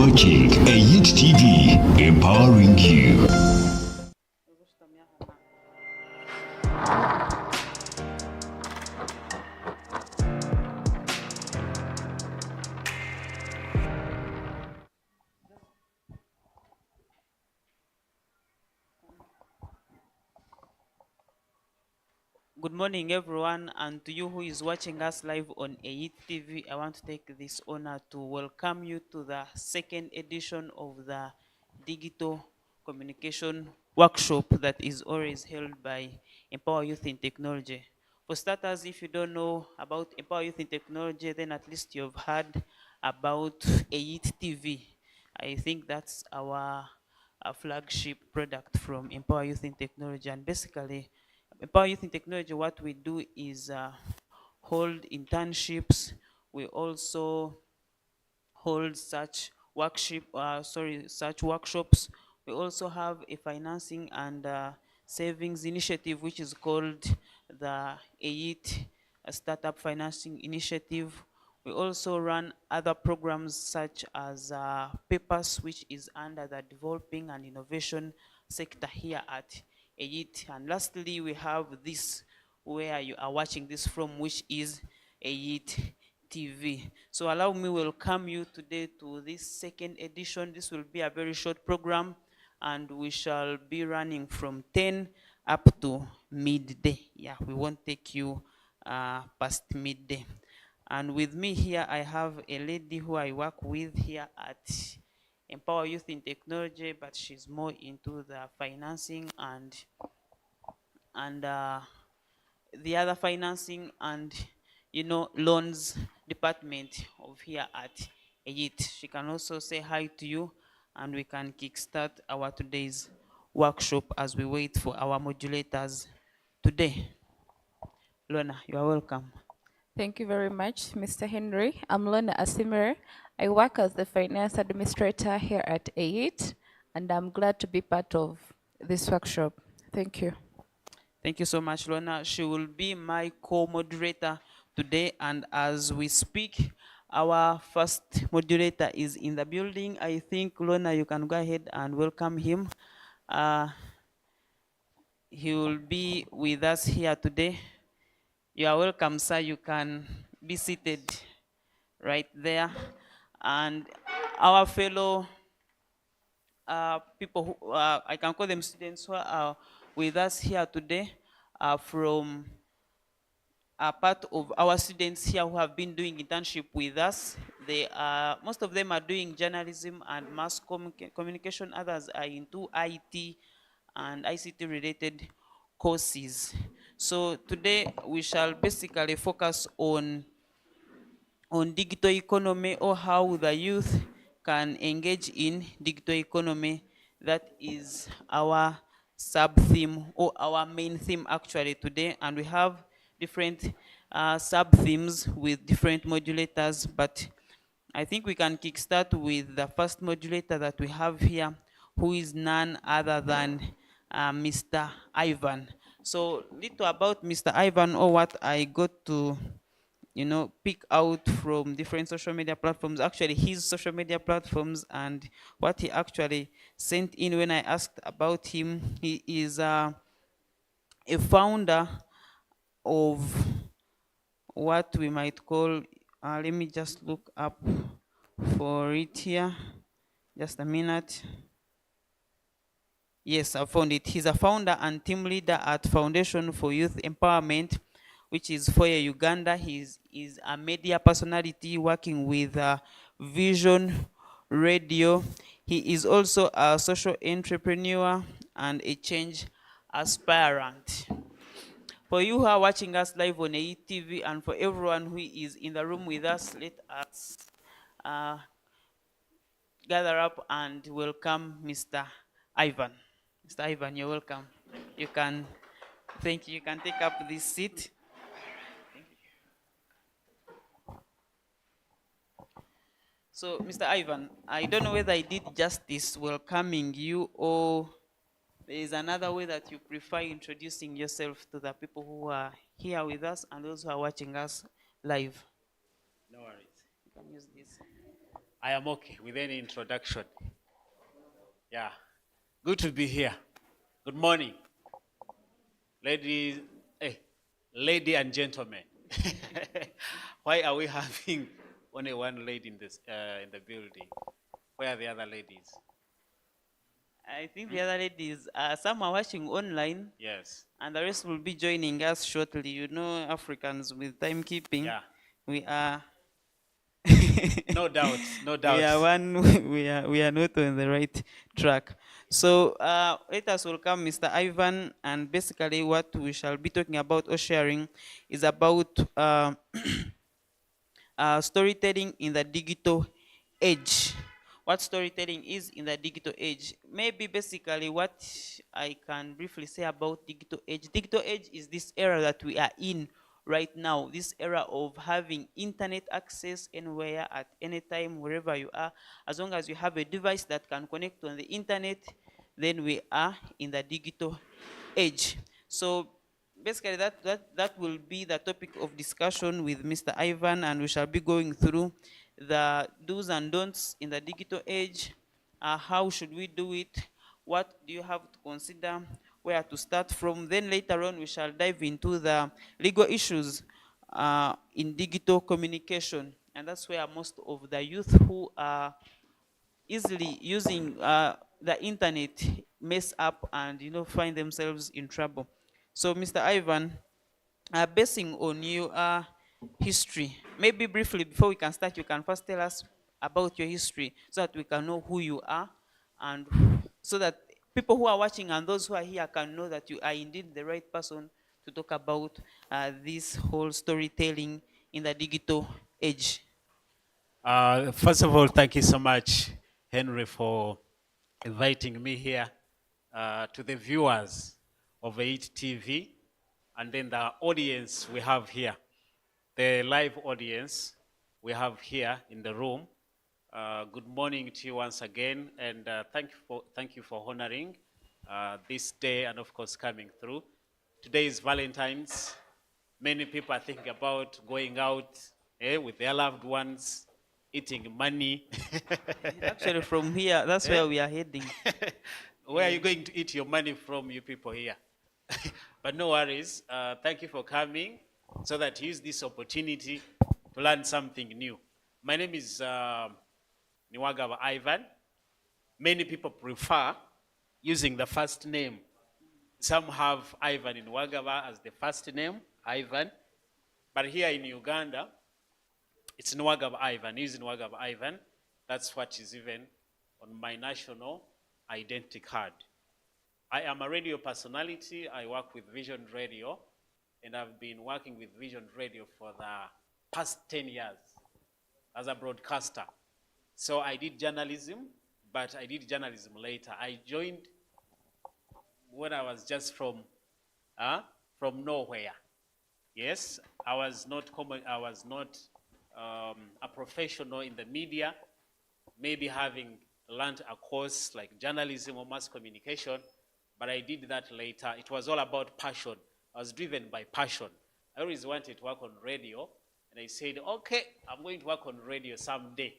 watching EYIT TV, empowering you. Good morning, everyone, and to you who is watching us live on EYIT TV, I want to take this honor to welcome you to the second edition of the Digital Communication Workshop that is always held by Empower Youth in Technology. For starters, if you don't know about Empower Youth in Technology, then at least you've heard about EYIT TV. I think that's our flagship product from Empower Youth in Technology, and basically Empower Youth in Technology, what we do is hold internships. We also hold such workshops. We also have a financing and savings initiative, which is called the EYIT Startup Financing Initiative. We also run other programs such as PAPERS, which is under the developing and innovation sector here at EYIT. And lastly, we have this where you are watching this from, which is EYIT TV. So allow me welcome you today to this second edition. This will be a very short program, and we shall be running from 10 up to midday. Yeah, we won't take you past midday. And with me here, I have a lady who I work with here at Empower Youth in Technology, but she's more into the financing and the other financing and loans department of here at EYIT. She can also say hi to you, and we can kickstart our today's workshop as we wait for our modulators today. Lona, you are welcome. Thank you very much, Mr. Henry. I'm Lona Asimere. I work as the finance administrator here at EYIT, and I'm glad to be part of this workshop. Thank you. Thank you so much, Lona. She will be my co-moderator today, and as we speak, our first moderator is in the building. I think, Lona, you can go ahead and welcome him. He will be with us here today. You are welcome, sir. You can be seated right there. And our fellow people who I can call them students who are with us here today are from part of our students here who have been doing internship with us. They are, most of them are doing journalism and mass communication. Others are into IT and ICT related courses. So today we shall basically focus on digital economy, or how the youth can engage in digital economy. That is our sub-theme, or our main theme actually today, and we have different sub-themes with different modulators, but I think we can kickstart with the first modulator that we have here, who is none other than Mr. Ivan. So little about Mr. Ivan, or what I got to pick out from different social media platforms, actually his social media platforms, and what he actually sent in when I asked about him. He is a founder of what we might call, let me just look up for it here, just a minute. Yes, I found it. He's a founder and team leader at Foundation for Youth Empowerment, which is for Uganda. He is a media personality working with Vision Radio. He is also a social entrepreneur and a change aspirant. For you who are watching us live on EYIT TV, and for everyone who is in the room with us, let us gather up and welcome Mr. Ivan. Mr. Ivan, you're welcome. You can, thank you. You can take up this seat. So, Mr. Ivan, I don't know whether I did justice welcoming you, or there is another way that you prefer introducing yourself to the people who are here with us and those who are watching us live. No worries. You can use this. I am okay with any introduction. Yeah. Good to be here. Good morning, ladies, lady and gentlemen. Why are we having only one lady in the building? Where are the other ladies? I think the other ladies, some are watching online, Yes. and the rest will be joining us shortly. You know, Africans with timekeeping, Yeah. we are. No doubt. No doubt. We are one. We are not on the right track. So let us welcome Mr. Ivan, and basically what we shall be talking about or sharing is about storytelling in the digital age. What storytelling is in the digital age. Maybe basically what I can briefly say about digital age. Digital age is this era that we are in right now, this era of having internet access anywhere, at any time, wherever you are. As long as you have a device that can connect on the internet, then we are in the digital age. So basically that will be the topic of discussion with Mr. Ivan, and we shall be going through the do's and don'ts in the digital age. How should we do it? What do you have to consider? Where to start from? Then later on we shall dive into the legal issues in digital communication, and that's where most of the youth who are easily using the internet mess up and find themselves in trouble. So Mr. Ivan, basing on your history, maybe briefly before we can start, you can first tell us about your history so that we can know who you are, and so that people who are watching and those who are here can know that you are indeed the right person to talk about this whole storytelling in the digital age. First of all, thank you so much, Henry, for inviting me here. To the viewers of EYIT TV, and then the audience we have here, the live audience we have here in the room. Good morning to you once again, and thank you for honoring this day, and of course coming through. Today is Valentine's. Many people are thinking about going out with their loved ones, eating money. Actually, from here, that's where we are heading. Where are you going to eat your money from, you people here? But no worries. Thank you for coming so that you use this opportunity to learn something new. My name is Niwagaba Ivan. Many people prefer using the first name. Some have Ivan in Niwagaba as the first name, Ivan. But here in Uganda, it's Niwagaba Ivan. Using Niwagaba Ivan, that's what is even on my national identity card. I am a radio personality. I work with Vision Radio, and I've been working with Vision Radio for the past 10 years as a broadcaster. So I did journalism, but I did journalism later. I joined when I was just from nowhere. Yes, I was not a professional in the media, maybe having learned a course like journalism or mass communication, but I did that later. It was all about passion. I was driven by passion. I always wanted to work on radio, and I said, okay, I'm going to work on radio someday.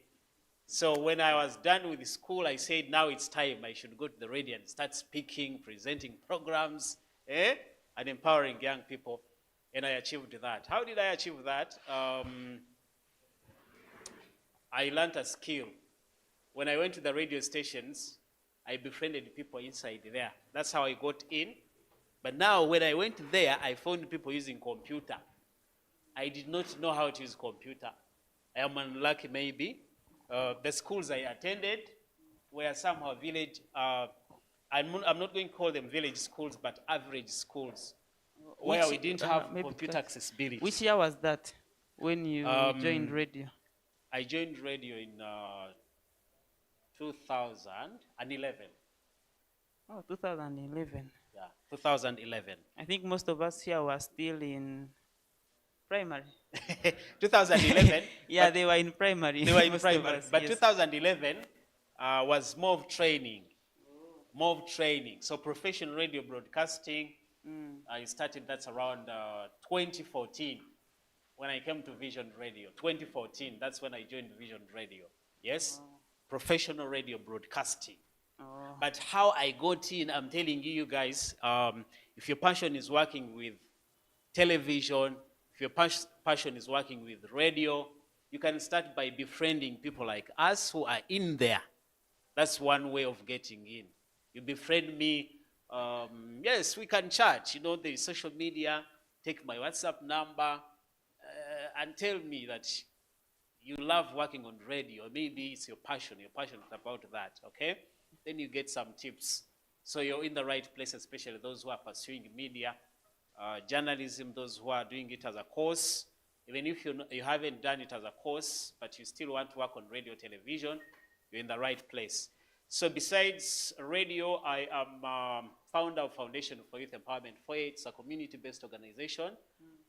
So when I was done with school, I said, now it's time. I should go to the radio and start speaking, presenting programs, and empowering young people, and I achieved that. How did I achieve that? I learned a skill. When I went to the radio stations, I befriended people inside there. That's how I got in. But now when I went there, I found people using computer. I did not know how to use computer. I am unlucky maybe. The schools I attended were somehow village, I'm not going to call them village schools, but average schools, where we didn't have computer accessibility. Which year was that when you joined radio? I joined radio in 2011. Oh, 2011. Yeah, 2011. I think most of us here were still in primary. 2011. Yeah, they were in primary. They were in most primary. of us, But yes. 2011 was more of training. More of training. So professional radio broadcasting, I started, that's around 2014 when I came to Vision Radio. 2014, that's when I joined Vision Radio. Yes, professional radio broadcasting. Oh. But how I got in, I'm telling you guys, if your passion is working with television, if your passion is working with radio, you can start by befriending people like us who are in there. That's one way of getting in. You befriend me, yes, we can chat. You know, there's social media, take my WhatsApp number, and tell me that you love working on radio. Maybe it's your passion is about that, okay? Then you get some tips. So you're in the right place, especially those who are pursuing media, journalism, those who are doing it as a course. Even if you haven't done it as a course, but you still want to work on radio, television, you're in the right place. So besides radio, I am founder of Foundation for Youth Empowerment for EYIT. It's a community-based organization,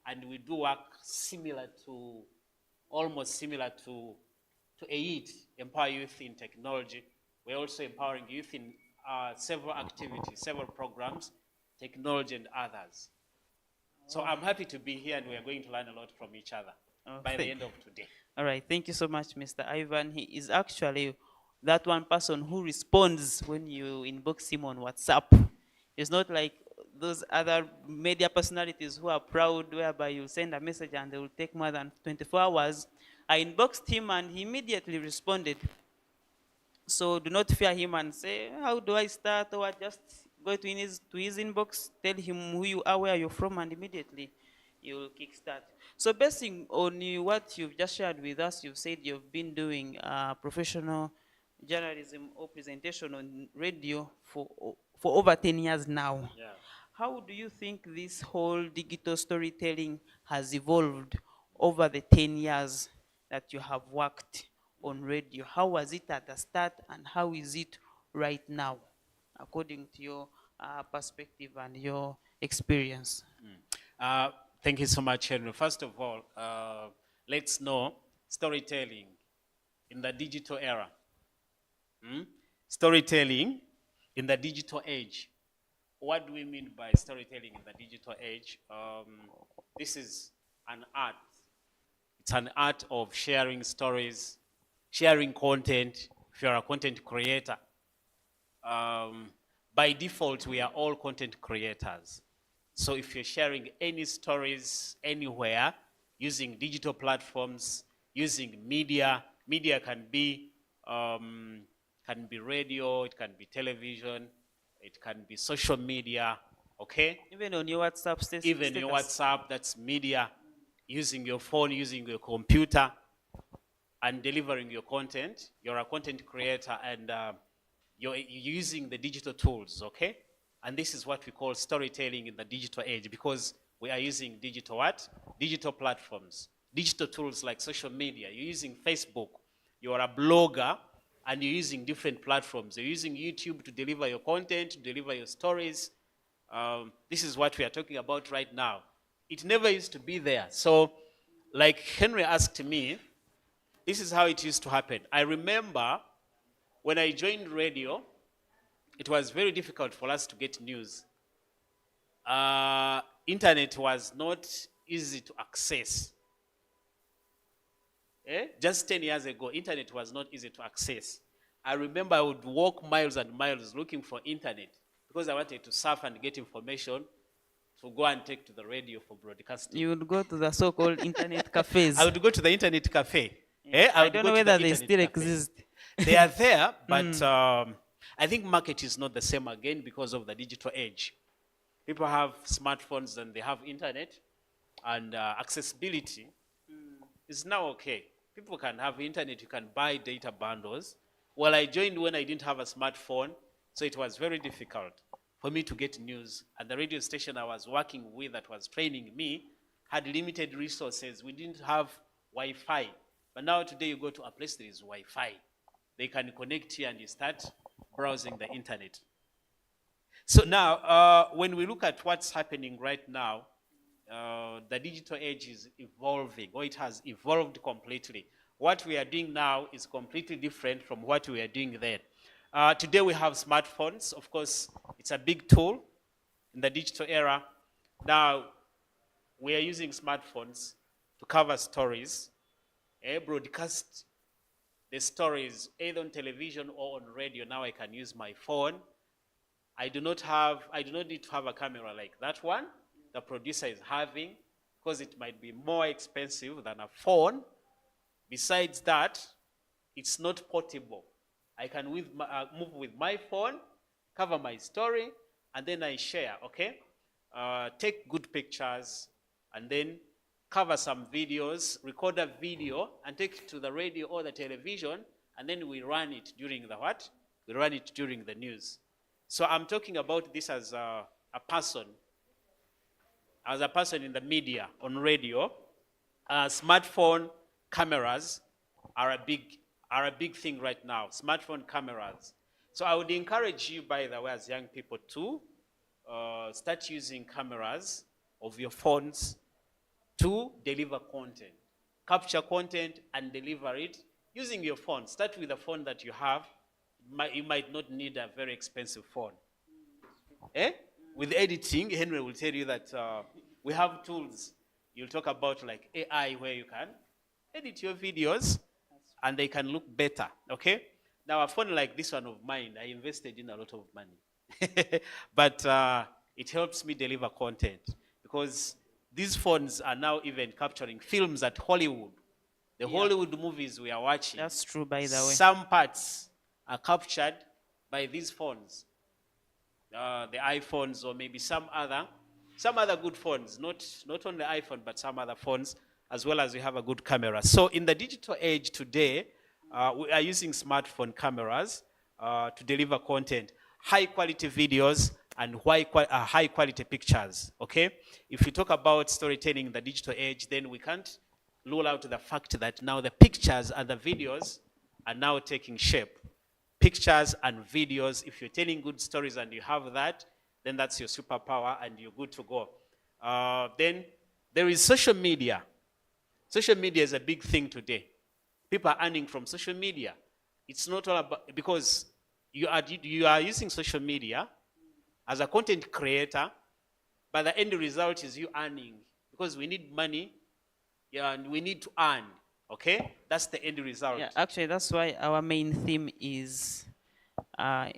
and we do work almost similar to EYIT, Empower Youth in Technology. We're also empowering youth in several activities, several programs, technology and others. So I'm happy to be here, and we are going to learn a lot from each other by the end of today. All right, thank you so much, Mr. Ivan. He is actually that one person who responds when you inbox him on WhatsApp. It's not like those other media personalities who are proud, whereby you send a message and they will take more than 24 hours. I inboxed him and he immediately responded. So do not fear him and say, how do I start? Or just go to his inbox, tell him who you are, where you're from, and immediately you will kickstart. So basing on what you've just shared with us, you've said you've been doing professional journalism or presentation on radio for over 10 years now. Yeah. How do you think this whole digital storytelling has evolved over the 10 years that you have worked on radio? How was it at the start and how is it right now, according to your perspective and your experience? Thank you so much, Henry. First of all, let's know storytelling in the digital era. Storytelling in the digital age. What do we mean by storytelling in the digital age? This is an art. It's an art of sharing stories, sharing content, if you're a content creator. By default, we are all content creators. So if you're sharing any stories anywhere, using digital platforms, using media can be radio, it can be television, it can be social media, okay? Even on your WhatsApp status. Even your WhatsApp, that's media. Using your phone, using your computer, and delivering your content. You're a content creator, and you're using the digital tools, okay? And this is what we call storytelling in the digital age, because we are using digital what? Digital platforms, digital tools like social media. You're using Facebook, you're a blogger, and you're using different platforms. You're using YouTube to deliver your content, to deliver your stories. This is what we are talking about right now. It never used to be there. So, like Henry asked me, this is how it used to happen. I remember when I joined radio, it was very difficult for us to get news. Internet was not easy to access. Just 10 years ago, internet was not easy to access. I remember I would walk miles and miles looking for internet because I wanted to surf and get information to go and take to the radio for broadcasting. You would go to the so-called internet cafes. I would go to the internet cafe. I don't know whether they still exist. They are there, but I think market is not the same again because of the digital age. People have smartphones and they have internet, and accessibility is now okay. People can have internet, you can buy data bundles. Well, I joined when I didn't have a smartphone, so it was very difficult for me to get news. And the radio station I was working with that was training me had limited resources. We didn't have Wi-Fi. But now today you go to a place there is Wi-Fi. They can connect here and you start browsing the internet. So now, when we look at what's happening right now, the digital age is evolving, or it has evolved completely. What we are doing now is completely different from what we were doing then. Today we have smartphones. Of course, it's a big tool in the digital era. Now, we are using smartphones to cover stories, broadcast the stories either on television or on radio. Now I can use my phone. I do not need to have a camera like that one the producer is having, because it might be more expensive than a phone. Besides that, it's not portable. I can move with my phone, cover my story, and then I share, okay? Take good pictures, and then cover some videos, record a video, and take it to the radio or the television, and then we run it during the what? We run it during the news. So I'm talking about this as a person in the media, on radio. Smartphone cameras are a big thing right now, smartphone cameras. So I would encourage you, by the way, as young people to start using cameras of your phones to deliver content. Capture content and deliver it using your phone. Start with the phone that you have. You might not need a very expensive phone. With editing, Henry will tell you that we have tools. You'll talk about like AI, where you can edit your videos and they can look better, okay? Now a phone like this one of mine, I invested in a lot of money. But it helps me deliver content, because these phones are now even capturing films at Hollywood. The Hollywood movies we are watching. That's true, by the way. Some parts are captured by these phones. The iPhones, or maybe some other good phones, not only iPhone, but some other phones, as well as we have a good camera. So in the digital age today, we are using smartphone cameras to deliver content, high quality videos and high quality pictures, okay? If we talk about storytelling in the digital age, then we can't rule out the fact that now the pictures and the videos are now taking shape. Pictures and videos, if you're telling good stories and you have that, then that's your superpower and you're good to go. Then there is social media. Social media is a big thing today. People are earning from social media. It's not all about, because you are using social media as a content creator, but the end result is you earning, because we need money, and we need to earn, okay? That's the end result. Yeah, actually, that's why our main theme is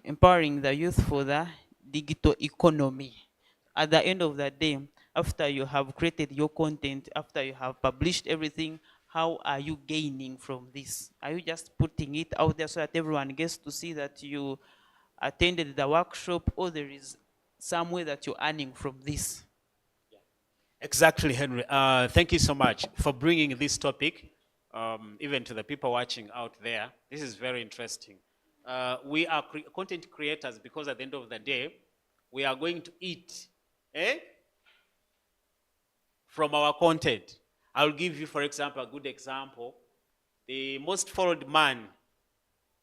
empowering the youth for the digital economy. At the end of the day, after you have created your content, after you have published everything, how are you gaining from this? Are you just putting it out there so that everyone gets to see that you attended the workshop, or there is some way that you're earning from this? Exactly, Henry. Thank you so much for bringing this topic, even to the people watching out there. This is very interesting. We are content creators because at the end of the day, we are going to eat from our content. I'll give you, for example, a good example. The most followed man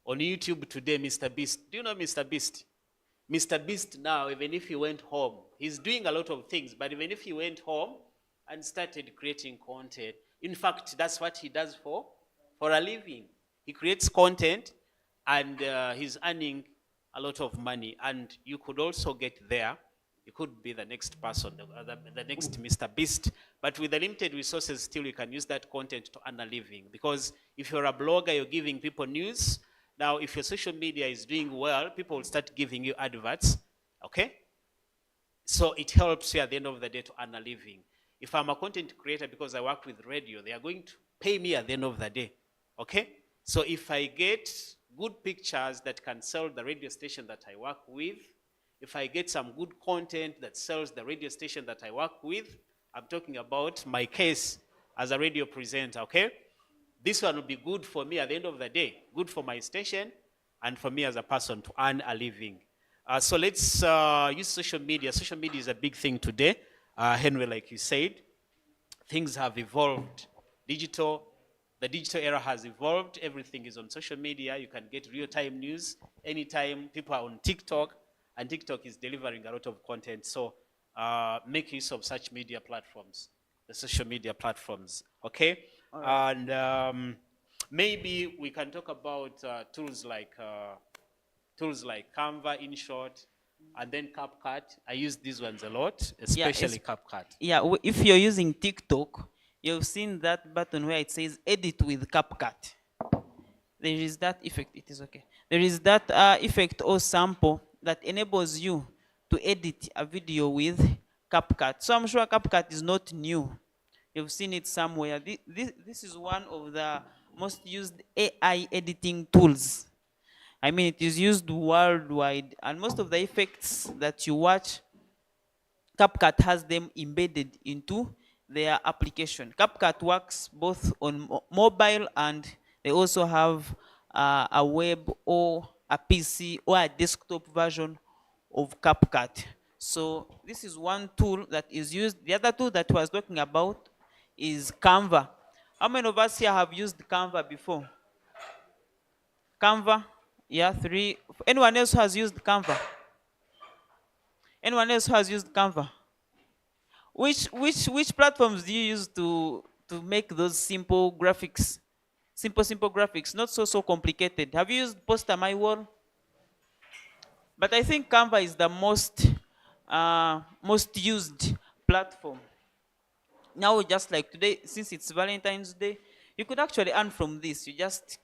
on YouTube today, Mr. Beast. Do you know Mr. Beast? Mr. Beast now, even if he went home, he's doing a lot of things, but even if he went home and started creating content, in fact, that's what he does for a living. He creates content, and he's earning a lot of money. And you could also get there. You could be the next person, the next Mr. Beast. But with the limited resources, still you can use that content to earn a living. Because if you're a blogger, you're giving people news. Now, if your social media is doing well, people will start giving you adverts, okay? So it helps you at the end of the day to earn a living. If I'm a content creator because I work with radio, they are going to pay me at the end of the day, okay? So if I get good pictures that can sell the radio station that I work with, if I get some good content that sells the radio station that I work with, I'm talking about my case as a radio presenter, okay? This one will be good for me at the end of the day, good for my station, and for me as a person to earn a living. So let's use social media. Social media is a big thing today. Henry, like you said, things have evolved. The digital era has evolved. Everything is on social media. You can get real-time news anytime. People are on TikTok, and TikTok is delivering a lot of content. So make use of such media platforms, the social media platforms, okay? Right. And maybe we can talk about tools like Canva, in short, and then CapCut. I use these ones a lot, especially CapCut. Yeah, if you're using TikTok, you've seen that button where it says edit with CapCut. there is that effect. It is okay. There is that effect or sample that enables you to edit a video with CapCut. So I'm sure CapCut is not new. You've seen it somewhere. This is one of the most used AI editing tools. I mean, it is used worldwide, and most of the effects that you watch, CapCut has them embedded into their application. CapCut works both on mobile, and they also have a web or a PC or a desktop version of CapCut. So this is one tool that is used. The other tool that I was talking about is Canva. How many of us here have used Canva before? Canva? Yeah, 3. Anyone else who has used Canva? Anyone else who has used Canva? Which platforms do you use to make those simple graphics? Simple graphics, not so complicated. Have you used Poster My Wall? But I think Canva is the most used platform. Now, just like today, since it's Valentine's Day, you could actually earn from this. You just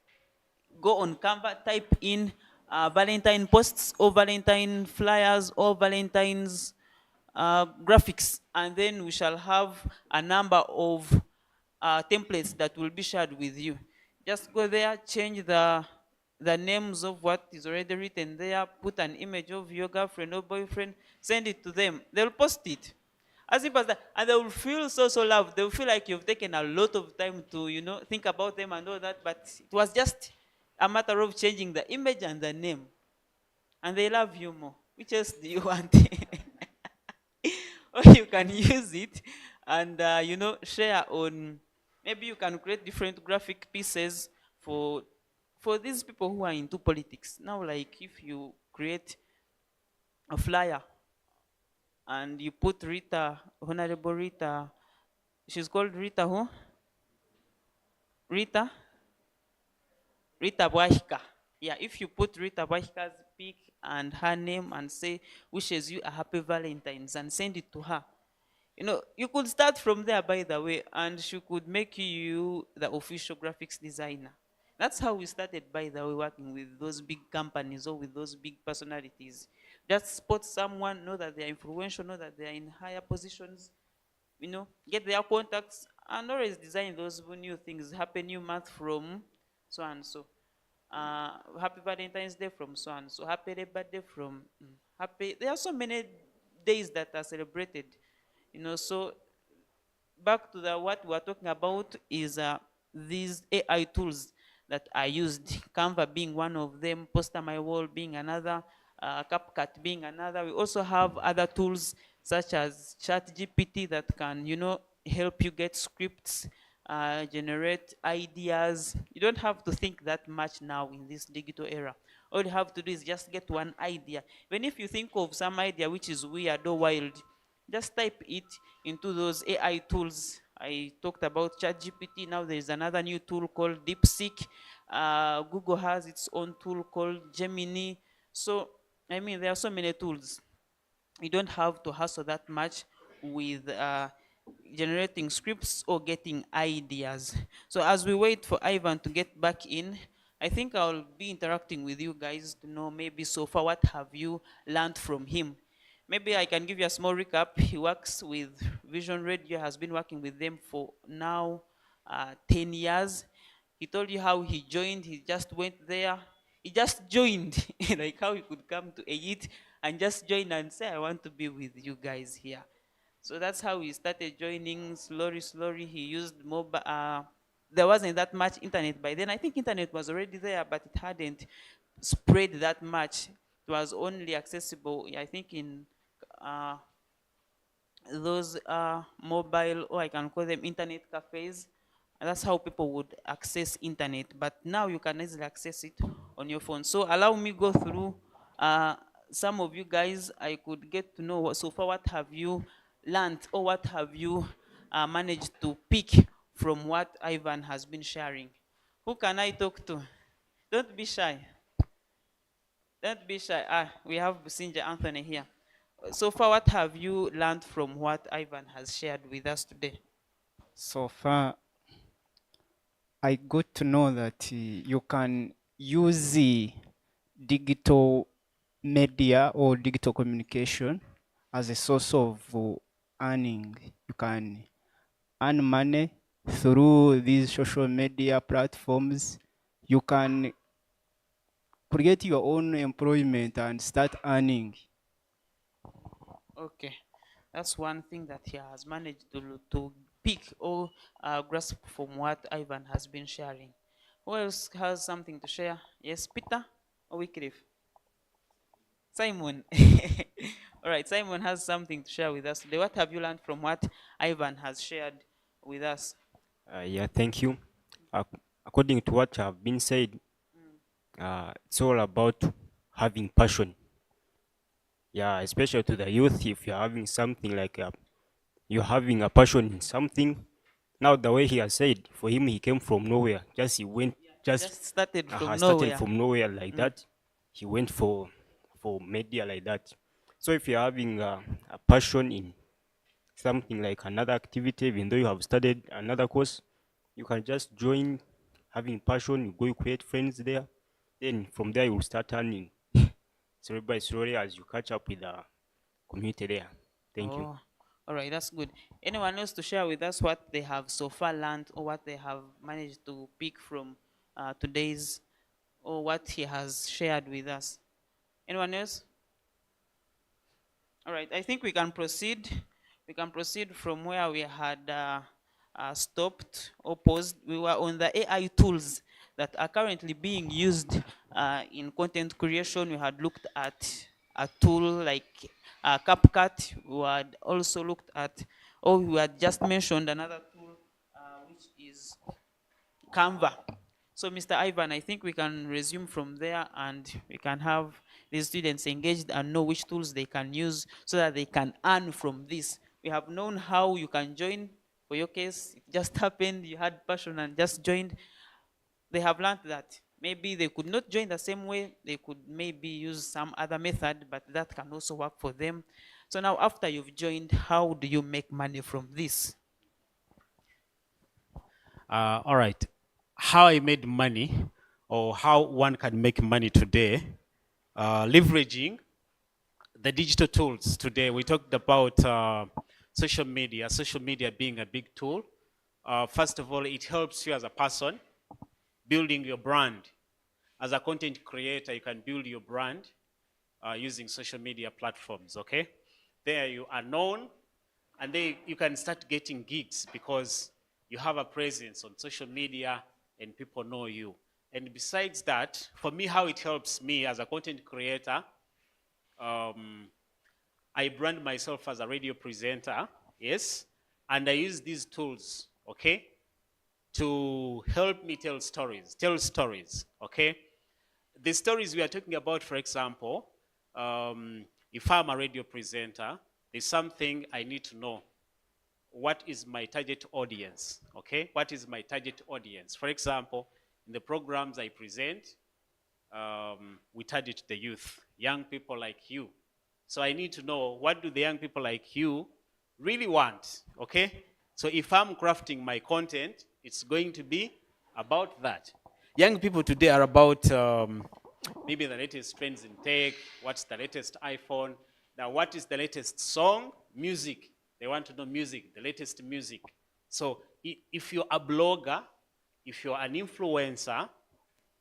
go on Canva, type in Valentine posts or Valentine flyers or Valentine's graphics, and then we shall have a number of templates that will be shared with you. Just go there, change the names of what is already written there, put an image of your girlfriend or boyfriend, send it to them. They'll post it. As simple as that. And they will feel so loved. They will feel like you've taken a lot of time to, think about them and all that, but it was just a matter of changing the image and the name. And they love you more. Which else do you want? Or you can use it and, share on, maybe you can create different graphic pieces for these people who are into politics. Now, like if you create a flyer and you put Rita, Honorable Rita, she's called Rita who? Rita Bwahika. Yeah, if you put Rita Bwahika's pic and her name and say, wishes you a happy Valentine's, and send it to her. You could start from there, by the way, and she could make you the official graphics designer. That's how we started, by the way, working with those big companies or with those big personalities. Just spot someone, know that they're influential, know that they're in higher positions, get their contacts, and always design those new things. Happy new month from so and so. Happy Valentine's Day from so and so. Happy Labor Day from happy. There are so many days that are celebrated. So back to what we're talking about is these AI tools that are used. Canva being one of them, Poster My Wall being another, CapCut being another. We also have other tools such as ChatGPT that can, help you get scripts, generate ideas. You don't have to think that much now in this digital era. All you have to do is just get one idea. Even if you think of some idea which is weird or wild, just type it into those AI tools. I talked about ChatGPT. Now there's another new tool called DeepSeek. Google has its own tool called Gemini. So, there are so many tools. You don't have to hustle that much with generating scripts or getting ideas. So as we wait for Ivan to get back in, I think I'll be interacting with you guys to know maybe so far what have you learned from him. Maybe I can give you a small recap. He works with Vision Radio, has been working with them for now 10 years. He told you how he joined. He just went there. He just joined, like how he could come to EYIT and just join and say, I want to be with you guys here. So that's how he started joining slowly. He used mobile. There wasn't that much internet by then. I think internet was already there, but it hadn't spread that much. It was only accessible, I think, in those mobile, or I can call them internet cafes. And that's how people would access internet. But now you can easily access it on your phone. So allow me go through some of you guys. I could get to know so far what have you learned, or what have you managed to pick from what Ivan has been sharing. Who can I talk to? Don't be shy. Don't be shy. We have Businja Anthony here. So far, what have you learned from what Ivan has shared with us today? So far, I got to know that you can use the digital media or digital communication as a source of earning. You can earn money through these social media platforms. You can create your own employment and start earning. Okay, that's one thing that he has managed to pick or grasp from what Ivan has been sharing. Who else has something to share? Yes, Peter or Wycliffe? Simon. All right, Simon has something to share with us today. What have you learned from what Ivan has shared with us? Yeah, thank you. According to what have been said, it's all about having passion. Yeah, especially to the youth, if you're having something like you're having a passion in something. Now, the way he has said, for him, he came from nowhere. Just he went, just Just started from started nowhere. from nowhere like that. He went for media like that. So if you're having a passion in something like another activity, even though you have studied another course, you can just join having passion, you go you create friends there. Then from there you will start earning slowly by slowly as you catch up with the community there. Thank you. Oh, all right, that's good. Anyone else to share with us what they have so far learned or what they have managed to pick from today's or what he has shared with us? Anyone else? All right, I think we can proceed. We can proceed from where we had stopped or paused. We were on the AI tools that are currently being used in content creation. We had looked at a tool like CapCut. We had also looked at, or we had just mentioned another tool which is Canva. So, Mr. Ivan, I think we can resume from there and we can have these students engaged and know which tools they can use so that they can earn from this. We have known how you can join. For your case, it just happened, you had passion and just joined. They have learned that maybe they could not join the same way, they could maybe use some other method, but that can also work for them. So now after you've joined, how do you make money from this? All right. How I made money, or how one can make money today, leveraging the digital tools. Today we talked about social media being a big tool. First of all, it helps you as a person building your brand. As a content creator, you can build your brand using social media platforms, okay? There you are known, and then you can start getting gigs because you have a presence on social media and people know you. And besides that, for me, how it helps me as a content creator, I brand myself as a radio presenter, yes, and I use these tools, okay, to help me tell stories, okay? The stories we are talking about, for example, if I'm a radio presenter, there's something I need to know. What is my target audience, okay? What is my target audience? For example, in the programs I present, we target the youth, young people like you. So I need to know, what do the young people like you really want, okay? So if I'm crafting my content, it's going to be about that. Young people today are about maybe the latest trends in tech, what's the latest iPhone, now what is the latest song, music. They want to know music, the latest music. So if you're a blogger, if you're an influencer,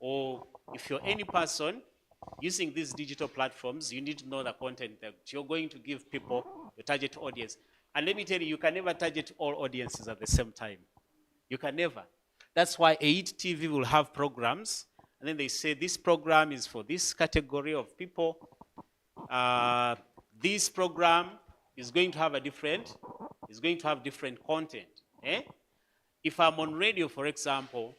or if you're any person using these digital platforms, you need to know the content that you're going to give people, your target audience. And let me tell you, you can never target all audiences at the same time. You can never. That's why EYIT TV will have programs, and then they say this program is for this category of people. This program is going to have different content. Eh? If I'm on radio, for example,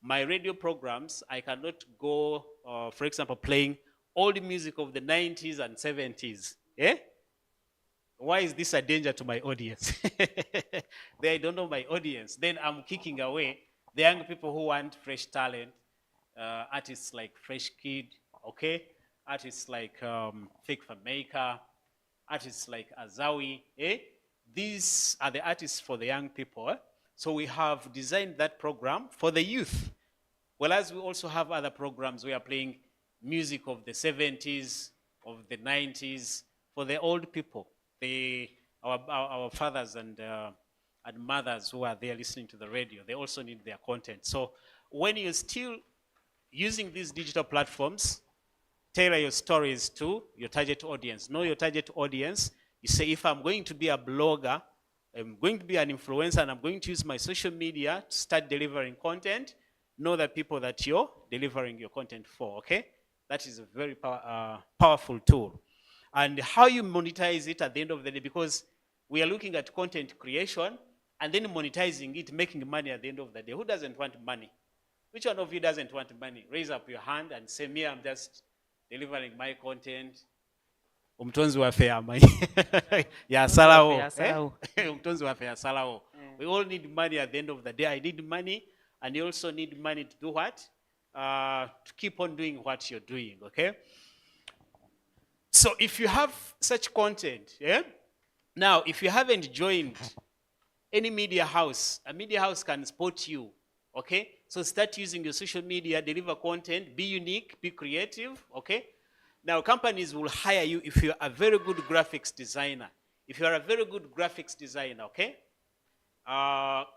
my radio programs, I cannot go, for example, playing all the music of the 90s and 70s. Eh? Why is this a danger to my audience? They don't know my audience. Then I'm kicking away the young people who want fresh talent, artists like Fresh Kid, okay? Artists like Fake Maker, artists like Azawi, eh? These are the artists for the young people. Eh? So we have designed that program for the youth. Whereas we also have other programs. We are playing music of the 70s, of the 90s, for the old people, our fathers and mothers who are there listening to the radio. They also need their content. So when you're still using these digital platforms, tailor your stories to your target audience. Know your target audience. You say, if I'm going to be a blogger, I'm going to be an influencer, and I'm going to use my social media to start delivering content, know the people that you're delivering your content for, okay? That is a very powerful tool. And how you monetize it at the end of the day, because we are looking at content creation and then monetizing it, making money at the end of the day. Who doesn't want money? Which one of you doesn't want money? Raise up your hand and say, me, I'm just delivering my content. Umtonzi wa fair ya salawo. Umtonzi wa fair salawo. We all need money at the end of the day. I need money, and you also need money to do what? To keep on doing what you're doing, okay? So if you have such content, yeah? Now, if you haven't joined any media house, a media house can support you, okay? So start using your social media, deliver content, be unique, be creative, okay? Now, companies will hire you if you're a very good graphics designer. If you're a very good graphics designer, okay?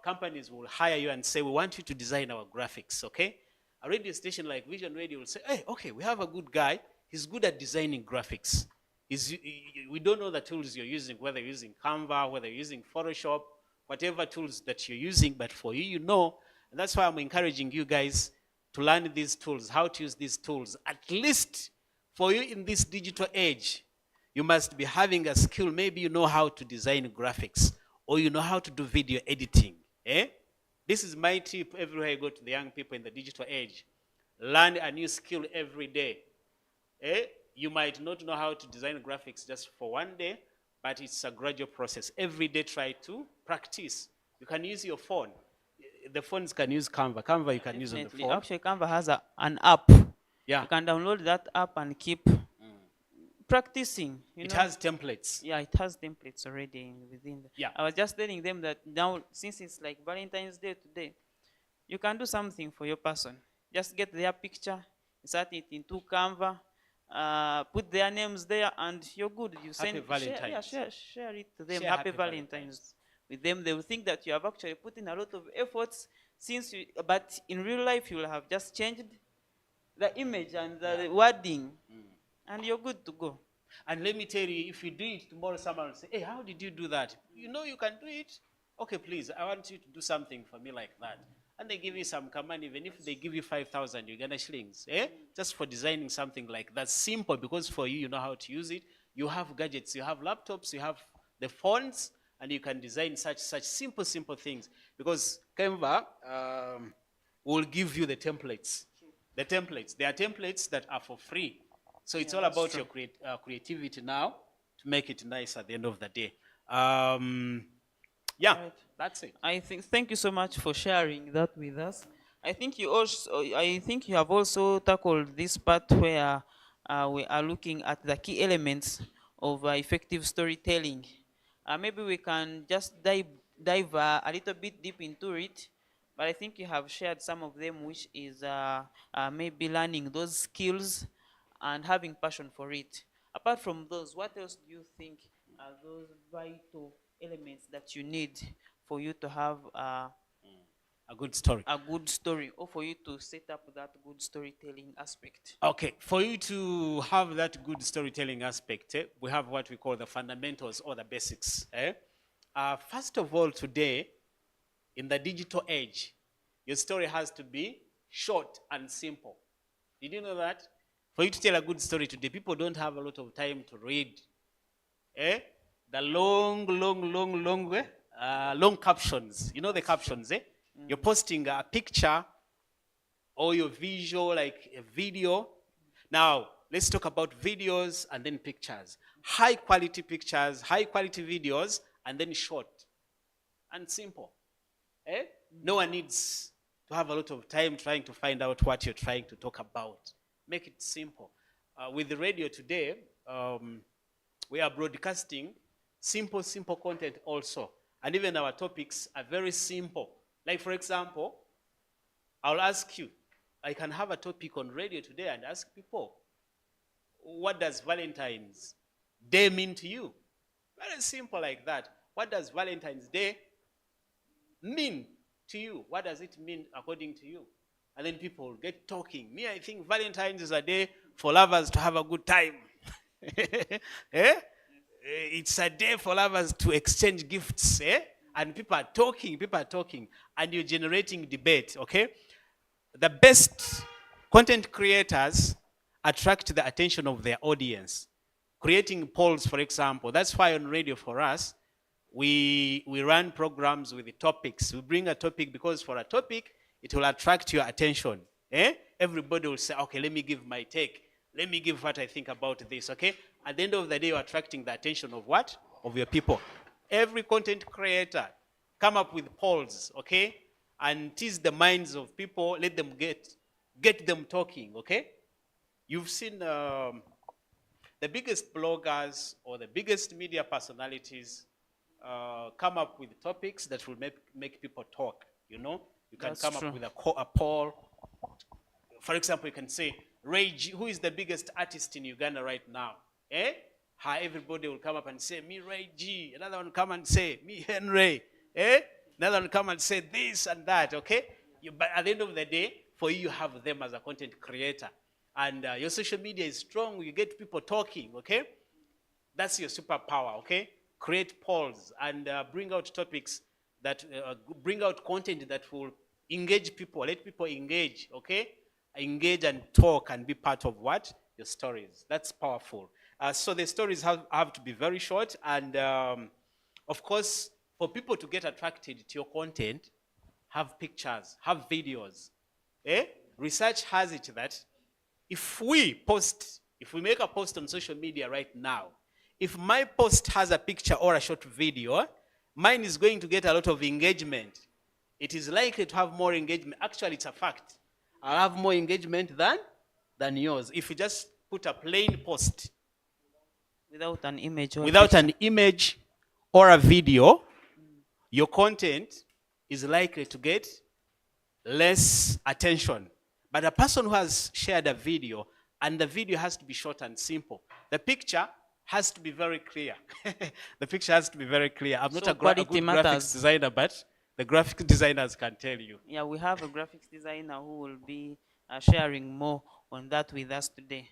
Companies will hire you and say, we want you to design our graphics, okay? A radio station like Vision Radio will say, hey, okay, we have a good guy. He's good at designing graphics. We don't know the tools you're using, whether you're using Canva, whether you're using Photoshop, whatever tools that you're using, but for you, you know. And that's why I'm encouraging you guys to learn these tools, how to use these tools. At least for you in this digital age, you must be having a skill. Maybe you know how to design graphics, or you know how to do video editing. Eh? This is my tip everywhere I go to the young people in the digital age. Learn a new skill every day. Eh? You might not know how to design graphics just for one day, but it's a gradual process. Every day try to practice. You can use your phone. The phones can use Canva. Canva you can use on the phone. Actually, Canva has an app. Yeah. You can download that app and keep practicing. It has templates. Yeah, it has templates already within. Yeah. I was just telling them that now, since it's like Valentine's Day today, you can do something for your person. Just get their picture, insert it into Canva, put their names there, and you're good. You send share it to them. Happy Valentine's with them. They will think that you have actually put in a lot of efforts, but in real life you will have just changed the image and the wording, and you're good to go. And let me tell you, if you do it tomorrow, someone will say, hey, how did you do that? You know you can do it. Okay, please, I want you to do something for me like that. And they give you some command. Even if they give you 5,000 Uganda shillings, just for designing something like that. Simple, because for you, you know how to use it. You have gadgets, you have laptops, you have the phones, and you can design such simple things. Because Canva will give you the templates. The templates. There are templates that are for free. So it's all about your creativity now to make it nice at the end of the day. Yeah, right. That's it. Thank you so much for sharing that with us. I think you have also tackled this part where we are looking at the key elements of effective storytelling. Maybe we can just dive a little bit deep into it, but I think you have shared some of them, which is maybe learning those skills and having passion for it. Apart from those, what else do you think are those vital elements that you need for you to have a good story? A good story, or for you to set up that good storytelling aspect. Okay, for you to have that good storytelling aspect, we have what we call the fundamentals or the basics. First of all, today, in the digital age, your story has to be short and simple. Did you know that? For you to tell a good story today, people don't have a lot of time to read. The long captions. You know the captions, You're posting a picture or your visual, like a video. Now, let's talk about videos and then pictures. High quality pictures, high quality videos, and then short and simple. No one needs to have a lot of time trying to find out what you're trying to talk about. Make it simple. With the radio today, we are broadcasting simple content also. And even our topics are very simple. Like, for example, I'll ask you, I can have a topic on radio today and ask people, what does Valentine's Day mean to you? Very simple like that. What does Valentine's Day mean to you? What does it mean according to you? And then people will get talking. Me, I think Valentine's is a day for lovers to have a good time. Eh? It's a day for lovers to exchange gifts. Eh? And people are talking, and you're generating debate, okay? The best content creators attract the attention of their audience. Creating polls, for example, that's why on radio for us, we run programs with the topics. We bring a topic because for a topic, it will attract your attention. Eh? Everybody will say, okay, let me give my take. Let me give what I think about this, okay? At the end of the day, you're attracting the attention of what? Of your people. Every content creator, come up with polls, okay? And tease the minds of people, let them get them talking, okay? You've seen the biggest bloggers or the biggest media personalities come up with topics that will make people talk, you know? You can That's come true. up with a poll. For example, you can say, Ray G, who is the biggest artist in Uganda right now? Eh? How everybody will come up and say, me Ray G. Another one come and say, me Henry. Eh? Another one come and say this and that, okay? But at the end of the day, for you have them as a content creator. And your social media is strong, you get people talking, okay? That's your superpower, okay? Create polls and bring out topics that, bring out content that will engage people, let people engage, okay? Engage and talk and be part of what? Your stories. That's powerful. So the stories have to be very short. And of course, for people to get attracted to your content, have pictures, have videos. Eh? Research has it that if we make a post on social media right now, if my post has a picture or a short video, mine is going to get a lot of engagement. It is likely to have more engagement. Actually, it's a fact. I'll have more engagement than yours. If you just put a plain post Without an image or without picture. an image or a video, your content is likely to get less attention. But a person who has shared a video, and the video has to be short and simple, the picture has to be very clear. The picture has to be very clear. I'm not So a good quality graphics matters. designer, but the graphic designers can tell you. Yeah, we have a graphics designer who will be sharing more on that with us today.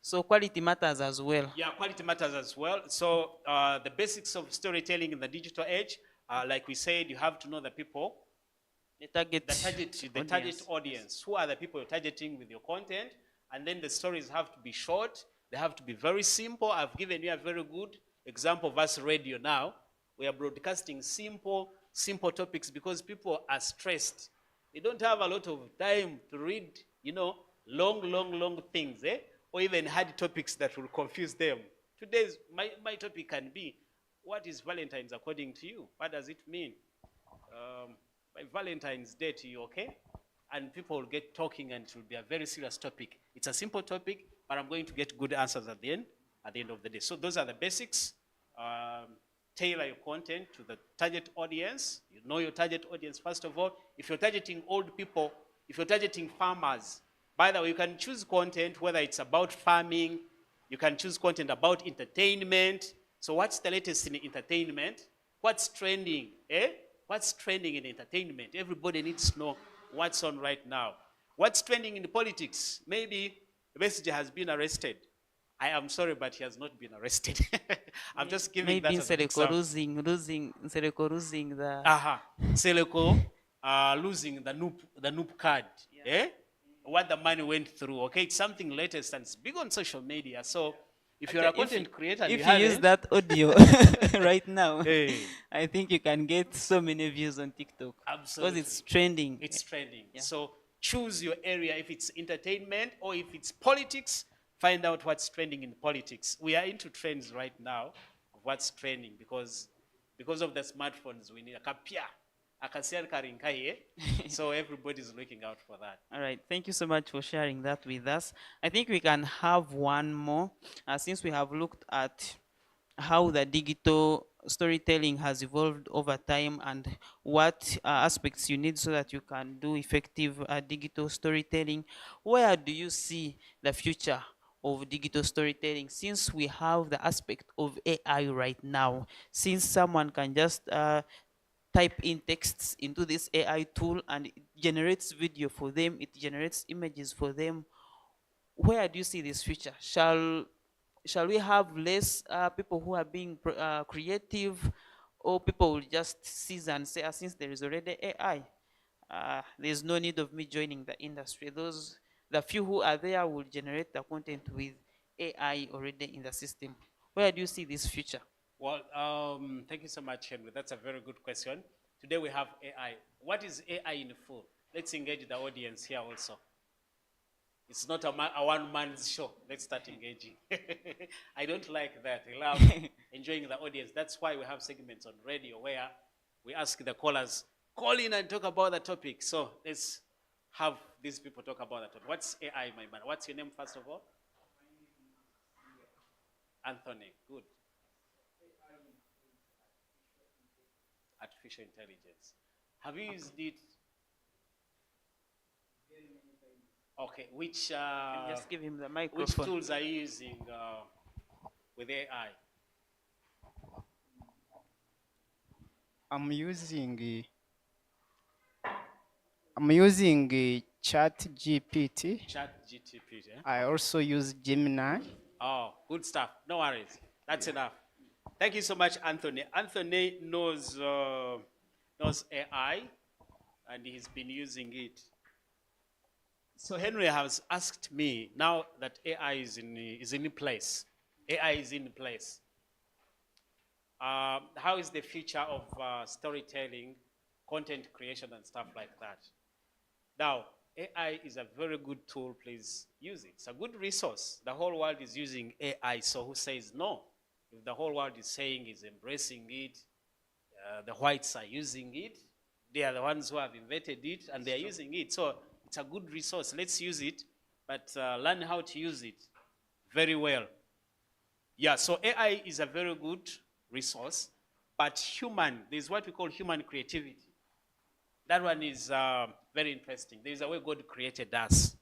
So quality matters as well. Yeah, quality matters as well. So the basics of storytelling in the digital age, like we said, you have to know the people, The target target audience. Who are the people you're targeting with your content? And then the stories have to be short. They have to be very simple. I've given you a very good example of us radio now. We are broadcasting simple topics because people are stressed. They don't have a lot of time to read, you know, long things, eh? Or even hard topics that will confuse them. Today's, my topic can be, what is Valentine's according to you? What does it mean? By Valentine's Day to you, okay? And people will get talking and it will be a very serious topic. It's a simple topic, but I'm going to get good answers at the end of the day. So those are the basics. Tailor your content to the target audience. You know your target audience, first of all. If you're targeting old people, if you're targeting farmers, by the way, you can choose content, whether it's about farming, you can choose content about entertainment. So what's the latest in entertainment? What's trending, eh? What's trending in entertainment? Everybody needs to know what's on right now. What's trending in politics? Maybe Besigye has been arrested. I am sorry, but he has not been arrested. I'm just giving maybe that as an example. Ssonko losing the Ssonko losing the NUP card. Yeah. Eh? What the money went through. Okay, it's something latest and it's big on social media. So if you're a content creator, if you use that audio right now, hey, I think you can get so many views on TikTok. Absolutely. Because it's trending. It's trending. Yeah. So choose your area. If it's entertainment or if it's politics, find out what's trending in politics. We are into trends right now of what's trending because of the smartphones. We need a kapia. So everybody's looking out for that. All right. Thank you so much for sharing that with us. I think we can have one more since we have looked at how the digital storytelling has evolved over time and what aspects you need so that you can do effective digital storytelling. Where do you see the future of digital storytelling, since we have the aspect of AI right now? Since someone can just type in texts into this AI tool and it generates video for them, it generates images for them. Where do you see this future? Shall we have less people who are being creative, or people will just seize and say, since there is already AI, there's no need of me joining the industry. The few who are there will generate the content with AI already in the system. Where do you see this future? Well, thank you so much, Henry. That's a very good question. Today we have AI. What is AI in full? Let's engage the audience here also. It's not a one-man's show. Let's start engaging. I don't like that. I love enjoying the audience. That's why we have segments on radio where we ask the callers, call in and talk about the topic. So let's have these people talk about the topic. What's AI, my man? What's your name, first of all? Anthony. Good. Artificial intelligence. Have you used it? Okay, which Just give him the which microphone. tools are you using with AI? I'm using Chat GPT. Chat GTP. I also use Gemini. Oh, good stuff. No worries. That's enough. Thank you so much, Anthony. Anthony knows AI, and he's been using it. So Henry has asked me, now that AI is in place, AI is in place, how is the future of storytelling, content creation, and stuff like that? Now, AI is a very good tool. Please use it. It's a good resource. The whole world is using AI, so who says no? If the whole world is saying, is embracing it, the whites are using it, they are the ones who have invented it, and they are using it. So it's a good resource. Let's use it, but learn how to use it very well. Yeah, so AI is a very good resource, but there's what we call human creativity. That one is very interesting. There's a way God created us.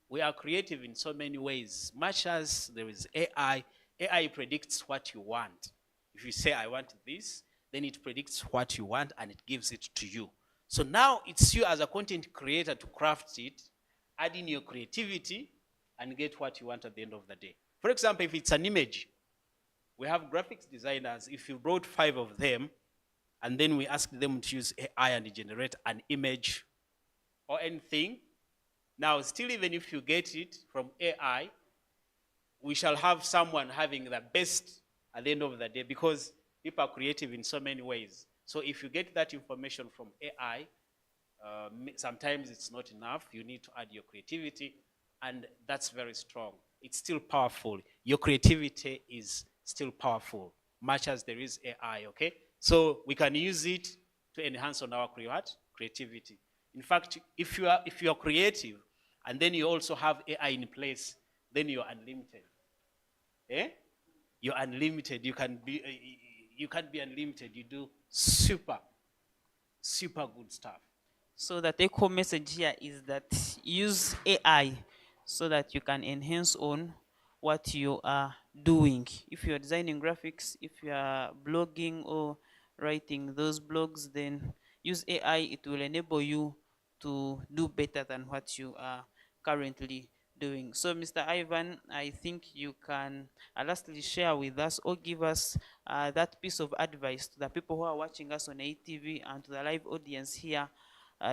We are creative in so many ways. Much as there is AI, AI predicts what you want. If you say, I want this, then it predicts what you want and it gives it to you. So now it's you as a content creator to craft it, add in your creativity, and get what you want at the end of the day. For example, if it's an image, we have graphics designers. If you brought 5 of them, and then we ask them to use AI and generate an image or anything, now still even if you get it from AI, we shall have someone having the best at the end of the day, because people are creative in so many ways. So if you get that information from AI, sometimes it's not enough. You need to add your creativity, and that's very strong. It's still powerful. Your creativity is still powerful, much as there is AI, okay? So we can use it to enhance on our creativity. In fact, if you are creative, and then you also have AI in place, then you're unlimited. Eh? You're unlimited. You can't be unlimited. You do super good stuff. So the take-home message here is that use AI so that you can enhance on what you are doing. If you are designing graphics, if you are blogging or writing those blogs, then use AI. It will enable you to do better than what you are currently doing. So Mr. Ivan, I think you can lastly share with us or give us that piece of advice to the people who are watching us on EYIT TV and to the live audience here.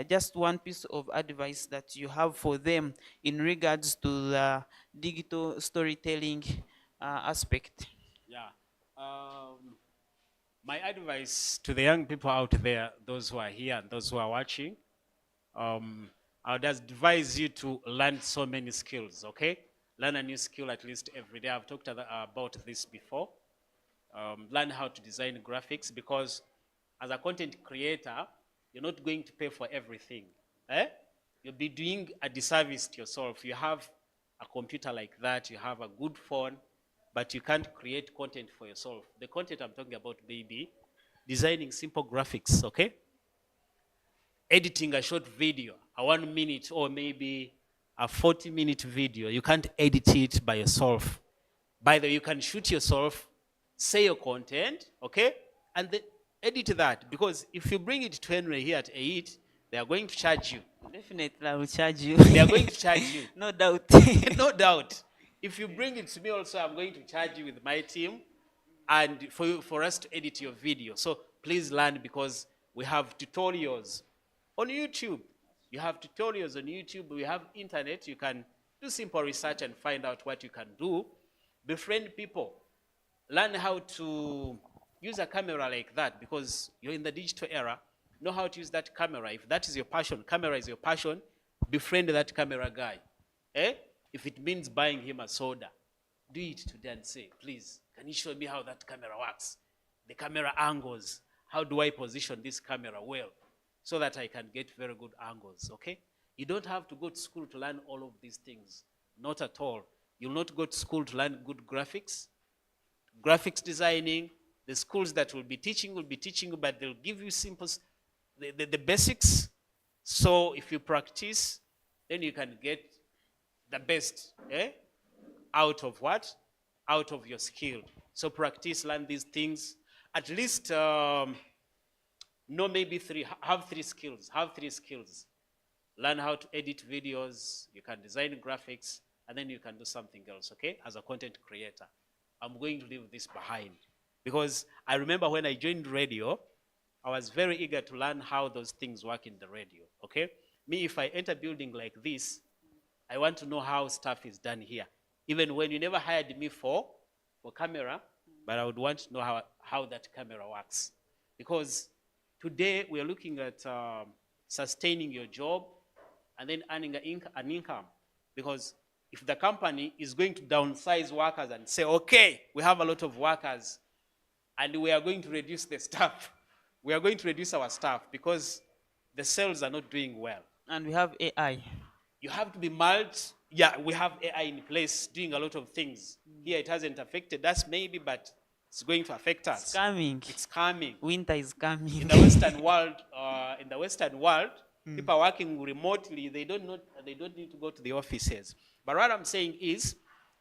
Just one piece of advice that you have for them in regards to the digital storytelling aspect. Yeah. My advice to the young people out there, those who are here and those who are watching, I would advise you to learn so many skills, okay? Learn a new skill at least every day. I've talked about this before. Learn how to design graphics, because as a content creator, you're not going to pay for everything. You'll be doing a disservice to yourself. You have a computer like that, you have a good phone, but you can't create content for yourself. The content I'm talking about may be designing simple graphics, okay? Editing a short video, a 1 minute or maybe a 40-minute video. You can't edit it by yourself. By the way, you can shoot yourself, say your content, okay? And then edit that, because if you bring it to Henry here at EYIT, they are going to charge you. Definitely, I will charge you. They are going to charge you. No doubt. No doubt. If you bring it to me also, I'm going to charge you with my team and for us to edit your video. So please learn, because we have tutorials on YouTube. You have tutorials on YouTube. We have internet. You can do simple research and find out what you can do. Befriend people. Learn how to use a camera like that, because you're in the digital era. Know how to use that camera. If that is your passion, camera is your passion, befriend that camera guy. Eh? If it means buying him a soda, do it today and say, please, can you show me how that camera works? The camera angles. How do I position this camera well so that I can get very good angles, okay? You don't have to go to school to learn all of these things. Not at all. You'll not go to school to learn good graphics designing. The schools that will be teaching, but they'll give you simple, the basics. So if you practice, then you can get the best out of what? Out of your skill. So practice, learn these things. At least, maybe have three skills. Learn how to edit videos, you can design graphics, and then you can do something else, okay? As a content creator. I'm going to leave this behind. Because I remember when I joined radio, I was very eager to learn how those things work in the radio, okay? Me, if I enter a building like this, I want to know how stuff is done here. Even when you never hired me for camera, but I would want to know how that camera works. Because today we are looking at sustaining your job and then earning an income. Because if the company is going to downsize workers and say, okay, we have a lot of workers and we are going to reduce the staff, we are going to reduce our staff because the sales are not doing well. And we have AI. You have to be we have AI in place doing a lot of things. Here it hasn't affected us maybe, but it's going to affect us. It's coming. It's coming. Winter is coming. In the Western world, people are working remotely. They don't need to go to the offices. But what I'm saying is,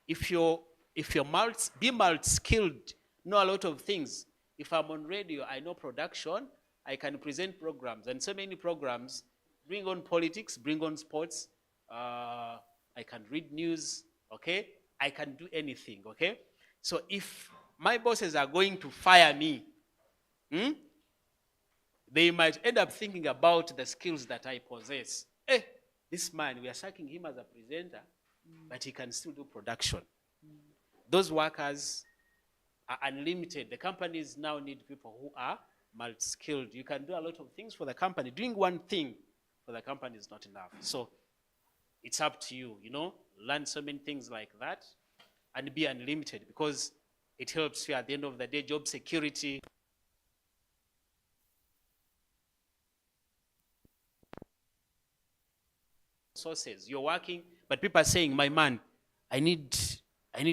if you're multi-skilled, know a lot of things. If I'm on radio, I know production. I can present programs, and so many programs. Bring on politics, bring on sports. I can read news, okay? I can do anything, okay? So if my bosses are going to fire me, they might end up thinking about the skills that I possess. This man, we are sacking him as a presenter, but he can still do production. Those workers are unlimited. The companies now need people who are multi-skilled. You can do a lot of things for the company. Doing one thing for the company is not enough. So it's up to you, learn so many things like that and be unlimited, because it helps you at the end of the day, job security. Sources, you're working, but people are saying, my man, I need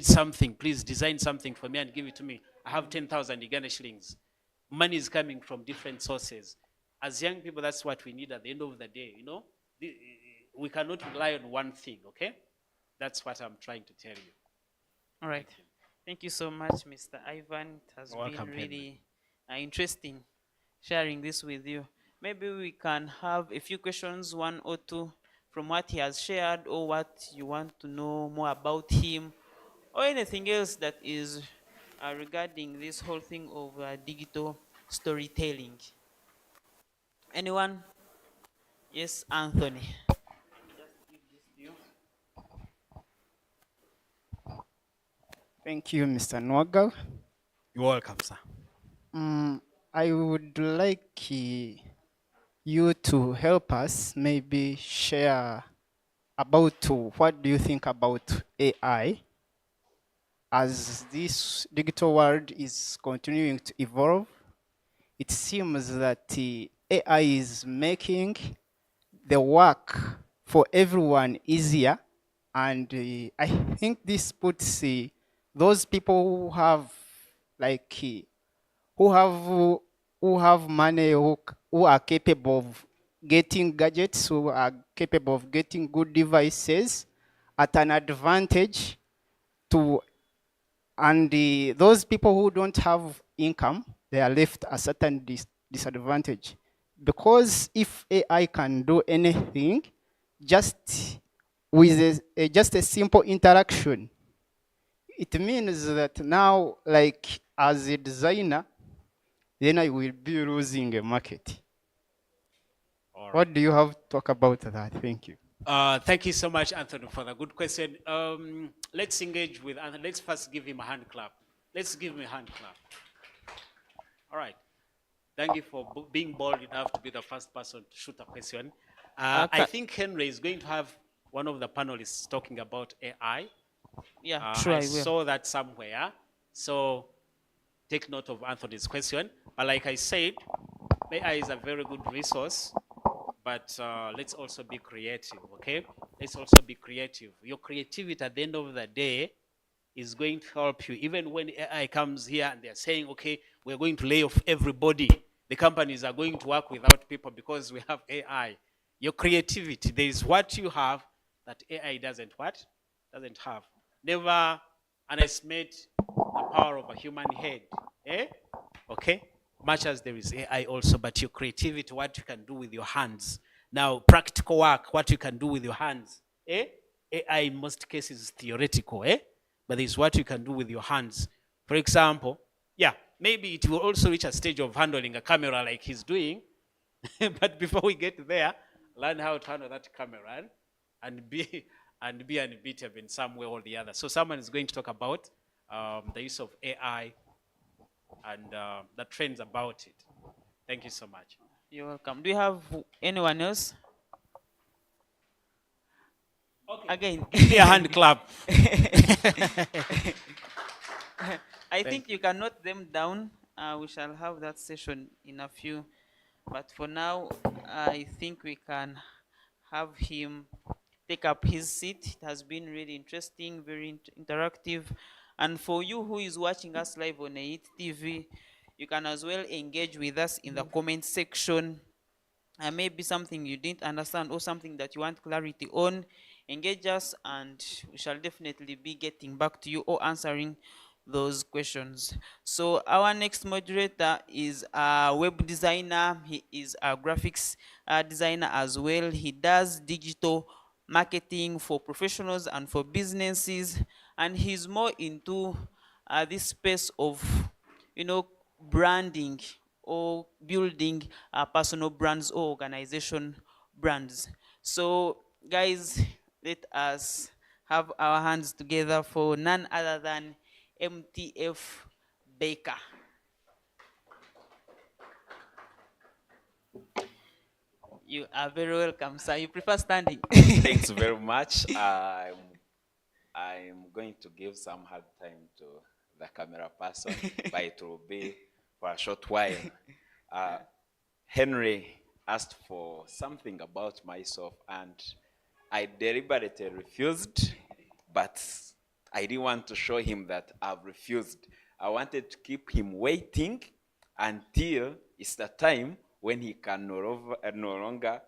something, please design something for me and give it to me. I have 10,000 Uganda shillings. Money is coming from different sources. As young people, that's what we need at the end of the day, We cannot rely on one thing, okay? That's what I'm trying to tell you. All right. Thank you so much, Mr. Ivan. It has been really interesting sharing this with you. Maybe we can have a few questions, one or two, from what he has shared, or what you want to know more about him, or anything else that is regarding this whole thing of digital storytelling. Anyone? Yes, Anthony. Thank you, Mr. Nwagal. You're welcome, sir. I would like you to help us maybe share about what do you think about AI as this digital world is continuing to evolve. It seems that AI is making the work for everyone easier, and I think this puts those people who have like who have who have money, who are capable of getting gadgets, who are capable of getting good devices at an advantage to, and those people who don't have income, they are left a certain disadvantage. Because if AI can do anything, just with just a simple interaction, it means that now, like as a designer, then I will be losing a market. All right. What do you have to talk about that? Thank you. Thank you so much, Anthony, for the good question. Let's engage with Anthony. Let's first give him a hand clap. Let's give him a hand clap. All right. Thank you for being bold enough to be the first person to shoot a question. I think Henry is going to have one of the panelists talking about AI. Yeah, sure, I I will. saw that somewhere. So take note of Anthony's question. But like I said, AI is a very good resource, but let's also be creative, okay? Let's also be creative. Your creativity at the end of the day is going to help you. Even when AI comes here and they're saying, okay, we're going to lay off everybody, the companies are going to work without people because we have AI. Your creativity, there is what you have that AI doesn't what? Doesn't have. Never underestimate the power of a human head. Eh? Okay? Much as there is AI also, but your creativity, what you can do with your hands. Now, practical work, what you can do with your hands. Eh? AI in most cases is theoretical, eh? But there's what you can do with your hands. For example, yeah, maybe it will also reach a stage of handling a camera like he's doing. But before we get there, learn how to handle that camera and be unbeatable in some way or the other. So someone is going to talk about the use of AI and the trends about it. Thank you so much. You're welcome. Do you have anyone else? Okay. Again. Give me a hand clap. I think you can note them down. We shall have that session in a few. But for now, I think we can have him take up his seat. It has been really interesting, very interactive. And for you who is watching us live on EYIT TV, you can as well engage with us in the comment section. Maybe something you didn't understand or something that you want clarity on, engage us and we shall definitely be getting back to you or answering those questions. So our next moderator is a web designer. He is a graphics designer as well. He does digital marketing for professionals and for businesses, and he's more into this space of, branding or building personal brands or organization brands. So guys, let us have our hands together for none other than MTF Baker. You are very welcome, sir. You prefer standing? Thanks very much. I'm going to give some hard time to the camera person, but it will be for a short while. Henry asked for something about myself, and I deliberately refused, but I didn't want to show him that I've refused. I wanted to keep him waiting until it's the time when he can no longer,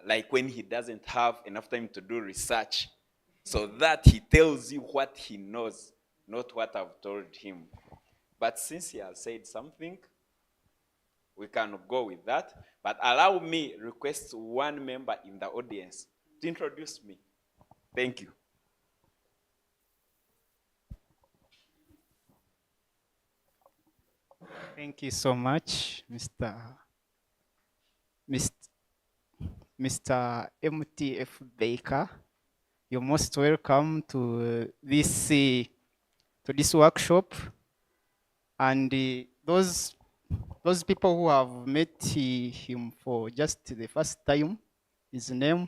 like when he doesn't have enough time to do research, so that he tells you what he knows, not what I've told him. But since he has said something, we can go with that. But allow me request one member in the audience to introduce me. Thank you. Thank you so much, Mr. MTF Baker. You're most welcome to this workshop. And those people who have met him for just the first time, his name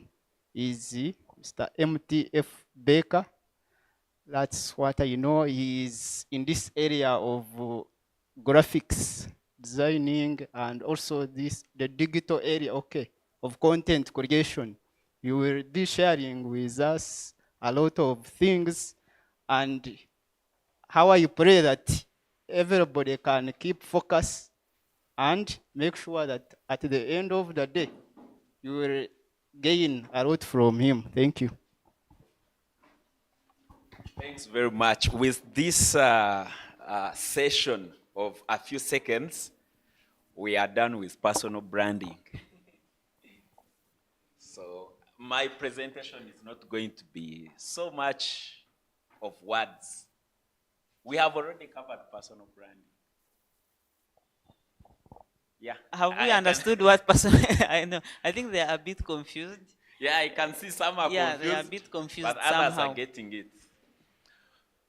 is Mr. MTF Baker. That's what I know. He is in this area of graphics designing and also the digital area, of content creation. You will be sharing with us a lot of things, and how I pray that everybody can keep focus and make sure that at the end of the day, you will gain a lot from him. Thank you. Thanks very much. With this session of a few seconds, we are done with personal branding. So my presentation is not going to be so much of words. We have already covered personal branding. Yeah. Have we I understood what person? I know. I think they are a bit confused. Yeah, I can see some are Yeah, confused. they are a bit confused But others somehow. are getting it.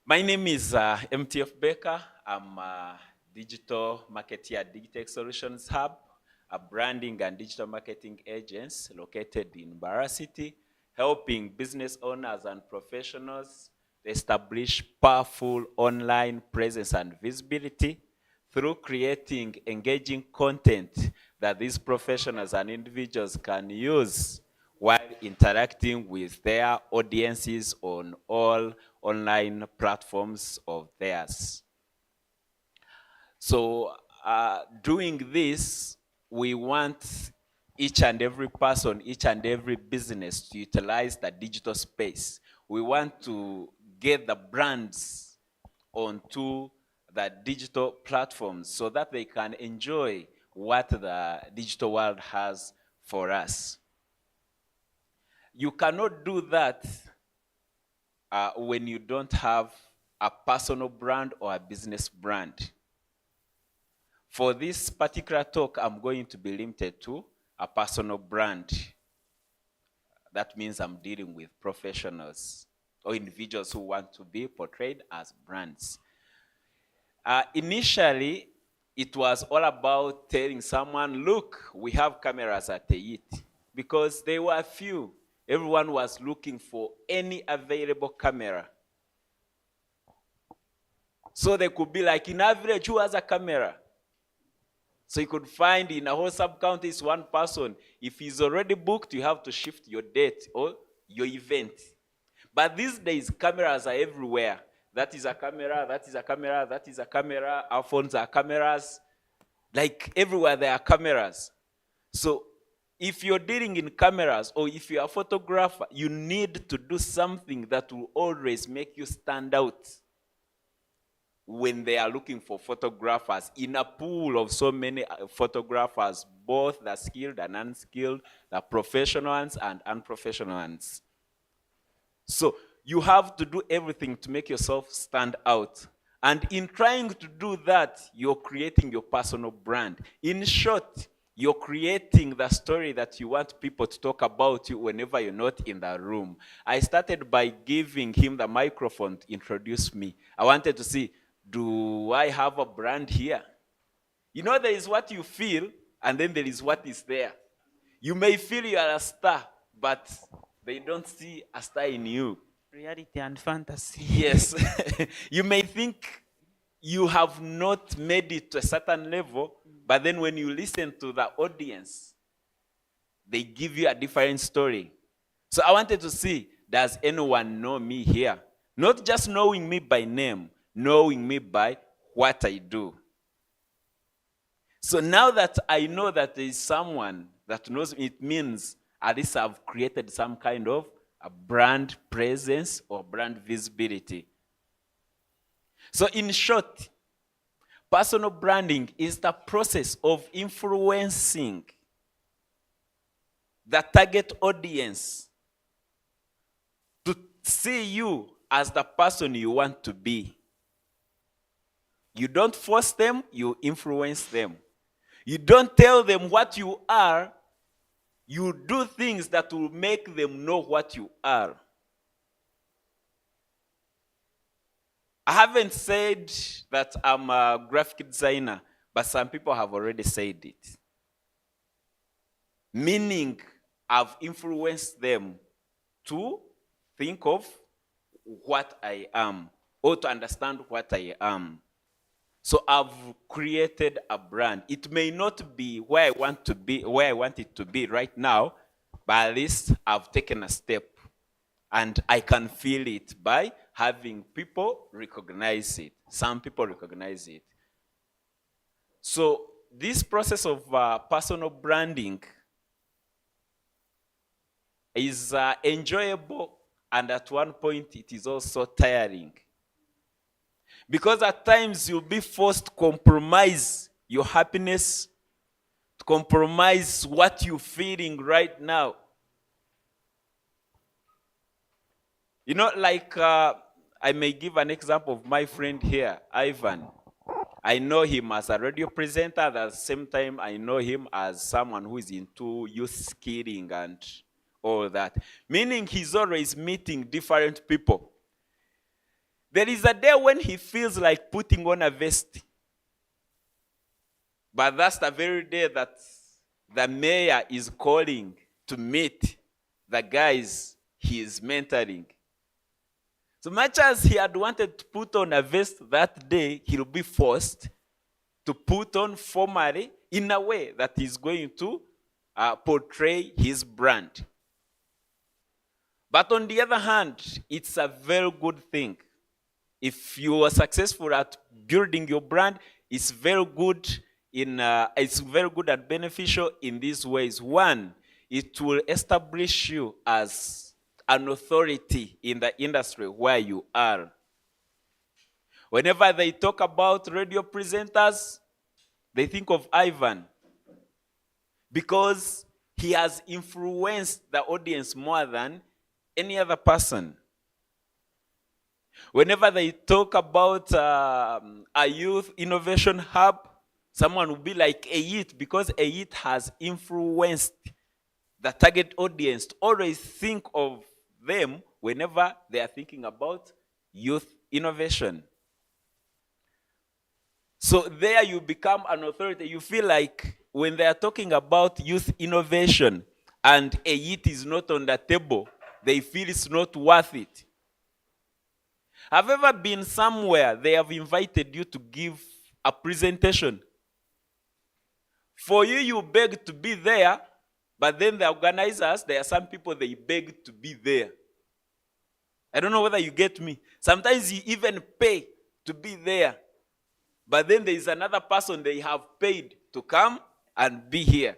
My name is MTF Baker. I'm a digital marketer at Digtech Solutions Hub, a branding and digital marketing agency located in Mbarara City, helping business owners and professionals establish powerful online presence and visibility through creating engaging content that these professionals and individuals can use while interacting with their audiences on all online platforms of theirs. So doing this, we want each and every person, each and every business to utilize the digital space. We want to get the brands onto the digital platforms so that they can enjoy what the digital world has for us. You cannot do that when you don't have a personal brand or a business brand. For this particular talk, I'm going to be limited to a personal brand. That means I'm dealing with professionals or individuals who want to be portrayed as brands. Initially, it was all about telling someone, look, we have cameras at EYIT, because there were few. Everyone was looking for any available camera. So they could be like, in average, who has a camera? So you could find in a whole sub-county is one person. If he's already booked, you have to shift your date or your event. But these days, cameras are everywhere. That is a camera, that is a camera, that is a camera. Our phones are cameras. Like everywhere there are cameras. So if you're dealing in cameras or if you're a photographer, you need to do something that will always make you stand out when they are looking for photographers in a pool of so many photographers, both the skilled and unskilled, the professional ones and unprofessional ones. So you have to do everything to make yourself stand out. And in trying to do that, you're creating your personal brand. In short, you're creating the story that you want people to talk about you whenever you're not in the room. I started by giving him the microphone to introduce me. I wanted to see, do I have a brand here? You know, there is what you feel, and then there is what is there. You may feel you are a star, but they don't see a star in you. Reality and fantasy. Yes. You may think you have not made it to a certain level, but then when you listen to the audience, they give you a different story. So I wanted to see, does anyone know me here? Not just knowing me by name, knowing me by what I do. So now that I know that there is someone that knows me, it means at least I've created some kind of a brand presence or brand visibility. So in short, personal branding is the process of influencing the target audience to see you as the person you want to be. You don't force them, you influence them. You don't tell them what you are, you do things that will make them know what you are. I haven't said that I'm a graphic designer, but some people have already said it. Meaning, I've influenced them to think of what I am, or to understand what I am. So I've created a brand. It may not be where I want to be, where I want it to be right now, but at least I've taken a step. And I can feel it by having people recognize it. Some people recognize it. So this process of personal branding is enjoyable, and at one point it is also tiring. Because at times you'll be forced to compromise your happiness, to compromise what you're feeling right now. You know, like I may give an example of my friend here, Ivan. I know him as a radio presenter. At the same time, I know him as someone who is into youth skilling and all that. Meaning he's always meeting different people. There is a day when he feels like putting on a vest. But that's the very day that the mayor is calling to meet the guys he is mentoring. So much as he had wanted to put on a vest that day, he'll be forced to put on formally in a way that is going to portray his brand. But on the other hand, it's a very good thing. If you are successful at building your brand, it's very good and beneficial in these ways. One, it will establish you as an authority in the industry where you are. Whenever they talk about radio presenters, they think of Ivan because he has influenced the audience more than any other person. Whenever they talk about a youth innovation hub, someone will be like EYIT, because EYIT has influenced the target audience to always think of them whenever they are thinking about youth innovation. So there you become an authority. You feel like when they are talking about youth innovation and EYIT is not on the table, they feel it's not worth it. Have you ever been somewhere they have invited you to give a presentation? For you, you beg to be there, but then the organizers, there are some people they beg to be there. I don't know whether you get me. Sometimes you even pay to be there, but then there is another person they have paid to come and be here.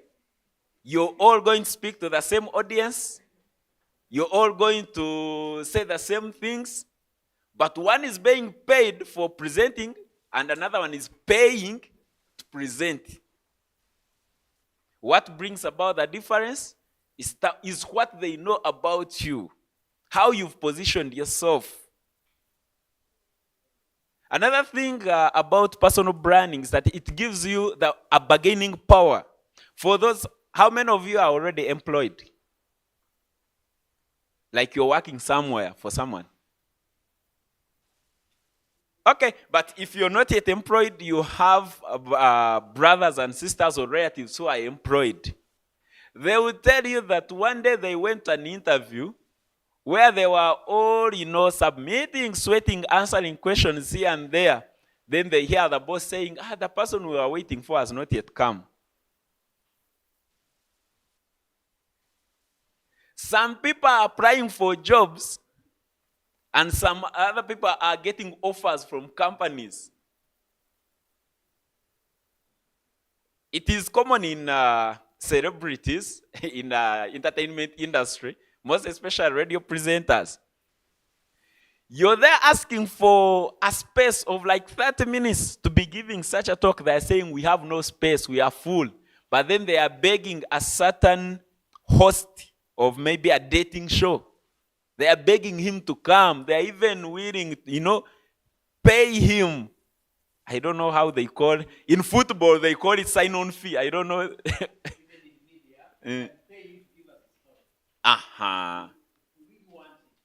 You're all going to speak to the same audience. You're all going to say the same things, but one is being paid for presenting and another one is paying to present. What brings about the difference is what they know about you, how you've positioned yourself. Another thing about personal branding is that it gives you a bargaining power. For those, how many of you are already employed? Like you're working somewhere for someone. Okay, but if you're not yet employed, you have brothers and sisters or relatives who are employed. They will tell you that one day they went to an interview where they were all, submitting, sweating, answering questions here and there. Then they hear the boss saying, the person we were waiting for has not yet come. Some people are applying for jobs, and some other people are getting offers from companies. It is common in celebrities, in the entertainment industry, most especially radio presenters. You're there asking for a space of like 30 minutes to be giving such a talk. They're saying, we have no space, we are full. But then they are begging a certain host of maybe a dating show. They are begging him to come. They are even willing, pay him. I don't know how they call it. In football, they call it sign-on fee. I don't know.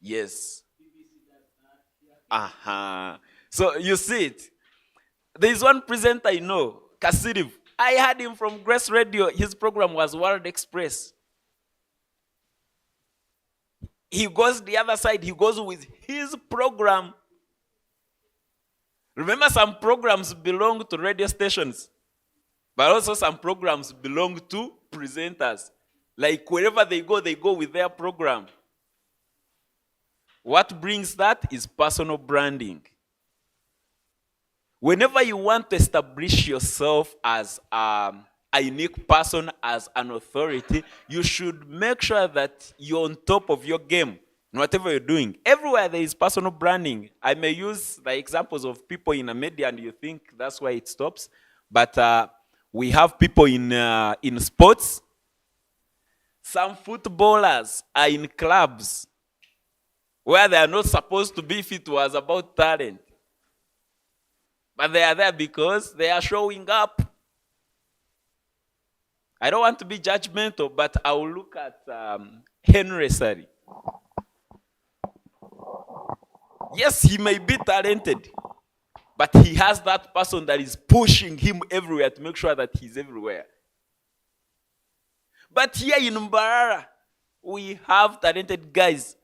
Yes. So you see it. There is one presenter I know, Kasiriv. I heard him from Grace Radio. His program was World Express. He goes the other side. He goes with his program. Remember, some programs belong to radio stations, but also some programs belong to presenters. Like wherever they go with their program. What brings that is personal branding. Whenever you want to establish yourself as a unique person, as an authority, you should make sure that you're on top of your game in whatever you're doing. Everywhere there is personal branding. I may use the examples of people in the media and you think that's why it stops. But we have people in sports. Some footballers are in clubs where they are not supposed to be if it was about talent. But they are there because they are showing up. I don't want to be judgmental, but I will look at Henry Sari. Yes, he may be talented, but he has that person that is pushing him everywhere to make sure that he's everywhere. But here in Mbarara, we have talented guys.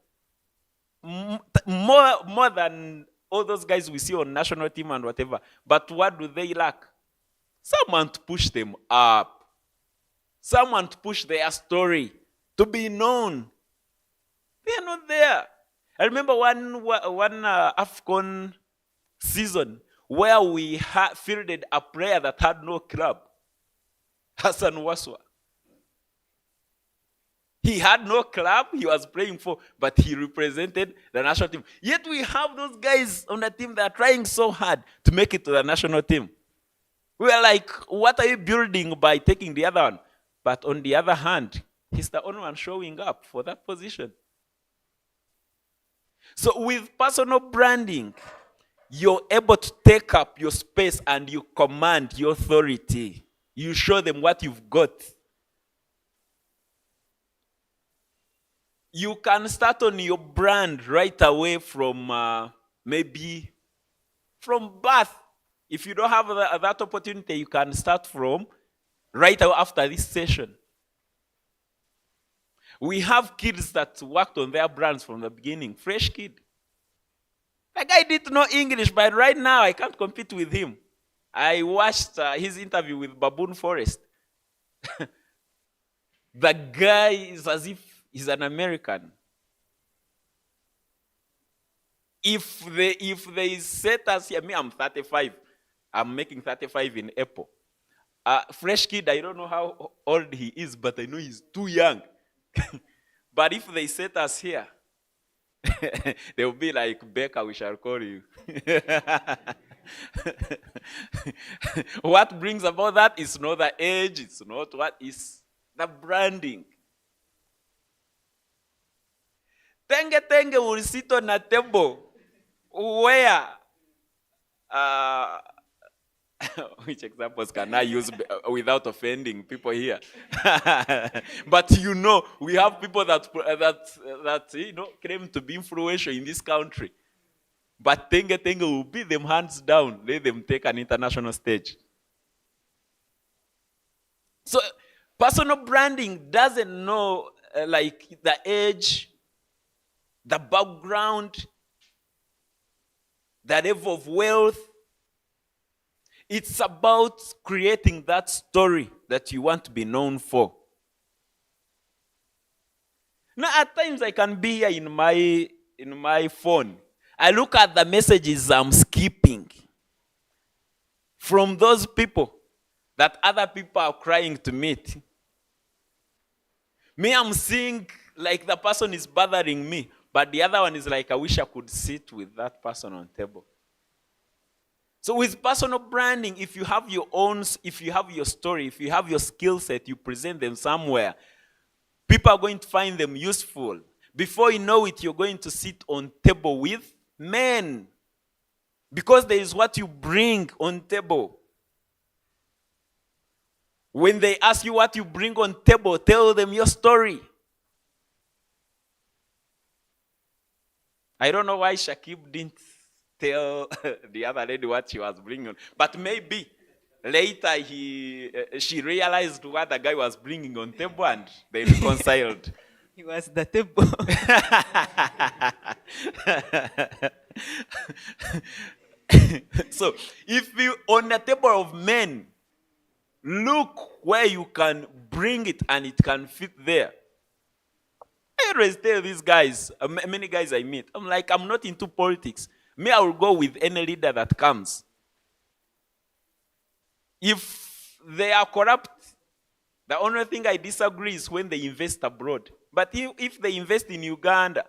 More than all those guys we see on national team and whatever. But what do they lack? Someone to push them up. Someone to push their story, to be known. They are not there. I remember one AFCON season where we fielded a player that had no club, Hassan Waswa. He had no club he was playing for, but he represented the national team. Yet we have those guys on the team that are trying so hard to make it to the national team. We are like, what are you building by taking the other one? But on the other hand, he's the only one showing up for that position. So with personal branding, you're able to take up your space and you command your authority. You show them what you've got. You can start on your brand right away from maybe from birth. If you don't have that opportunity, you can start from right after this session. We have kids that worked on their brands from the beginning. Fresh kid. That guy didn't know English, but right now I can't compete with him. I watched his interview with Baboon Forest. The guy is as if he's an American. If they set us here, me, I'm 35. I'm making 35 in April. Fresh kid, I don't know how old he is, but I know he's too young. But if they set us here, they'll be like, Becca, we shall call you. What brings about that is not the age, it's not what is the branding. Tenge will sit on a table where, which examples can I use without offending people here? But you know, we have people that claim to be influential in this country. But Tenge will beat them hands down, let them take an international stage. So personal branding doesn't know like the age, the background, the level of wealth. It's about creating that story that you want to be known for. Now, at times I can be here in my phone. I look at the messages I'm skipping from those people that other people are crying to meet. Me, I'm seeing like the person is bothering me, but the other one is like, I wish I could sit with that person on table. So with personal branding, if you have your own, if you have your story, if you have your skill set, you present them somewhere, people are going to find them useful. Before you know it, you're going to sit on table with men. Because there is what you bring on table. When they ask you what you bring on table, tell them your story. I don't know why Shakib didn't tell the other lady what she was bringing on. But maybe later she realized what the guy was bringing on table and they reconciled. He was the table. So if you on a table of men, look where you can bring it and it can fit there. I always tell these guys, many guys I meet, I'm like, I'm not into politics. Me, I will go with any leader that comes. If they are corrupt, the only thing I disagree is when they invest abroad. But if they invest in Uganda,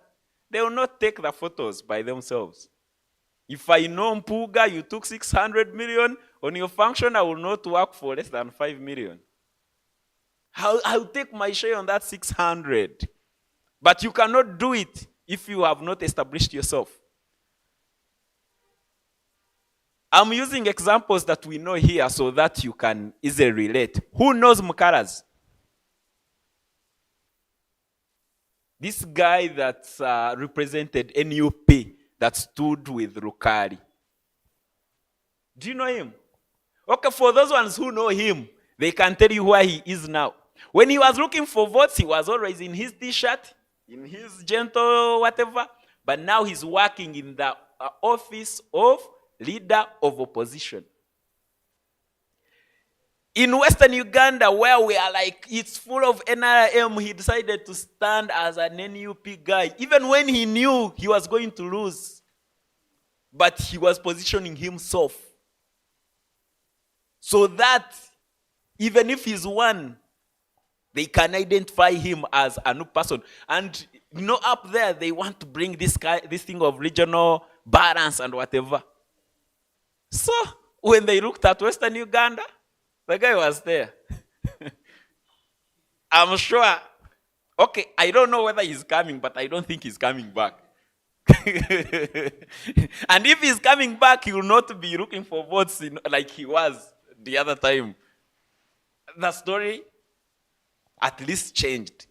they will not take the photos by themselves. If I know Mpuga, you took 600 million on your function, I will not work for less than 5 million. I'll take my share on that 600. But you cannot do it if you have not established yourself. I'm using examples that we know here so that you can easily relate. Who knows Mukaras? This guy that represented NUP that stood with Rukari. Do you know him? Okay, for those ones who know him, they can tell you where he is now. When he was looking for votes, he was always in his t-shirt, in his gentle whatever. But now he's working in the office of leader of opposition. In Western Uganda, where we are like, it's full of NRM, he decided to stand as an NUP guy, even when he knew he was going to lose. But he was positioning himself so that even if he's won, they can identify him as a new person. And you know, up there, they want to bring this thing of regional balance and whatever. So when they looked at Western Uganda, the guy was there. I'm sure. Okay, I don't know whether he's coming, but I don't think he's coming back. And if he's coming back, he will not be looking for votes like he was the other time. The story at least changed.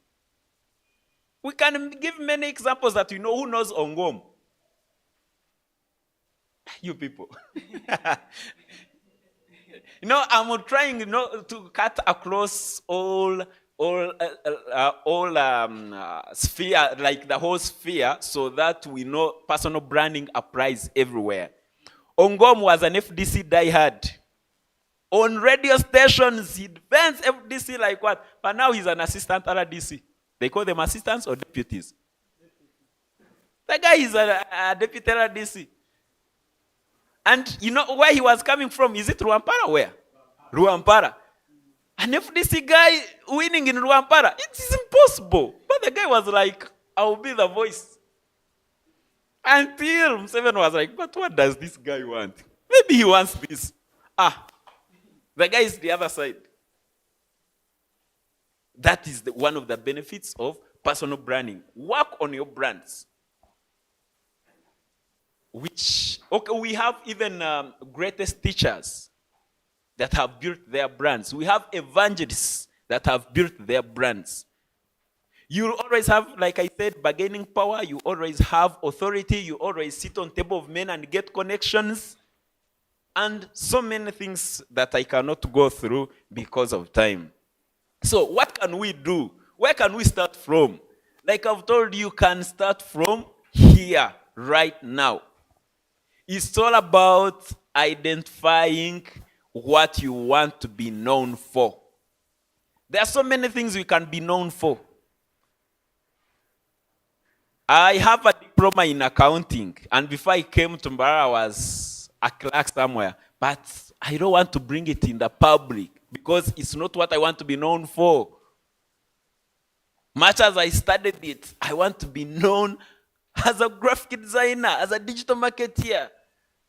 We can give many examples that you know. Who knows Ongom? You people. I'm trying to cut across all sphere, like the whole sphere, so that we know personal branding applies everywhere. Ongom was an FDC diehard. On radio stations, he defends FDC like what? But now he's an assistant RDC. They call them assistants or deputies. The guy is a deputy RDC. And you know where he was coming from? Is it Ruampara? Where? Ruampara. An FDC guy winning in Ruampara. It is impossible. But the guy was like, I will be the voice. Until Museveni was like, but what does this guy want? Maybe he wants this. The guy is the other side. That is one of the benefits of personal branding. Work on your brands. We have even greatest teachers that have built their brands. We have evangelists that have built their brands. You always have, like I said, bargaining power. You always have authority. You always sit on table of men and get connections. And so many things that I cannot go through because of time. So what can we do? Where can we start from? Like I've told you, can start from here, right now. It's all about identifying what you want to be known for. There are so many things we can be known for. I have a diploma in accounting, and before I came to Mbarara, I was a clerk somewhere. But I don't want to bring it in the public because it's not what I want to be known for. Much as I studied it, I want to be known as a graphic designer, as a digital marketeer.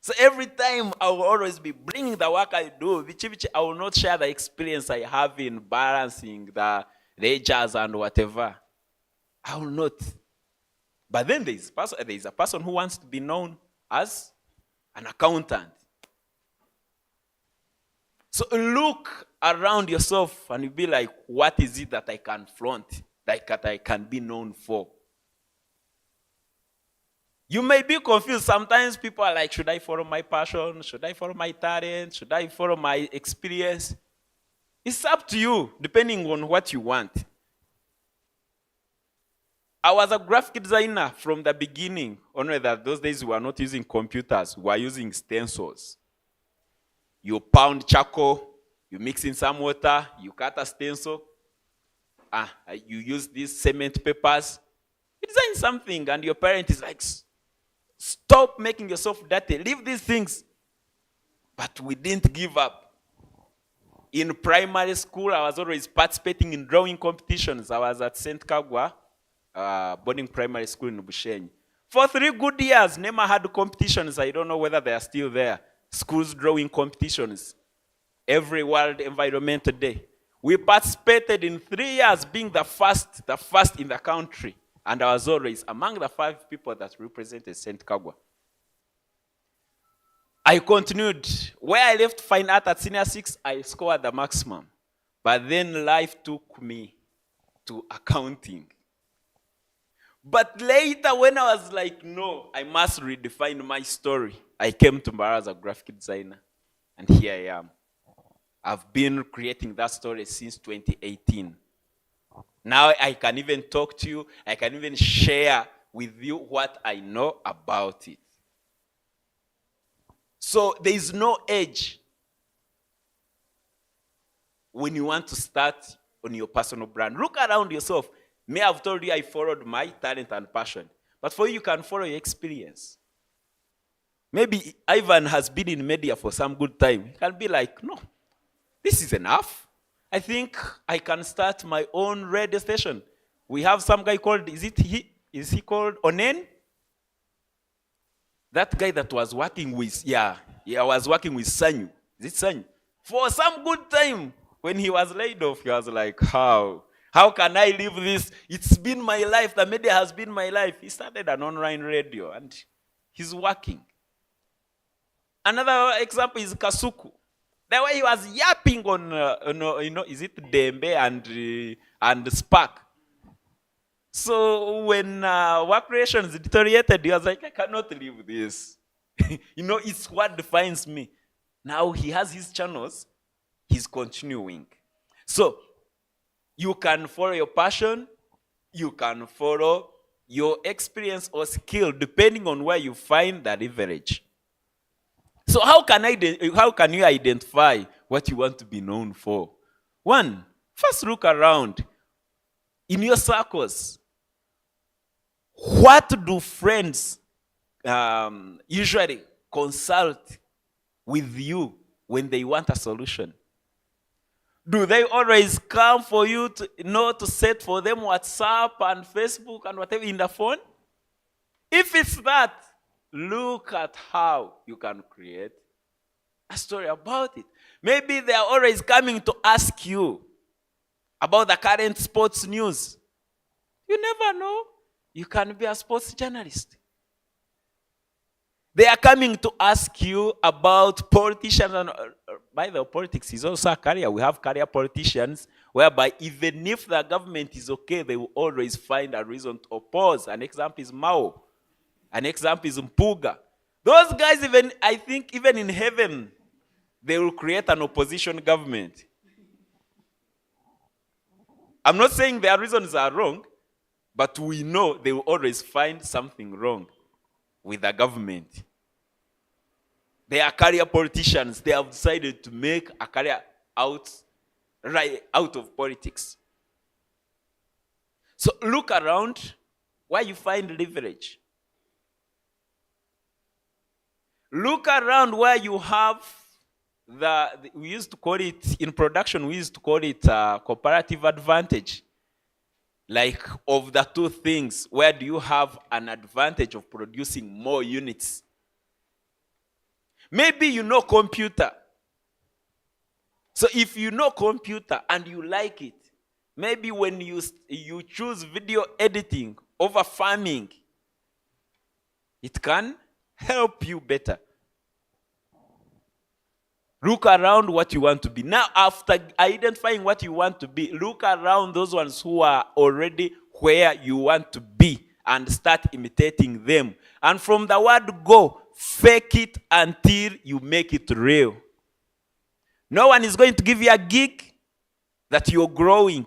So every time I will always be bringing the work I do, which I will not share the experience I have in balancing the ledgers and whatever. I will not. But then there is a person who wants to be known as an accountant. So look around yourself and you'll be like, what is it that I can flaunt, that I can be known for? You may be confused. Sometimes people are like, should I follow my passion? Should I follow my talent? Should I follow my experience? It's up to you, depending on what you want. I was a graphic designer from the beginning. Only that those days we were not using computers. We were using stencils. You pound charcoal, you mix in some water, you cut a stencil. You use these cement papers. You design something and your parent is like, stop making yourself dirty, leave these things. But we didn't give up. In primary school, I was always participating in drawing competitions. I was at St. Kagwa, boarding primary school in Bushenyi. For 3 good years, NEMA had competitions. I don't know whether they are still there. Schools drawing competitions. Every World Environmental Day. We participated in 3 years, being the first in the country. And I was always among the 5 people that represented St. Kagwa. I continued. Where I left fine art at senior 6, I scored the maximum. But then life took me to accounting. But later, when I was like, no, I must redefine my story, I came to Mbarara as a graphic designer. And here I am. I've been creating that story since 2018. Now I can even talk to you. I can even share with you what I know about it. So there is no age when you want to start on your personal brand. Look around yourself. May have told you I followed my talent and passion. But for you, you can follow your experience. Maybe Ivan has been in media for some good time. He can be like, no, this is enough. I think I can start my own radio station. We have some guy called, is he called Onen? That guy that was working with, I was working with Sanyu. Is it Sanyu? For some good time, when he was laid off, he was like, how can I live this? It's been my life. The media has been my life. He started an online radio, and he's working. Another example is Kasuku. The way he was yapping on, is it Dembe and Spark. So when work relations deteriorated, he was like, I cannot live this. It's what defines me. Now he has his channels. He's continuing. So you can follow your passion. You can follow your experience or skill, depending on where you find the leverage. So how can you identify what you want to be known for? One, first look around in your circles. What do friends usually consult with you when they want a solution? Do they always come for you to set for them WhatsApp and Facebook and whatever in the phone? If it's that, look at how you can create a story about it. Maybe they are always coming to ask you about the current sports news. You never know. You can be a sports journalist. They are coming to ask you about politicians. And by the way, politics is also a career. We have career politicians whereby even if the government is okay, they will always find a reason to oppose. An example is Mao. An example is Mpuga. Those guys, I think even in heaven, they will create an opposition government. I'm not saying their reasons are wrong, but we know they will always find something wrong with the government. They are career politicians. They have decided to make a career out of politics. So look around where you find leverage. Look around where you have we used to call it, in production, we used to call it comparative advantage. Like, of the two things, where do you have an advantage of producing more units? Maybe you know computer. So if you know computer and you like it, maybe when you choose video editing over farming, it can help you better. Look around what you want to be. Now, after identifying what you want to be, look around those ones who are already where you want to be and start imitating them. And from the word go, fake it until you make it real. No one is going to give you a gig that you're growing.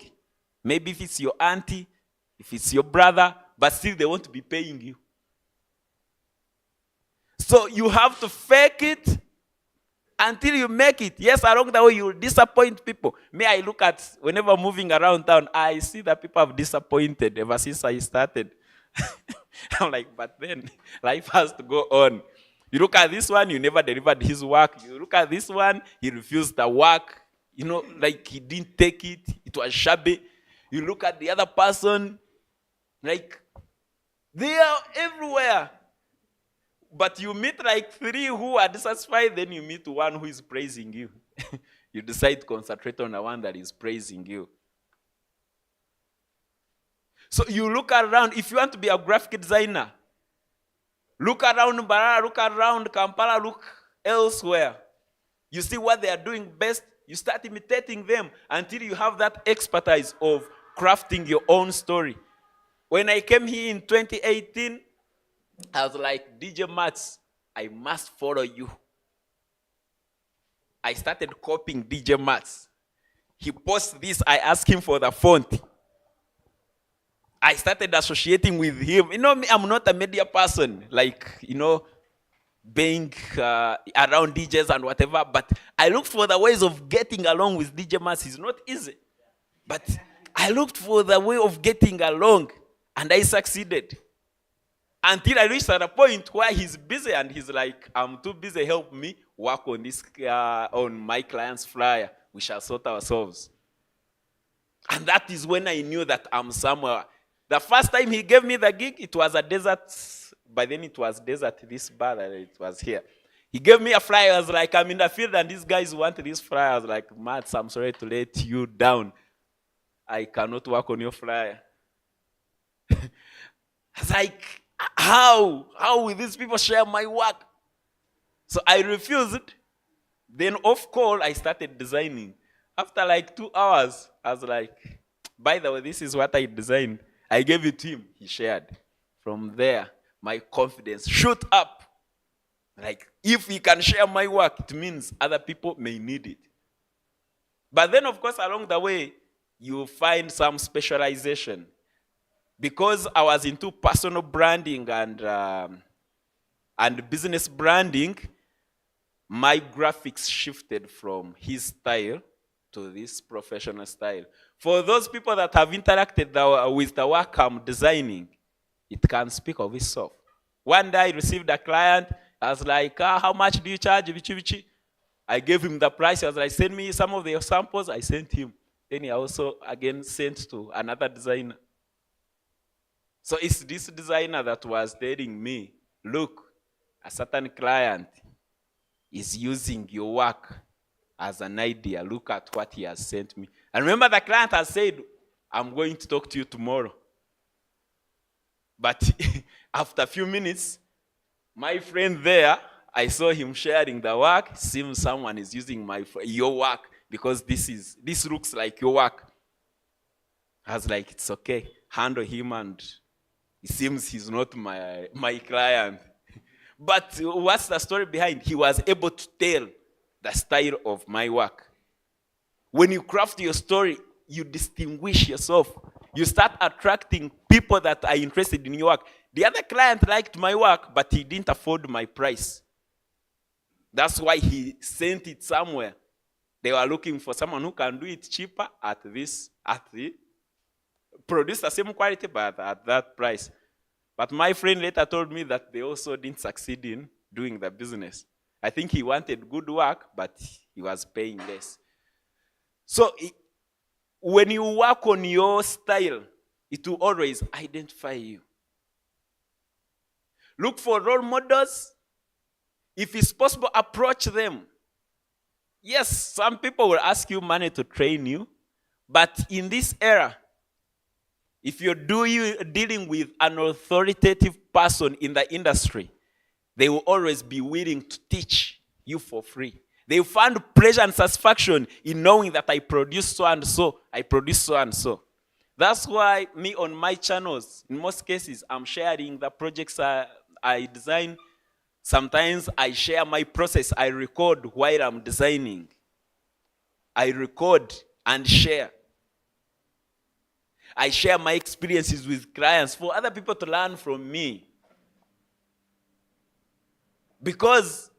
Maybe if it's your auntie, if it's your brother, but still they want to be paying you. So you have to fake it until you make it. Yes, along the way you will disappoint people. May I look at, whenever moving around town, I see that people have disappointed ever since I started. I'm like, but then life has to go on. You look at this one, you never delivered his work. You look at this one, he refused the work. You know, like he didn't take it. It was shabby. You look at the other person, like they are everywhere. But you meet like 3 who are dissatisfied, then you meet one who is praising you. You decide to concentrate on the one that is praising you. So you look around, if you want to be a graphic designer, look around Mbarara, look around Kampala, look elsewhere. You see what they are doing best, you start imitating them until you have that expertise of crafting your own story. When I came here in 2018, I was like, DJ Mats, I must follow you. I started copying DJ Mats. He posts this, I asked him for the font. I started associating with him. You know me, I'm not a media person, like, you know, being around DJs and whatever, but I looked for the ways of getting along with DJ Mats. It's not easy. But I looked for the way of getting along, and I succeeded. Until I reached at a point where he's busy and he's like, I'm too busy, help me work on this, on my client's flyer. We shall sort ourselves. And that is when I knew that I'm somewhere. The first time he gave me the gig, it was a desert. By then it was desert, this bar that it was here. He gave me a flyer. I was like, I'm in the field and these guys want this flyer. I was like, Matt, I'm sorry to let you down. I cannot work on your flyer. I was like, how will these people share my work? So I refused. Then off call, I started designing. After like 2 hours, I was like, by the way, this is what I designed. I gave it to him. He shared. From there, my confidence shoot up. Like, if he can share my work, it means other people may need it. But then, of course, along the way, you find some specialization. Because I was into personal branding and business branding, my graphics shifted from his style to this professional style. For those people that have interacted with the work I'm designing, it can speak of itself. One day I received a client. I was like, how much do you charge? I gave him the price. I was like, send me some of the samples. I sent him. Then he also, again, sent to another designer. So it's this designer that was telling me, look, a certain client is using your work as an idea. Look at what he has sent me. And remember, the client has said, I'm going to talk to you tomorrow. But after a few minutes, my friend there, I saw him sharing the work. Seems someone is using your work because this looks like your work. I was like, it's okay. Handle him, and it seems he's not my client. But what's the story behind? He was able to tell the style of my work. When you craft your story, you distinguish yourself. You start attracting people that are interested in your work. The other client liked my work, but he didn't afford my price. That's why he sent it somewhere. They were looking for someone who can do it cheaper produce the same quality, but at that price. But my friend later told me that they also didn't succeed in doing the business. I think he wanted good work, but he was paying less. So when you work on your style, it will always identify you. Look for role models. If it's possible, approach them. Yes, some people will ask you money to train you, but in this era, if you're dealing with an authoritative person in the industry, they will always be willing to teach you for free. They find pleasure and satisfaction in knowing that I produce so and so, I produce so and so. That's why me on my channels, in most cases, I'm sharing the projects I design. Sometimes I share my process. I record while I'm designing. I record and share. I share my experiences with clients for other people to learn from me. Because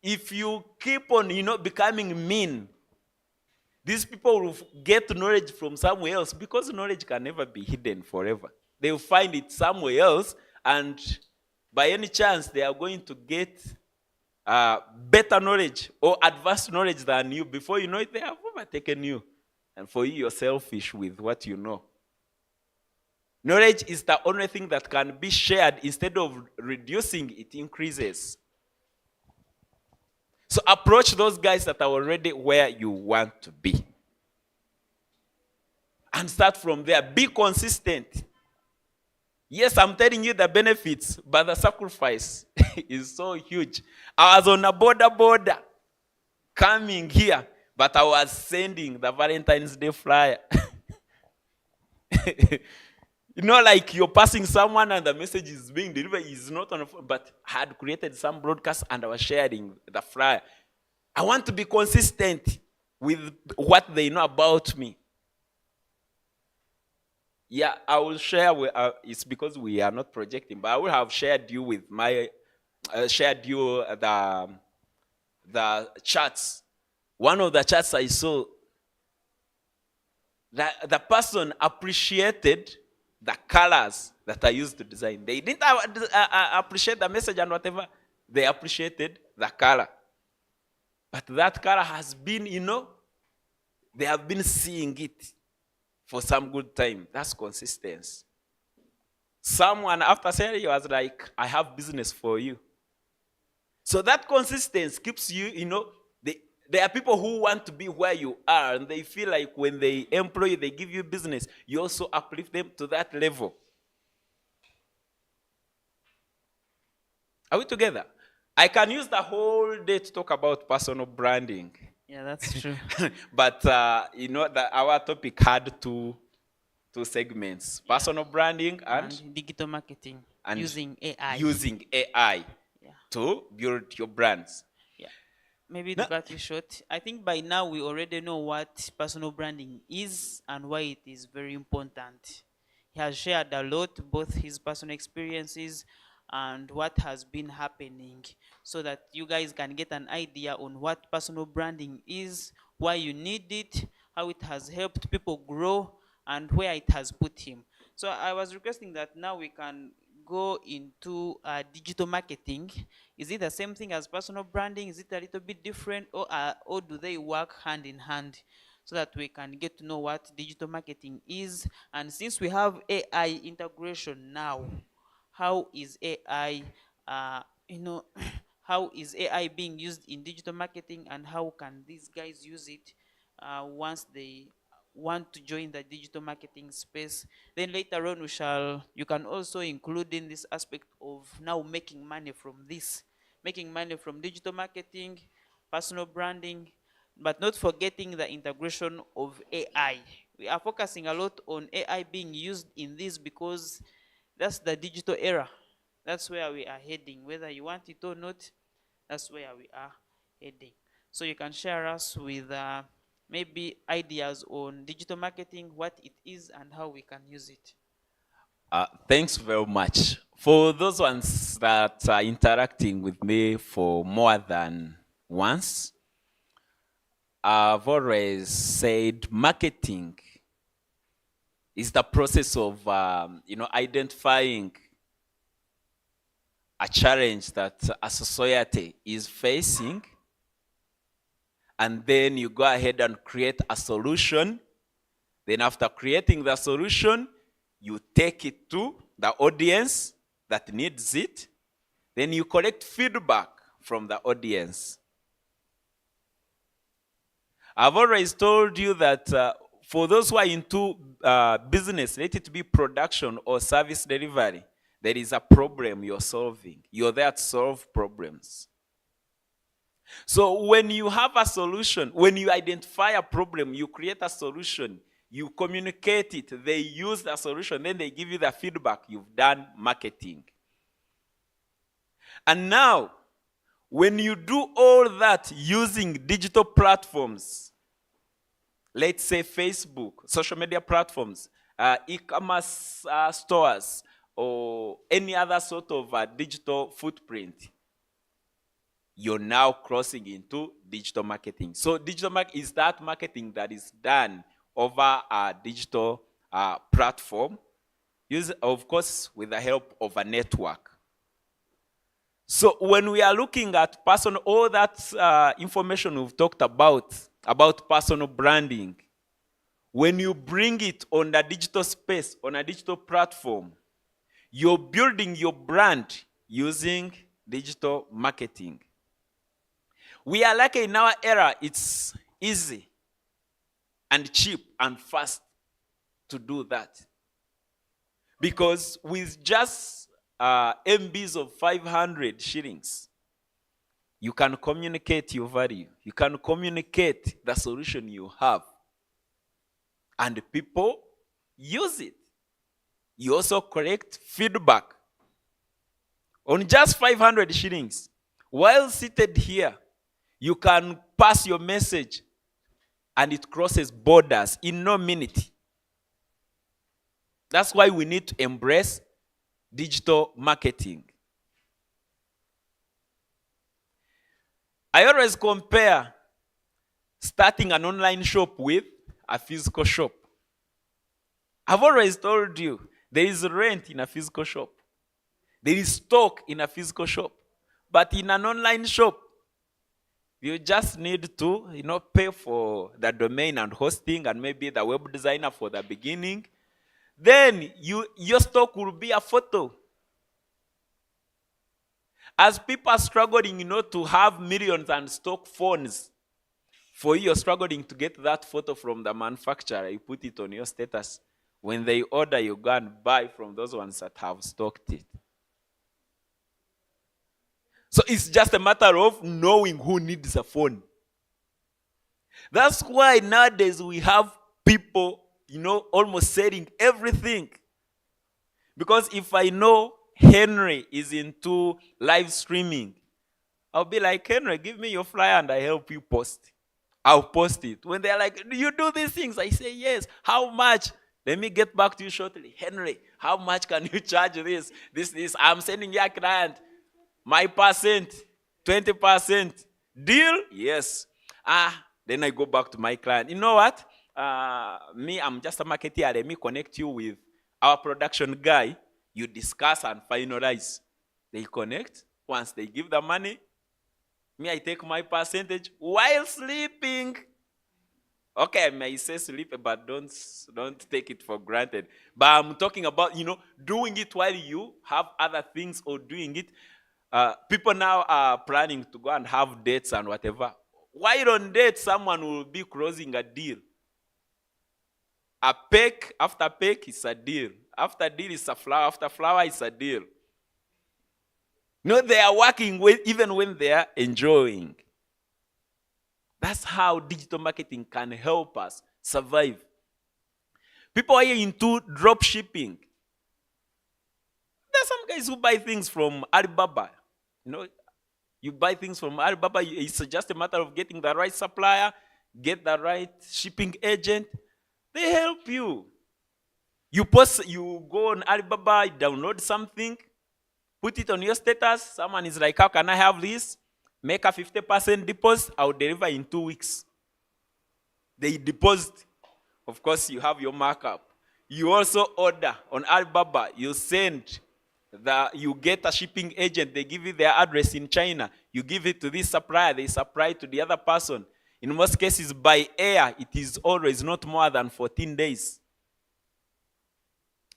if you keep on, becoming mean, these people will get knowledge from somewhere else, because knowledge can never be hidden forever. They will find it somewhere else, and by any chance, they are going to get better knowledge or advanced knowledge than you. Before you know it, they have overtaken you. And for you, you're selfish with what you know. Knowledge is the only thing that can be shared. Instead of reducing, it increases. So approach those guys that are already where you want to be. And start from there. Be consistent. Yes, I'm telling you the benefits, but the sacrifice is so huge. I was on a border coming here, but I was sending the Valentine's Day flyer. You know, like you're passing someone and the message is being delivered, is not on a phone, but I had created some broadcast and I was sharing the flyer. I want to be consistent with what they know about me. Yeah, I will share with, it's because we are not projecting, but I will have shared you with shared you the charts. One of the charts I saw, the person appreciated the colors that I used to design. They didn't appreciate the message and whatever. They appreciated the color. But that color has been, they have been seeing it for some good time. That's consistency. Someone after saying, was like, I have business for you. So that consistency keeps you, there are people who want to be where you are, and they feel like when they employ you, they give you business, you also uplift them to that level. Are we together? I can use the whole day to talk about personal branding. Yeah, that's true. But, our topic had two segments. Personal branding And digital marketing and using AI. Using AI to build your brands. Maybe to cut you short, I think by now we already know what personal branding is and why it is very important. He has shared a lot, both his personal experiences and what has been happening, so that you guys can get an idea on what personal branding is, why you need it, how it has helped people grow, and where it has put him. So I was requesting that now we can go into digital marketing. Is it the same thing as personal branding? Is it a little bit different, or do they work hand in hand, so that we can get to know what digital marketing is? And since we have AI integration now, how is AI, how is AI being used in digital marketing, and how can these guys use it once they want to join the digital marketing space? Then later on, you can also include in this aspect of now making money from this, making money from digital marketing, personal branding, but not forgetting the integration of AI. We are focusing a lot on AI being used in this because that's the digital era. That's where we are heading. Whether you want it or not, that's where we are heading. So you can share us with maybe ideas on digital marketing, what it is and how we can use it. Thanks very much. For those ones that are interacting with me for more than once, I've always said marketing is the process of identifying a challenge that a society is facing, and then you go ahead and create a solution. Then after creating the solution, you take it to the audience that needs it. Then you collect feedback from the audience. I've always told you that for those who are into business, let it be production or service delivery, there is a problem you're solving. You're there to solve problems. So when you have a solution, when you identify a problem, you create a solution, you communicate it, they use the solution, then they give you the feedback, you've done marketing. And now, when you do all that using digital platforms, let's say Facebook, social media platforms, e-commerce stores, or any other sort of digital footprint, you're now crossing into digital marketing. So digital marketing is that marketing that is done over a digital platform, use, of course, with the help of a network. So when we are looking at personal, all that information we've talked about personal branding, when you bring it on the digital space, on a digital platform, you're building your brand using digital marketing. We are lucky in our era, it's easy and cheap and fast to do that. Because with just MBs of 500 shillings, you can communicate your value. You can communicate the solution you have. And people use it. You also collect feedback. On just 500 shillings, while seated here, you can pass your message and it crosses borders in no minute. That's why we need to embrace digital marketing. I always compare starting an online shop with a physical shop. I've always told you, there is rent in a physical shop. There is stock in a physical shop. But in an online shop, you just need to, pay for the domain and hosting and maybe the web designer for the beginning. Then your stock will be a photo. As people are struggling, to have millions and stock phones, for you, you're struggling to get that photo from the manufacturer, you put it on your status. When they order, you go and buy from those ones that have stocked it. So it's just a matter of knowing who needs a phone. That's why nowadays we have people, almost selling everything. Because if I know Henry is into live streaming, I'll be like, Henry, give me your flyer and I help you post. I'll post it. When they're like, do you do these things? I say, yes. How much? Let me get back to you shortly. Henry, how much can you charge this? This. I'm sending you a client. My percent, 20%. Deal? Yes. Then I go back to my client. You know what? I'm just a marketer. Let me connect you with our production guy. You discuss and finalize. They connect. Once they give the money, I take my percentage while sleeping. Okay, I may say sleep, but don't take it for granted. But I'm talking about, doing it while you have other things or doing it. People now are planning to go and have dates and whatever. While on date, someone will be closing a deal. A peck after peck is a deal. After deal is a flower. After flower is a deal. They are working with even when they are enjoying. That's how digital marketing can help us survive. People are into drop shipping. There are some guys who buy things from Alibaba. You buy things from Alibaba, it's just a matter of getting the right supplier, get the right shipping agent. They help you. You go on Alibaba, you download something, put it on your status. Someone is like, how can I have this? Make a 50% deposit, I'll deliver in 2 weeks. They deposit. Of course, you have your markup. You also order on Alibaba, you get a shipping agent, they give you their address in China. You give it to this supplier, they supply to the other person. In most cases, by air, it is always not more than 14 days.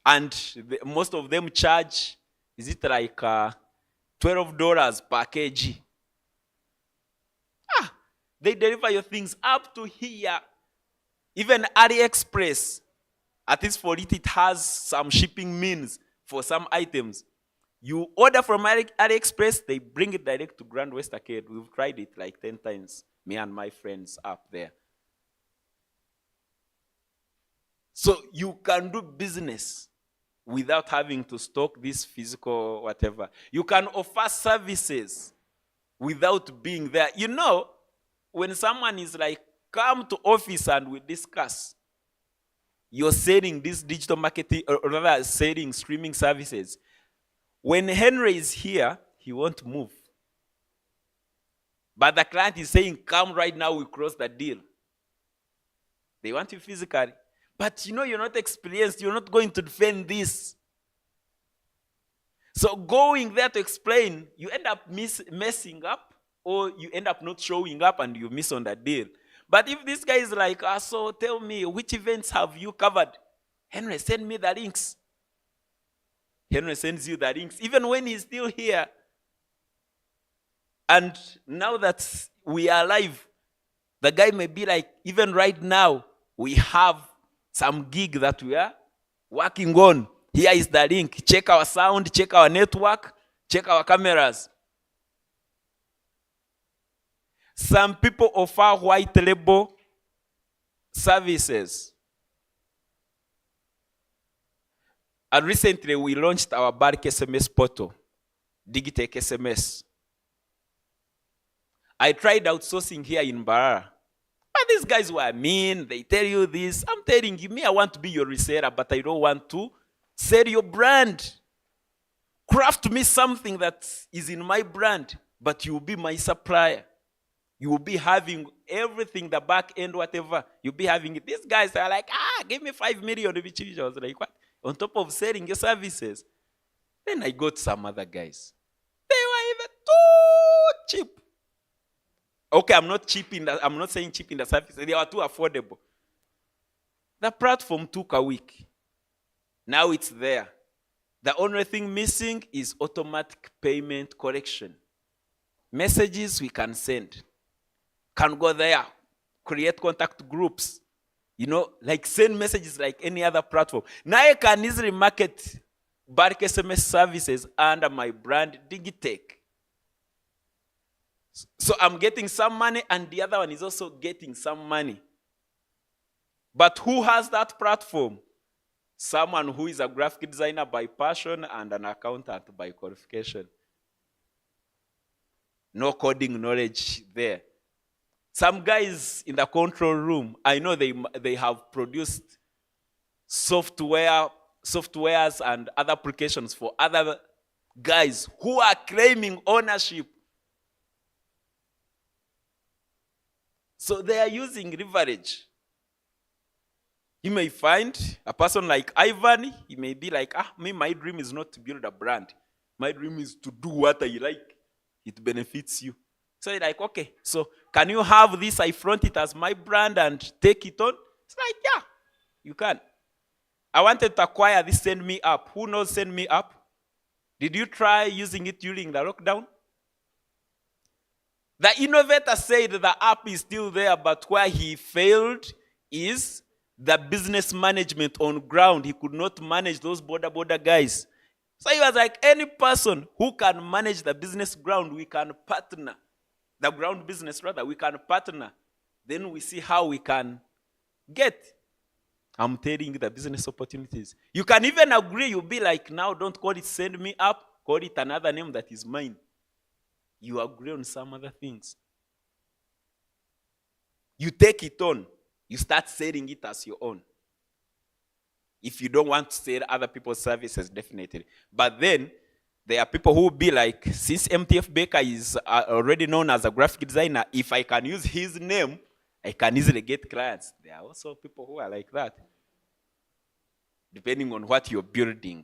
And most of them charge, is it like $12 per kg? They deliver your things up to here. Even AliExpress, at least for it has some shipping means for some items. You order from AliExpress, they bring it direct to Grand West Arcade. We've tried it like 10 times, me and my friends up there. So you can do business without having to stock this physical whatever. You can offer services without being there. When someone is like, come to office and we discuss, you're selling this digital marketing, or rather selling streaming services. When Henry is here, he won't move. But the client is saying, come right now, we close the deal. They want you physically. But you're not experienced, you're not going to defend this. So going there to explain, you end up messing up, or you end up not showing up and you miss on the deal. But if this guy is like, so tell me, which events have you covered? Henry, send me the links. Henry sends you the links, even when he's still here. And now that we are live, the guy may be like, even right now, we have some gig that we are working on. Here is the link. Check our sound, check our network, check our cameras. Some people offer white label services. And recently we launched our bulk SMS portal, Digtech SMS. I tried outsourcing here in Mbarara. But these guys were mean. They tell you this. I'm telling you, me, I want to be your reseller, but I don't want to sell your brand. Craft me something that is in my brand, but you will be my supplier. You will be having everything, the back end, whatever. You'll be having it. These guys are like, give me 5 million. I was like, what? On top of selling your services. Then I got some other guys. They were even too cheap. Okay, I'm not saying cheap in the service. They were too affordable. The platform took a week. Now it's there. The only thing missing is automatic payment correction. Messages we can send. Can go there, create contact groups. Like send messages like any other platform. Now I can easily market bulk SMS services under my brand Digtech. So I'm getting some money and the other one is also getting some money. But who has that platform? Someone who is a graphic designer by passion and an accountant by qualification. No coding knowledge there. Some guys in the control room, I know they have produced softwares and other applications for other guys who are claiming ownership. So they are using leverage. You may find a person like Ivan, he may be like, my dream is not to build a brand. My dream is to do what I like. It benefits you. So you're like, okay, so can you have this? I front it as my brand and take it on? It's like, yeah, you can. I wanted to acquire this Send Me app. Who knows Send Me app? Did you try using it during the lockdown? The innovator said the app is still there, but where he failed is the business management on ground. He could not manage those border guys. So he was like, any person who can manage the business ground, we can partner. The ground business, rather, we can partner. Then we see how we can get. I'm telling you the business opportunities. You can even agree, you'll be like, now don't call it Send Me app, call it another name that is mine. You agree on some other things. You take it on. You start selling it as your own. If you don't want to sell other people's services, definitely. But then, there are people who will be like, since MTF Baker is already known as a graphic designer, if I can use his name, I can easily get clients. There are also people who are like that. Depending on what you're building.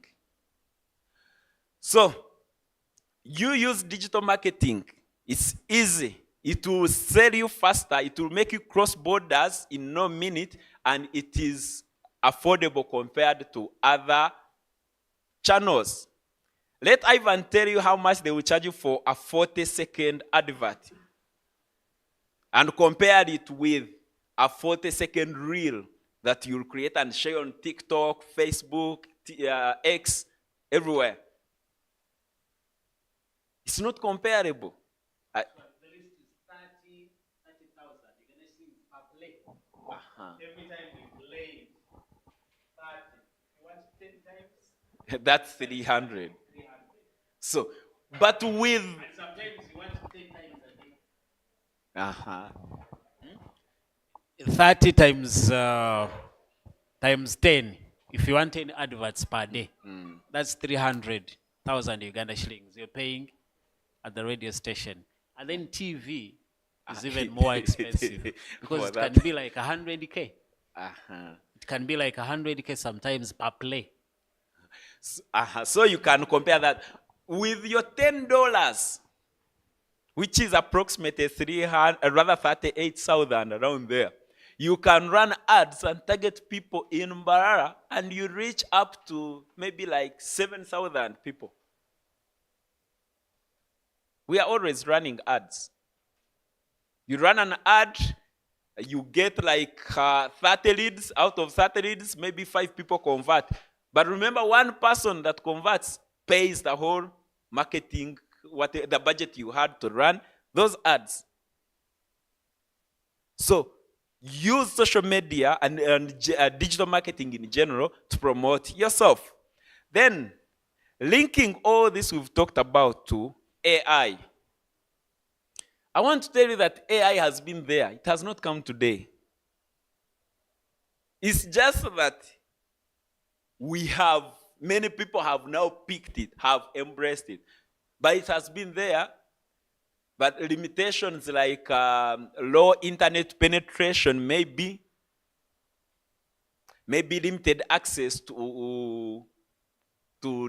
So, you use digital marketing. It's easy. It will sell you faster. It will make you cross borders in no minute. And it is affordable compared to other channels. Let Ivan tell you how much they will charge you for a 40-second advert. And compare it with a 40-second reel that you'll create and share on TikTok, Facebook, X, everywhere. It's not comparable. The list is 30,000. You're going to see per play. Every time you play 30. You want 10 times? That's 300. So, but with... And sometimes you want 10 times a day. 30 times 10. If you want 10 adverts per day, that's 300,000 Uganda shillings you're paying at the radio station. And then TV is even more expensive because it can be like 100K. It can be like 100K sometimes per play. So you can compare that with your $10, which is approximately 38,000 around there. You can run ads and target people in Mbarara, and you reach up to maybe like 7,000 people. We are always running ads. You run an ad, you get like 30 leads. Out of 30 leads, maybe 5 people convert. But remember, one person that converts pays the whole marketing, the budget you had to run those ads. So use social media and digital marketing in general to promote yourself. Then, linking all this we've talked about to AI. I want to tell you that AI has been there. It has not come today. It's just that many people have now picked it, have embraced it. But it has been there. But limitations like low internet penetration, maybe limited access to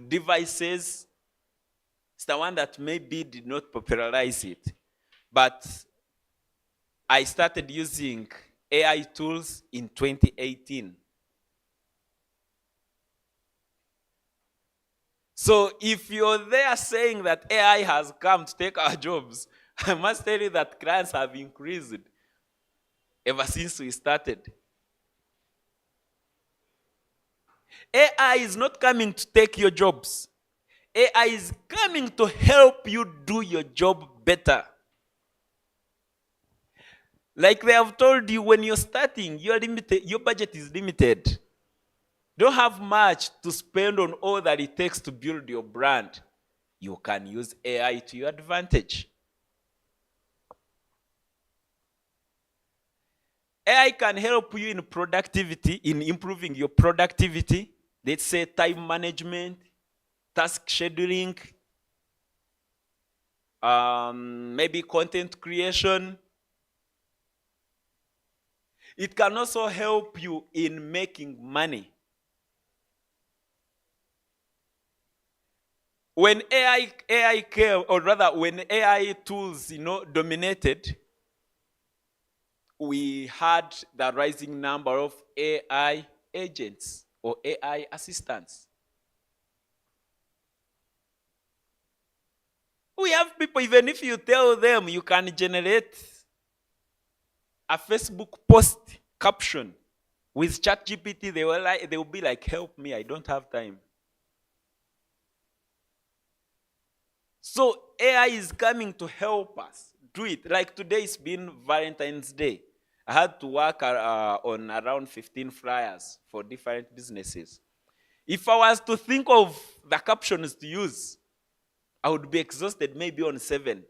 devices. It's the one that maybe did not popularize it. But I started using AI tools in 2018. So if you're there saying that AI has come to take our jobs, I must tell you that clients have increased ever since we started. AI is not coming to take your jobs. AI is coming to help you do your job better. Like they have told you, when you're starting, your budget is limited. Don't have much to spend on all that it takes to build your brand. You can use AI to your advantage. AI can help you in productivity, in improving your productivity. Let's say time management, task scheduling, maybe content creation. It can also help you in making money. When AI came, or rather when AI tools dominated, we had the rising number of AI agents or AI assistants. We have people, even if you tell them you can generate a Facebook post caption with ChatGPT, they will be like, help me, I don't have time. So AI is coming to help us do it. Like today's been Valentine's Day. I had to work on around 15 flyers for different businesses. If I was to think of the captions to use, I would be exhausted maybe on 7.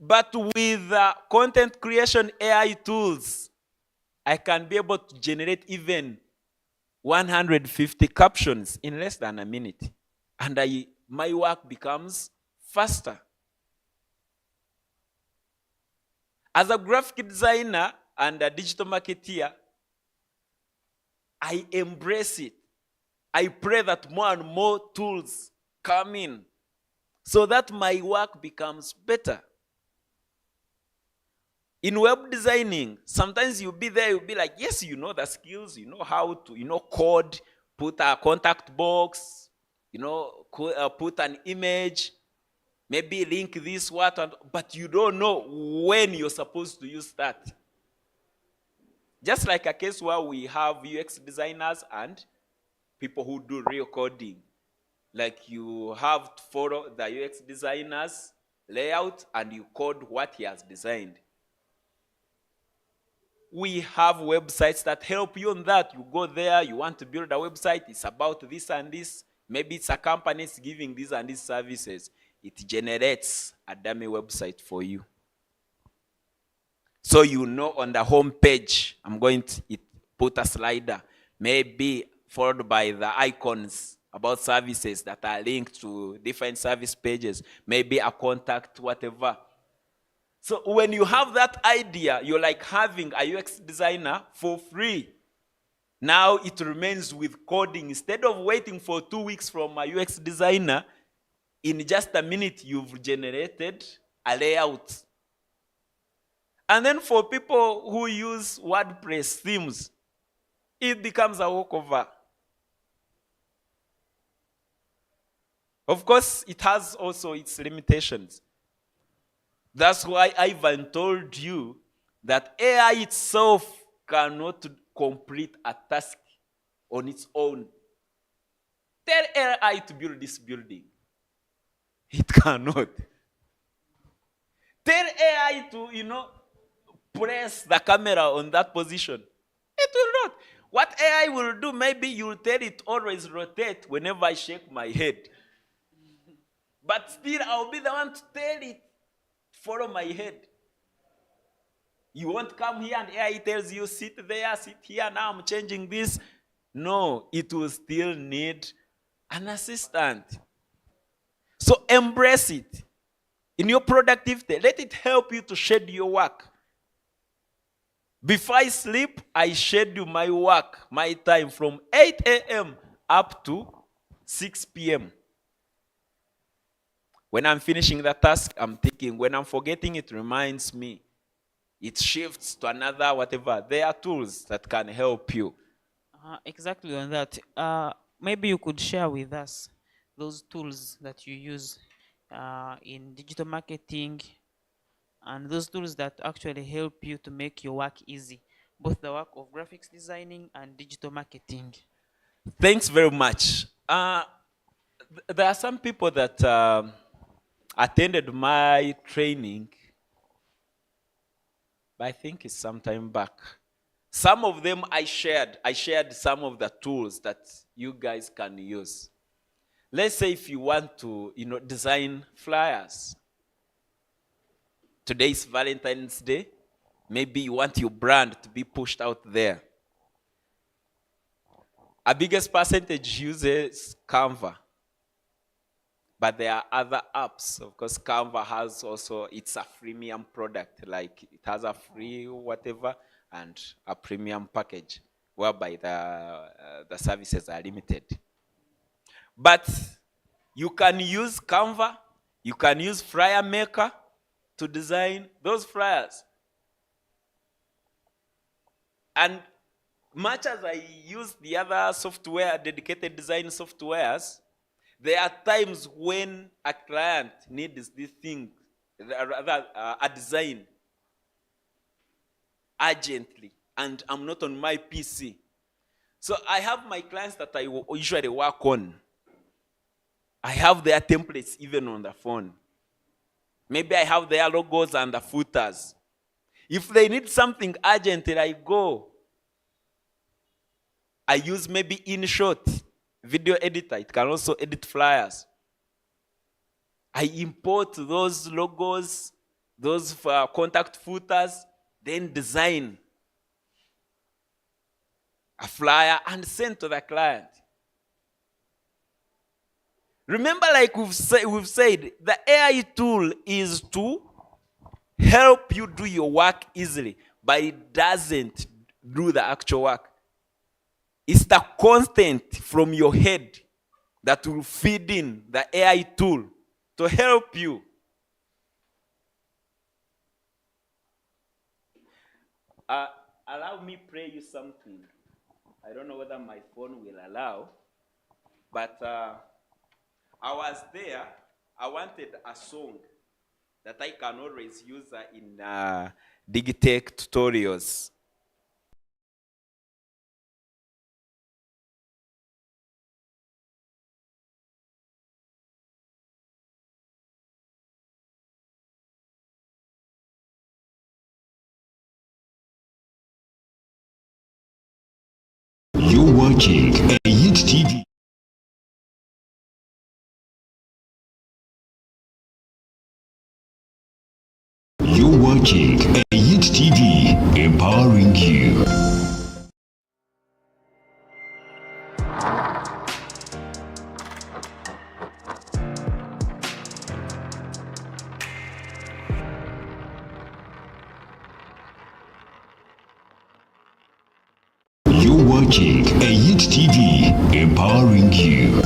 But with content creation AI tools, I can be able to generate even 150 captions in less than a minute. And my work becomes faster. As a graphic designer and a digital marketeer, I embrace it. I pray that more and more tools come in so that my work becomes better. In web designing, sometimes you'll be there, you'll be like, yes, you know the skills, you know how to, code, put a contact box, put an image, maybe link this, but you don't know when you're supposed to use that. Just like a case where we have UX designers and people who do real coding. Like you have to follow the UX designer's layout and you code what he has designed. We have websites that help you on that. You go there, you want to build a website, it's about this and this. Maybe it's a company that's giving these and these services. It generates a dummy website for you. So on the home page, I'm going to put a slider, maybe followed by the icons about services that are linked to different service pages, maybe a contact, whatever. So when you have that idea, you're like having a UX designer for free. Now it remains with coding. Instead of waiting for 2 weeks from a UX designer, in just a minute you've generated a layout. And then for people who use WordPress themes, it becomes a walkover. Of course, it has also its limitations. That's why Ivan told you that AI itself cannot complete a task on its own. Tell AI to build this building. It cannot. Tell AI to, press the camera on that position. It will not. What AI will do, maybe you will tell it always rotate whenever I shake my head. But still, I'll be the one to tell it, follow my head. You won't come here and AI tells you, sit there, sit here, now I'm changing this. No, it will still need an assistant. So embrace it. In your productivity, let it help you to schedule your work. Before I sleep, I schedule my work, my time from 8 a.m. up to 6 p.m. When I'm finishing the task, I'm thinking. When I'm forgetting, it reminds me. It shifts to another whatever. There are tools that can help you. Exactly on that. Maybe you could share with us those tools that you use in digital marketing and those tools that actually help you to make your work easy, both the work of graphics designing and digital marketing. Thanks very much. There are some people that attended my training, but I think it's some time back. Some of them I shared some of the tools that you guys can use. Let's say if you want to, design flyers. Today is Valentine's Day. Maybe you want your brand to be pushed out there. A biggest percentage uses Canva. But there are other apps. Of course, Canva has also, it's a freemium product. Like it has a free whatever and a premium package whereby the services are limited. But you can use Canva, you can use Flyer Maker to design those flyers. And much as I use the other software, dedicated design softwares, there are times when a client needs this thing, rather a design, urgently, and I'm not on my PC. So I have my clients that I usually work on. I have their templates even on the phone. Maybe I have their logos and the footers. If they need something urgent, I use maybe InShot, video editor. It can also edit flyers. I import those logos, those contact footers, then design a flyer and send to the client. Remember, like we've said, the AI tool is to help you do your work easily, but it doesn't do the actual work. It's the content from your head that will feed in the AI tool to help you. Allow me play you something. I don't know whether my phone will allow, but I was there. I wanted a song that I can always use in Digtech tutorials. You're watching EYIT TV. You're watching EYIT TV, empowering you. You're watching EYIT TV, empowering you.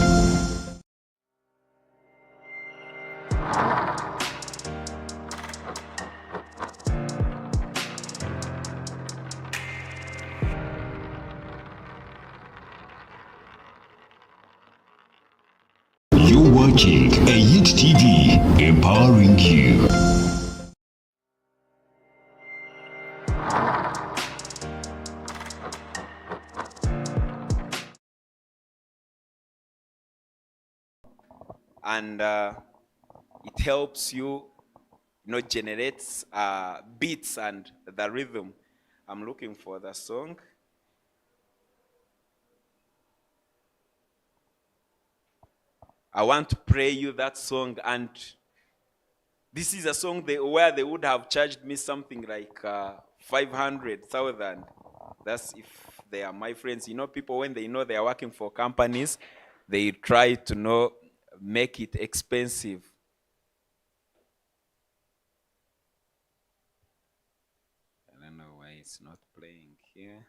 You're watching EYIT TV, empowering you. And it helps you, generates beats and the rhythm. I'm looking for the song. I want to play you that song, and this is a song where they would have charged me something like 500,000. That's if they are my friends. People, when they know they are working for companies, they try to make it expensive. I don't know why it's not playing here.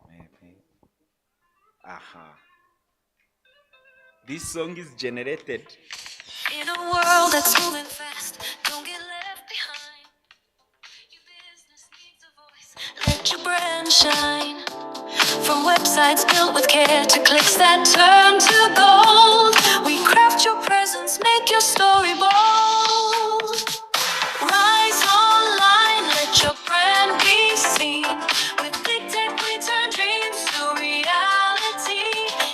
Maybe. Aha. This song is generated. In a world that's moving fast, don't get left behind. Your business needs a voice. Let your brand shine. From websites built with care to clicks that turn to gold, we craft your presence, make your story bold. Rise online, let your brand be seen. With Digtech, we turn dreams to reality.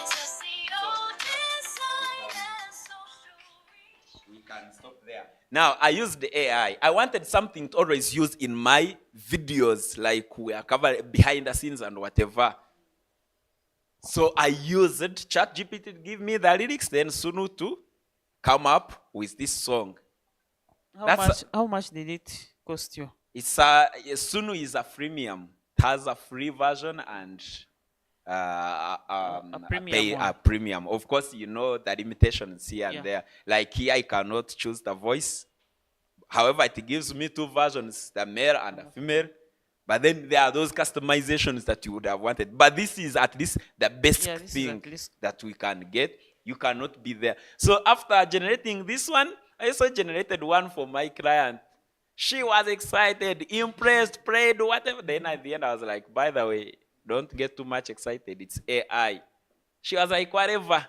SEO design and social reach. We can stop there. Now, I used the AI. I wanted something to always use in my videos, like we are covering behind the scenes and whatever. So I used ChatGPT to give me the lyrics, then Sunu to come up with this song. How much did it cost you? Sunu is a freemium. It has a free version and a premium. Of course, the limitations here and there. Like here, I cannot choose the voice. However, it gives me two versions, the male and the female. But then there are those customizations that you would have wanted. But this is at least the best thing that we can get. You cannot be there. So after generating this one, I also generated one for my client. She was excited, impressed, prayed, whatever. Then at the end, I was like, by the way, don't get too much excited. It's AI. She was like, whatever.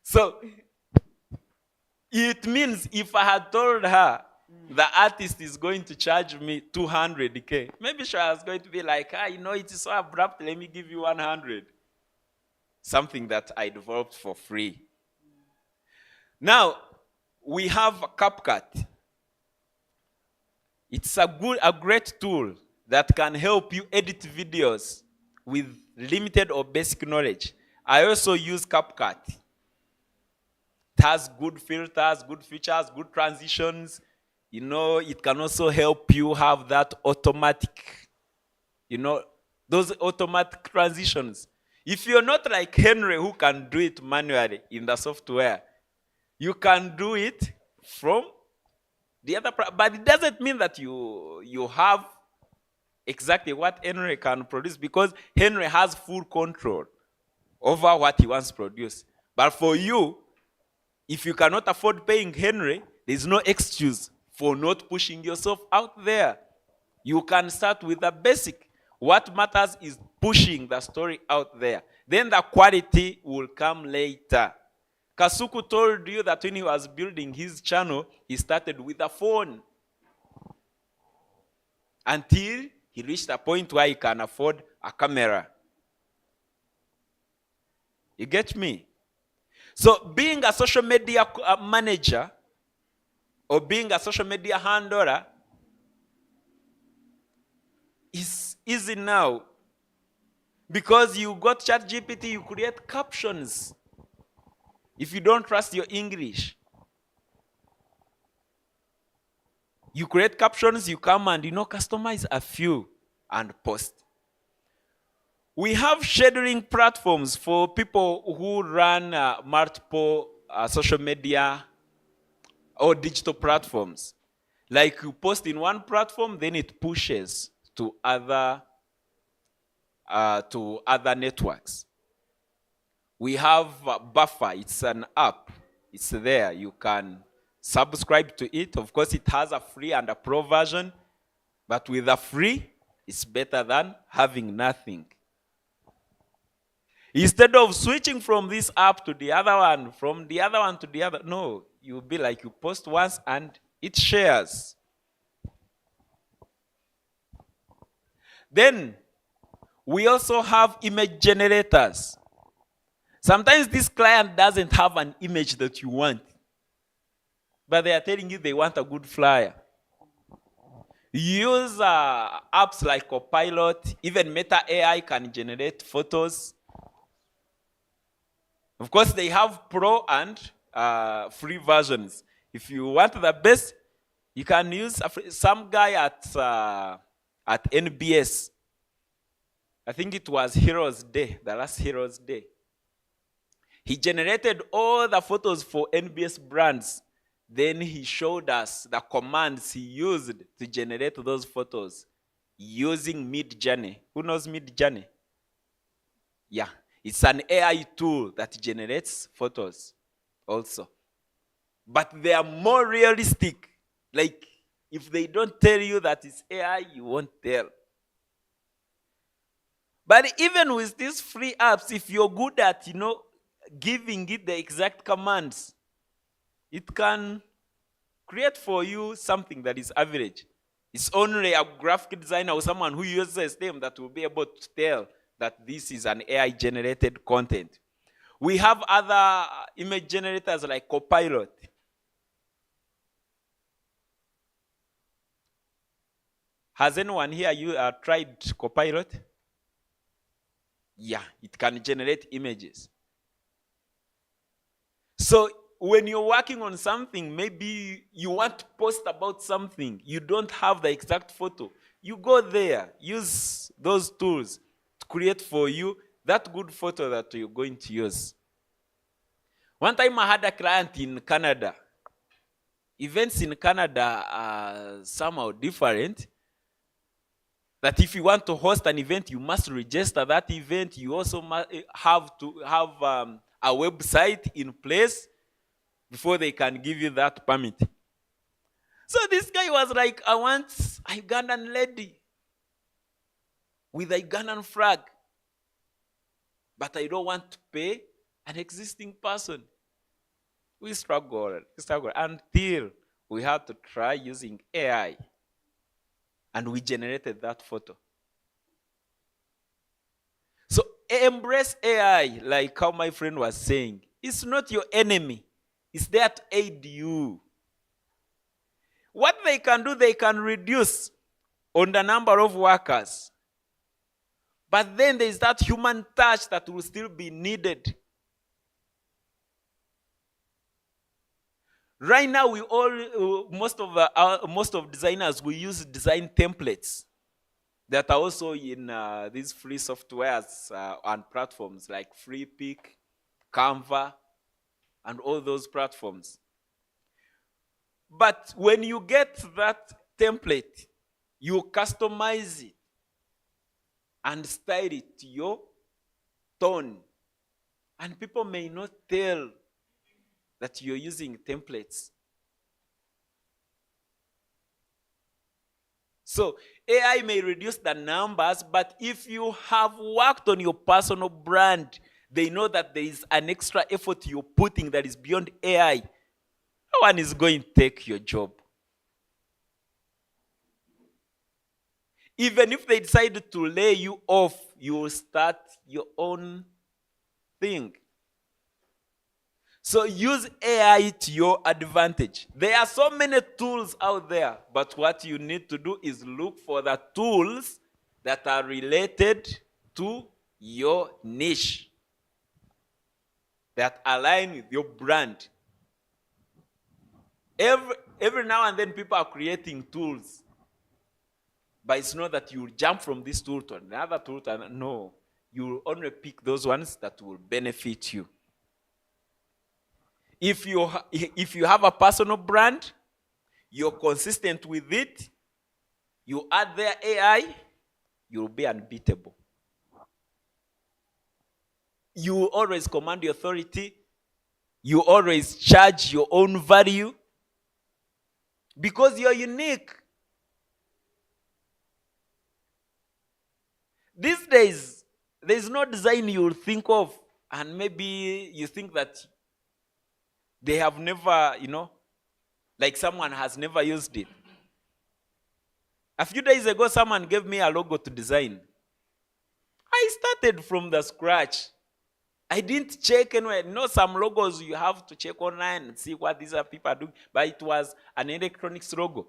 So it means if I had told her the artist is going to charge me 200K, maybe she was going to be like, it is so abrupt, let me give you 100. Something that I developed for free. Now, we have CapCut. It's a great tool that can help you edit videos with limited or basic knowledge. I also use CapCut. It has good filters, good features, good transitions. It can also help you have that automatic, those automatic transitions. If you're not like Henry, who can do it manually in the software, you can do it from the other, but it doesn't mean that you have exactly what Henry can produce, because Henry has full control over what he wants to produce. But for you, if you cannot afford paying Henry, there's no excuse for not pushing yourself out there. You can start with the basic. What matters is pushing the story out there. Then the quality will come later. Kasuku told you that when he was building his channel, he started with a phone. Until he reached a point where he can afford a camera. You get me? So being a social media manager, or being a social media handler, is easy now. Because you got ChatGPT, you create captions. If you don't trust your English, you create captions, you come and customize a few and post. We have scheduling platforms for people who run multiple social media or digital platforms. Like you post in one platform, then it pushes to other networks. We have Buffer. It's an app. It's there. You can subscribe to it. Of course, it has a free and a pro version, but with a free, it's better than having nothing. Instead of switching from this app to the other one, from the other one to the other, no, you'll be like you post once and it shares. Then we also have image generators. Sometimes this client doesn't have an image that you want, but they are telling you they want a good flyer. Use apps like Copilot. Even Meta AI can generate photos. Of course, they have pro and free versions. If you want the best, you can use some guy at NBS. I think it was Heroes Day, the last Heroes Day. He generated all the photos for NBS brands. Then he showed us the commands he used to generate those photos using Midjourney. Who knows Midjourney? Yeah, it's an AI tool that generates photos also. But they are more realistic. Like, if they don't tell you that it's AI, you won't tell. But even with these free apps, if you're good at, giving it the exact commands, it can create for you something that is average. It's only a graphic designer or someone who uses them that will be able to tell that this is an AI-generated content. We have other image generators like Copilot. Has anyone here tried Copilot? Yeah, it can generate images. So when you're working on something, maybe you want to post about something, you don't have the exact photo. You go there, use those tools to create for you that good photo that you're going to use. One time I had a client in Canada. Events in Canada are somehow different. That if you want to host an event, you must register that event. You also must have to have a website in place before they can give you that permit. So this guy was like, I want a Ugandan lady with a Ugandan flag, but I don't want to pay an existing person. We struggled until we had to try using AI, and we generated that photo. So embrace AI, like how my friend was saying. It's not your enemy. It's there to aid you. What they can do, they can reduce on the number of workers. But then there's that human touch that will still be needed. Right now, most of designers, we use design templates that are also in these free softwares and platforms like FreePic, Canva, and all those platforms. But when you get that template, you customize it and style it to your tone. And people may not tell that you're using templates. So AI may reduce the numbers, but if you have worked on your personal brand, they know that there is an extra effort you're putting that is beyond AI. No one is going to take your job. Even if they decide to lay you off, you will start your own thing. So use AI to your advantage. There are so many tools out there, but what you need to do is look for the tools that are related to your niche, that align with your brand. Every now and then people are creating tools, but it's not that you jump from this tool to another tool. No, you will only pick those ones that will benefit you. If you have a personal brand, you're consistent with it, you add their AI, you'll be unbeatable. You always command your authority. You always charge your own value because you're unique. These days, there's no design you'll think of, and maybe you think that they have never, like someone has never used it. A few days ago, someone gave me a logo to design. I started from the scratch. I didn't check anywhere. Some logos you have to check online and see what these people are doing, but it was an electronics logo.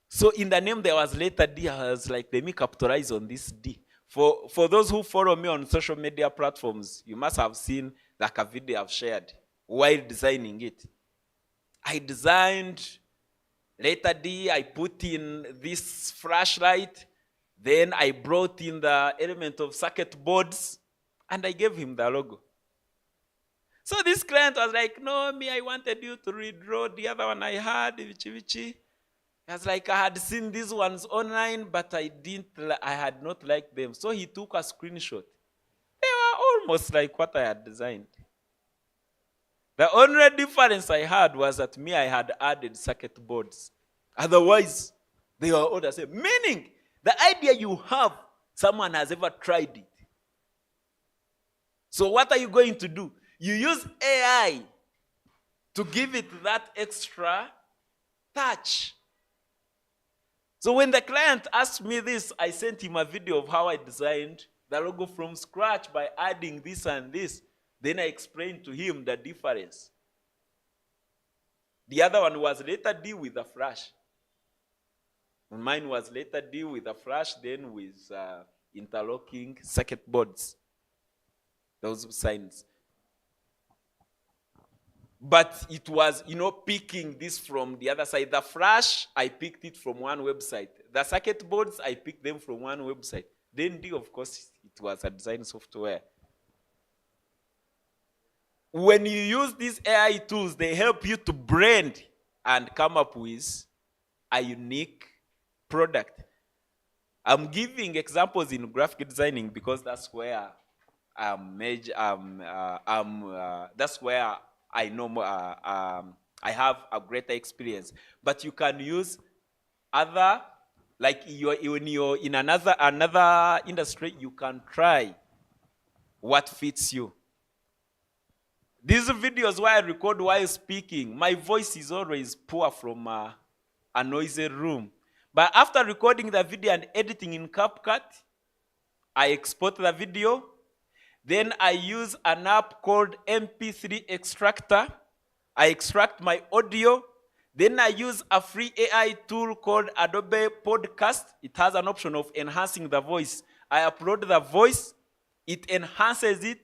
So in the name there was letter D. I was like, let me capitalize on this D. For those who follow me on social media platforms, you must have seen like a video I've shared while designing it. I designed letter D, I put in this flashlight, then I brought in the element of circuit boards, and I gave him the logo. So this client was like, no, I wanted you to redraw the other one I had, Vichi. I was like, I had seen these ones online, but I had not liked them. So he took a screenshot. They were almost like what I had designed. The only difference I had was that I had added circuit boards. Otherwise, they were all the same. Meaning, the idea you have, someone has ever tried it. So what are you going to do? You use AI to give it that extra touch. So when the client asked me this, I sent him a video of how I designed the logo from scratch by adding this and this. Then I explained to him the difference. The other one was letter D with a flash. Mine was letter D with a flash, then with interlocking circuit boards. Those signs. But it was, picking this from the other side. The flash, I picked it from one website. The circuit boards, I picked them from one website. Then D, of course, it was a design software. When you use these AI tools, they help you to brand and come up with a unique product. I'm giving examples in graphic designing because that's where that's where I know I have a greater experience. But you can use other, like when you're in another industry, you can try what fits you. These videos where I record while speaking, my voice is always poor from a noisy room. But after recording the video and editing in CapCut, I export the video. Then I use an app called MP3 Extractor. I extract my audio. Then I use a free AI tool called Adobe Podcast. It has an option of enhancing the voice. I upload the voice. It enhances it,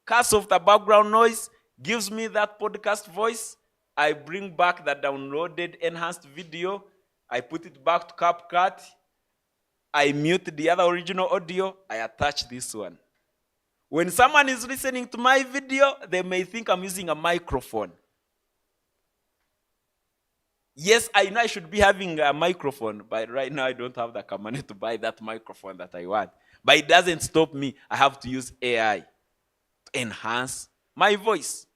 cuts off the background noise, gives me that podcast voice. I bring back the downloaded enhanced video. I put it back to CapCut. I mute the other original audio. I attach this one. When someone is listening to my video, they may think I'm using a microphone. Yes, I know I should be having a microphone, but right now I don't have the money to buy that microphone that I want. But it doesn't stop me. I have to use AI to enhance my voice.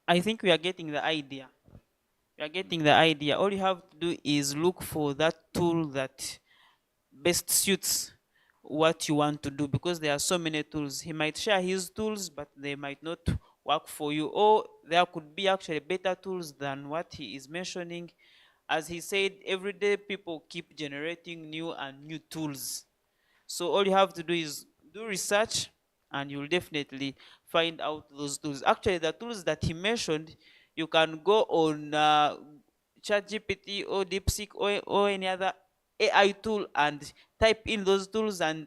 I think we are getting the idea. We are getting the idea. All you have to do is look for that tool that best suits what you want to do, because there are so many tools. He might share his tools, but they might not work for you. Or there could be actually better tools than what he is mentioning. As he said, every day people keep generating new and new tools. So all you have to do is do research, and you'll definitely find out those tools. Actually, the tools that he mentioned, you can go on ChatGPT or DeepSeek or any other AI tool and type in those tools and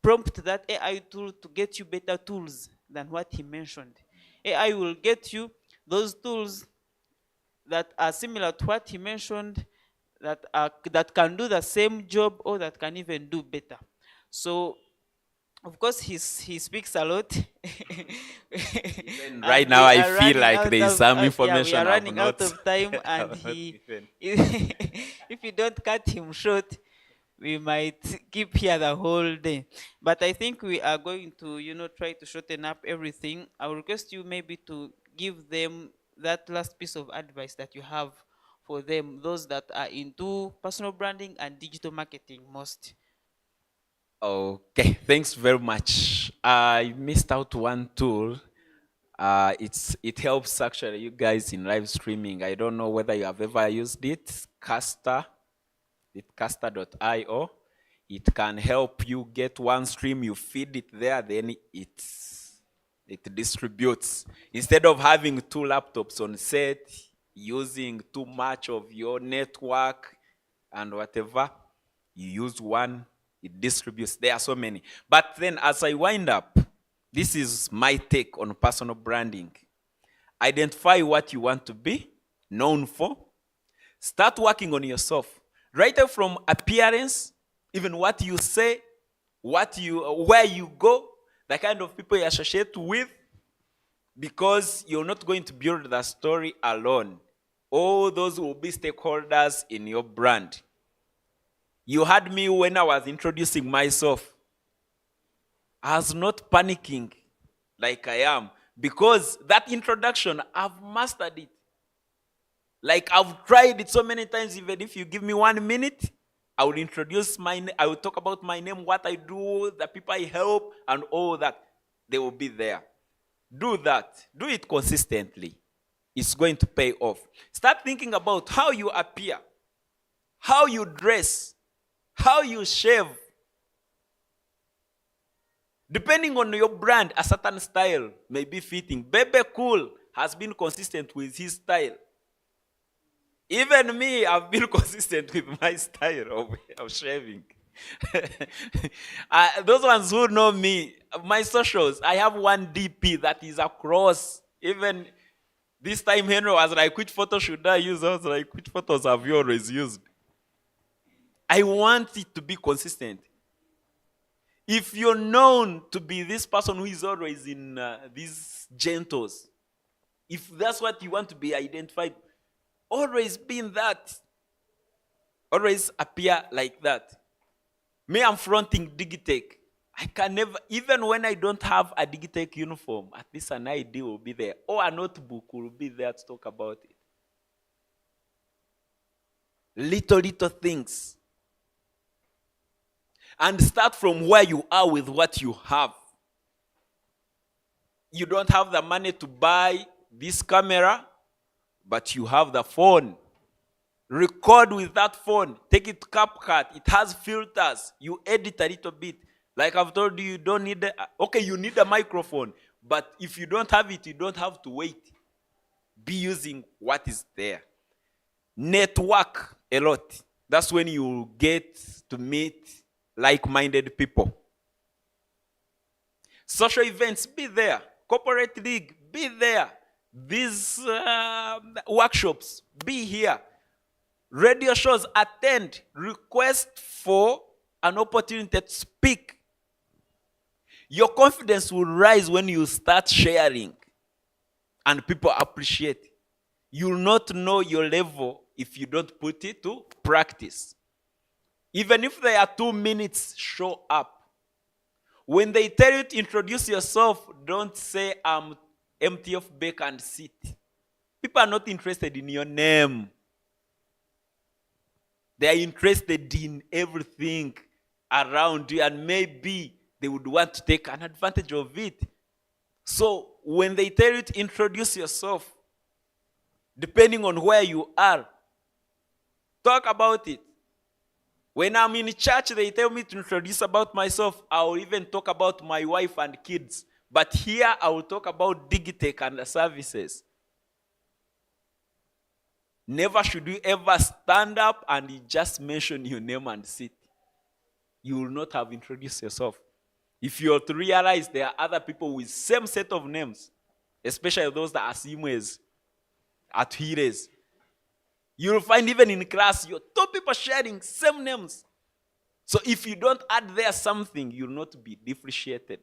prompt that AI tool to get you better tools than what he mentioned. AI will get you those tools that are similar to what he mentioned, that can do the same job or that can even do better. So, of course, he speaks a lot. And And right we now, I are feel running like out there is of- some yeah, we information are I've running not, out of time, and I've not he, given. if you don't cut him short, we might keep here the whole day. But I think we are going to, try to shorten up everything. I will request you maybe to give them that last piece of advice that you have for them, those that are into personal branding and digital marketing most. Okay, thanks very much. I missed out one tool. It helps actually you guys in live streaming. I don't know whether you have ever used it. Caster.io. It can help you get one stream, you feed it there, then it distributes. Instead of having two laptops on set, using too much of your network and whatever, you use one, it distributes. There are so many. But then as I wind up, this is my take on personal branding. Identify what you want to be known for. Start working on yourself. Right away from appearance, even what you say, where you go, the kind of people you associate with, because you're not going to build the story alone. All those will be stakeholders in your brand. You heard me when I was introducing myself. I was not panicking like I am, because that introduction, I've mastered it. Like I've tried it so many times. Even if you give me 1 minute, I will introduce I will talk about my name, what I do, the people I help, and all that. They will be there. Do that. Do it consistently. It's going to pay off. Start thinking about how you appear, how you dress, how you shave. Depending on your brand, a certain style may be fitting. Bebe Cool has been consistent with his style. Even me, I've been consistent with my style of shaving. Those ones who know me, my socials, I have one DP that is across. Even this time, Henry was like, which photo should I use? I was like, which photos have you always used? I want it to be consistent. If you're known to be this person who is always in these gentles, if that's what you want to be identified, always be in that. Always appear like that. Me, I'm fronting Digitech. I can never, even when I don't have a Digitech uniform, at least an ID will be there, or a notebook will be there to talk about it. Little things. And start from where you are with what you have. You don't have the money to buy this camera, but you have the phone. Record with that phone. Take it to CapCut. It has filters. You edit a little bit. Like I've told you, you don't need okay, you need a microphone. But if you don't have it, you don't have to wait. Be using what is there. Network a lot. That's when you get to meet like-minded people. Social events, be there. Corporate league, be there. These workshops, be here. Radio shows, attend. Request for an opportunity to speak. Your confidence will rise when you start sharing and people appreciate. You will not know your level if you don't put it to practice. Even if there are 2 minutes, show up. When they tell you to introduce yourself, don't say, I'm empty of bake and sit. People are not interested in your name. They are interested in everything around you, and maybe they would want to take an advantage of it. So when they tell you to introduce yourself, depending on where you are, talk about it. When I'm in church, they tell me to introduce about myself. I will even talk about my wife and kids. But here, I will talk about Digitech and the services. Never should you ever stand up and you just mention your name and sit. You will not have introduced yourself. If you are to realize there are other people with same set of names, especially those that are Simwes, Atuhires, you'll find even in class, you're 2 people sharing same names. So if you don't add there something, you'll not be differentiated.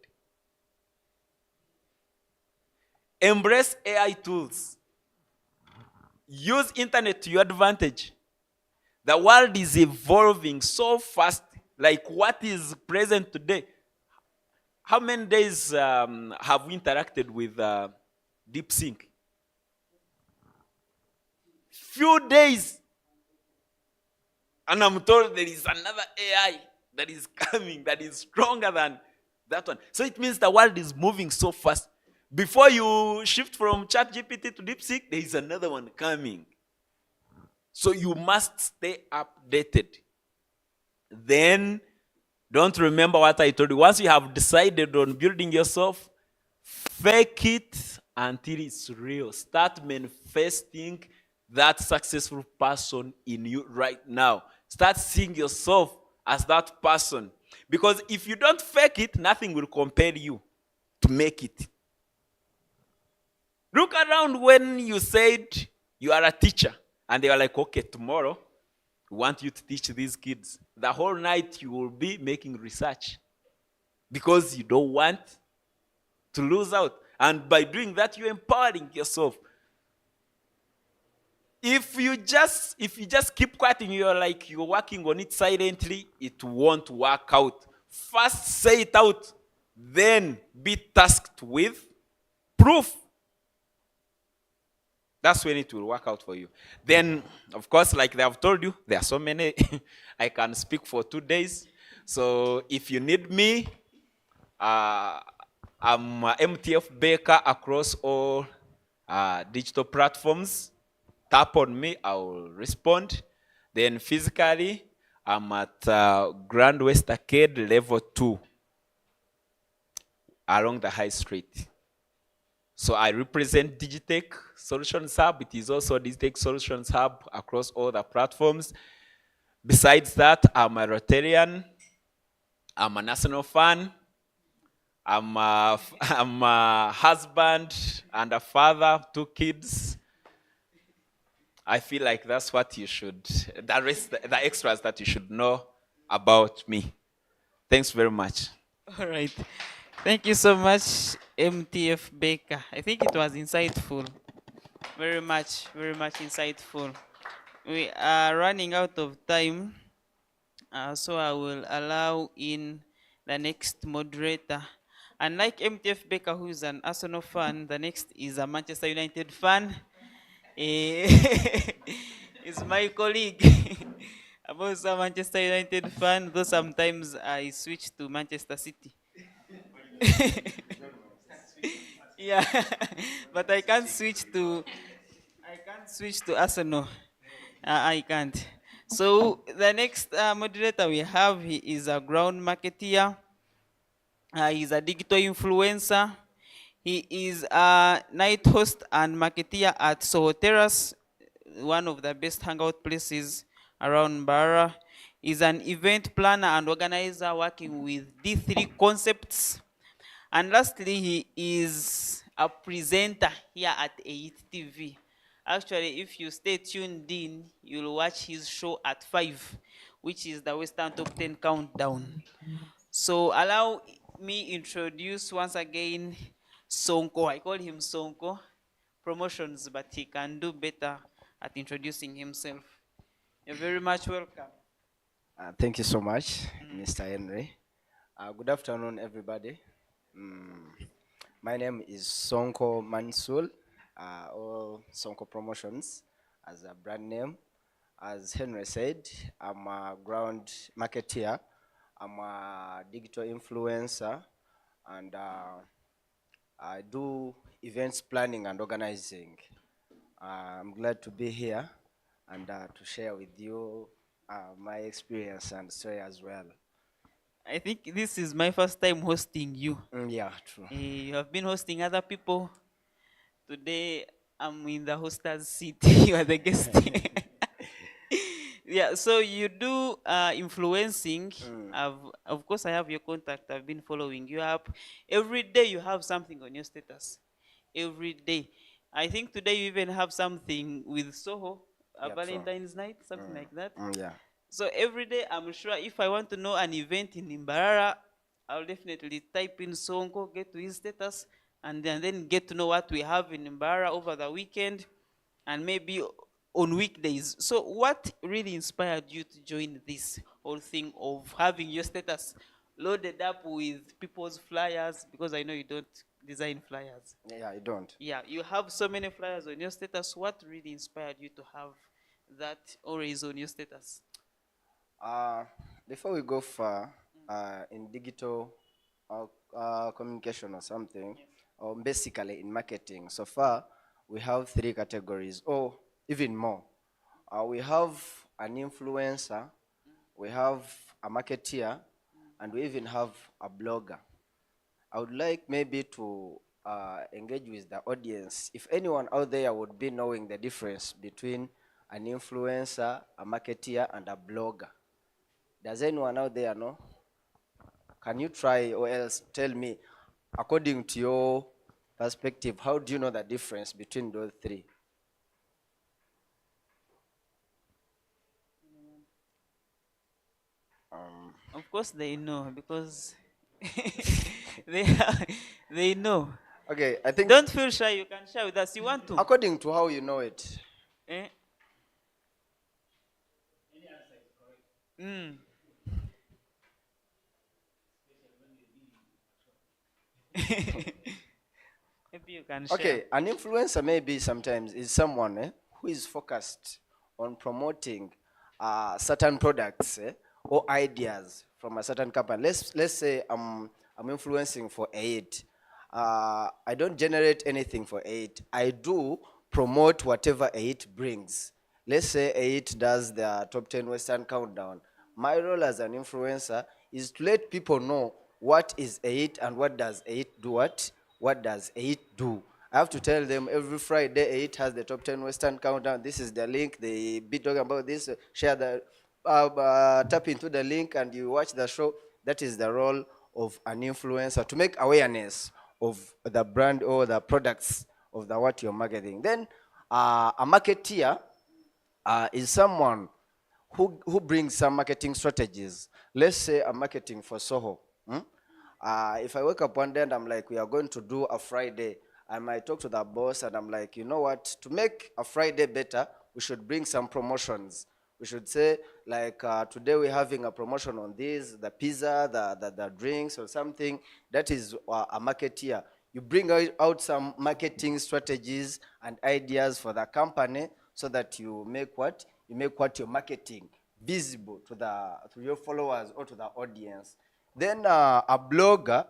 Embrace AI tools. Use internet to your advantage. The world is evolving so fast, like what is present today. How many days have we interacted with DeepSync? Few days. And I'm told there is another AI that is coming that is stronger than that one. So it means the world is moving so fast. Before you shift from ChatGPT to DeepSeek, there is another one coming. So you must stay updated. Then don't remember what I told you. Once you have decided on building yourself, fake it until it's real. Start manifesting that successful person in you right now. Start seeing yourself as that person. Because if you don't fake it, nothing will compel you to make it. Look around when you said you are a teacher and they were like, okay, tomorrow we want you to teach these kids. The whole night you will be making research because you don't want to lose out. And by doing that, you're empowering yourself. If you just keep quiet and you're like you're working on it silently, it won't work out. First say it out, then be tasked with proof. That's when it will work out for you. Then, of course, like they have told you, there are so many. I can speak for 2 days. So if you need me, I'm MTF Baker across all digital platforms. Tap on me, I will respond. Then physically, I'm at Grand West Arcade level 2 along the High Street. So I represent Digitech Solutions Hub. It is also Digitech Solutions Hub across all the platforms. Besides that, I'm a Rotarian. I'm a national fan. I'm a husband and a father, 2 kids. I feel like that's what you should, the extras that you should know about me. Thanks very much. All right. Thank you so much, MTF Baker. I think it was insightful. Very much insightful. We are running out of time, so I will allow in the next moderator. And like MTF Baker, who is an Arsenal fan, the next is a Manchester United fan. Is my colleague. I'm also a Manchester United fan, though sometimes I switch to Manchester City. Yeah, but I can't switch to Arsenal. I can't. So the next moderator we have, he is a ground marketeer. He's a digital influencer. He is a night host and marketeer at Soho Terrace, one of the best hangout places around Mbarara. He's an event planner and organizer working with D3 Concepts. And lastly, he is a presenter here at EYIT TV. Actually, if you stay tuned in, you'll watch his show at 5, which is the Western Top 10 Countdown. So allow me introduce once again Ssonko. I call him Ssonko. Promotions, but he can do better at introducing himself. You're very much welcome. Thank you so much, Mr. Henry. Good afternoon, everybody. My name is Ssonko Mansul, or Ssonko Promotions as a brand name. As Henry said, I'm a ground marketeer. I'm a digital influencer, and I do events planning and organizing. I'm glad to be here and to share with you my experience and story as well. I think this is my first time hosting you. Yeah, true. You have been hosting other people. Today, I'm in the hoster's seat. You are the guest. Yeah, so you do influencing. Of course, I have your contact. I've been following you up. Every day you have something on your status. Every day. I think today you even have something with Soho, Yeah, true. Valentine's night, something like that. Yeah. So every day, I'm sure if I want to know an event in Mbarara, I'll definitely type in Ssonko, get to his status, and then get to know what we have in Mbarara over the weekend and maybe on weekdays. So what really inspired you to join this whole thing of having your status loaded up with people's flyers? Because I know you don't design flyers. Yeah, I don't. Yeah, you have so many flyers on your status. What really inspired you to have that always on your status? Before we go far, in digital communication or something, or basically in marketing, so far we have 3 categories, or even more. We have an influencer, we have a marketeer, and we even have a blogger. I would like maybe to engage with the audience. If anyone out there would be knowing the difference between an influencer, a marketeer, and a blogger. Does anyone out there know? Can you try or else tell me, according to your perspective, how do you know the difference between those 3? Of course they know, because they know. Okay, I think Don't feel shy, you can share with us. You want to? according to how you know it. Eh? Mm. Maybe you can share. Okay, an influencer maybe sometimes is someone who is focused on promoting certain products or ideas from a certain company. Let's say I'm influencing for EYIT. I don't generate anything for EYIT. I do promote whatever EYIT brings. Let's say EYIT does the top 10 Western countdown. My role as an influencer is to let people know what is EYIT and what does EYIT do what does EYIT do. I have to tell them every Friday EYIT has the top 10 Western countdown. This is the link. They be talking about this. Share the, tap into the link and you watch the show. That is the role of an influencer, to make awareness of the brand or the products of the what you're marketing. Then a marketeer is someone who brings some marketing strategies. Let's say I'm marketing for Soho. If I wake up one day and I'm like, we are going to do a Friday, I might talk to the boss and I'm like, you know what, to make a Friday better, we should bring some promotions. We should say, like, today we're having a promotion on this, the pizza, the drinks or something. That is a marketeer. You bring out some marketing strategies and ideas for the company so that you make what? You make what you're marketing visible to your followers or to the audience. Then a blogger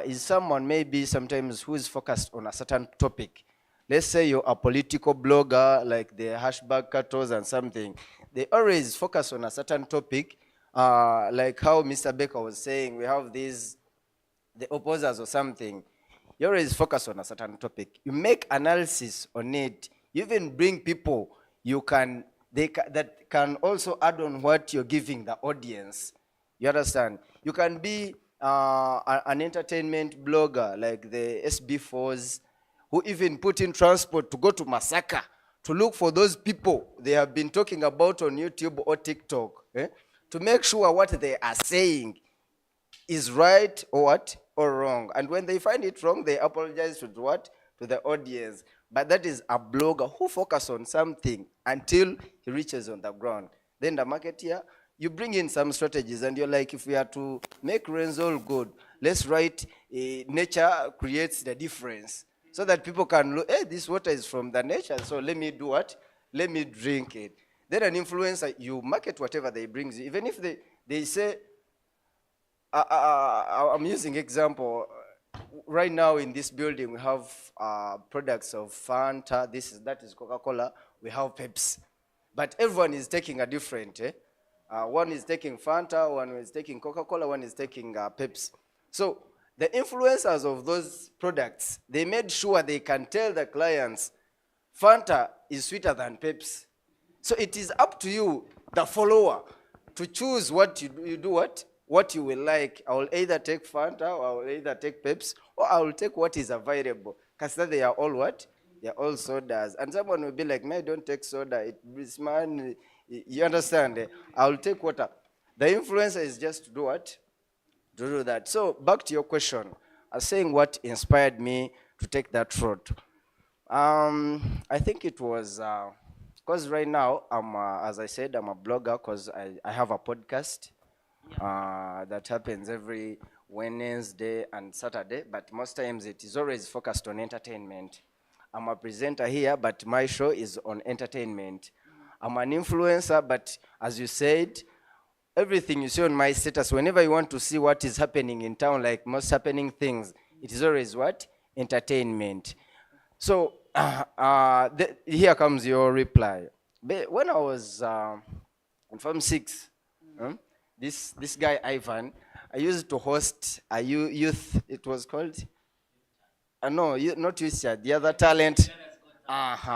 is someone maybe sometimes who is focused on a certain topic. Let's say you're a political blogger, like the hashtag Katos and something. They always focus on a certain topic, like how Mr. Baker was saying, we have these, the opposers or something. You always focus on a certain topic. You make analysis on it. You even bring people that can also add on what you're giving the audience. You understand? You can be an entertainment blogger like the SB4s, who even put in transport to go to Masaka to look for those people they have been talking about on YouTube or TikTok, to make sure what they are saying is right or what or wrong. And when they find it wrong, they apologize to what? To the audience. But that is a blogger who focuses on something until he reaches on the ground. Then the marketeer, you bring in some strategies and you're like, if we are to make rains all good, let's write nature creates the difference. So that people can look, hey, this water is from the nature, so let me do what? Let me drink it. Then an influencer, you market whatever they bring you. Even if they say, I'm using example, right now in this building, we have products of Fanta, that is Coca-Cola, we have Pepsi. But everyone is taking a different, one is taking Fanta, one is taking Coca-Cola, one is taking Pepsi. So the influencers of those products, they made sure they can tell the clients, Fanta is sweeter than Pepsi. So it is up to you, the follower, to choose what you do, what you will like. I will either take Fanta, or I will either take Pepsi, or I will take what is available. Because they are all what? They are all sodas. And someone will be like, man, don't take soda. It is, man, you understand? I will take water. The influencer is just to do what? To do that. So back to your question. saying what inspired me to take that road. I think it was because right now as I said, I'm a blogger because I have a podcast that happens every Wednesday and Saturday, but most times it is always focused on entertainment. I'm a presenter here, but my show is on entertainment. I'm an influencer, but as you said, everything you see on my status, whenever you want to see what is happening in town, like most happening things, it is always what? Entertainment. So here comes your reply. When I was in Form 6, this guy Ivan, I used to host a youth, it was called? No, not youth, the other talent.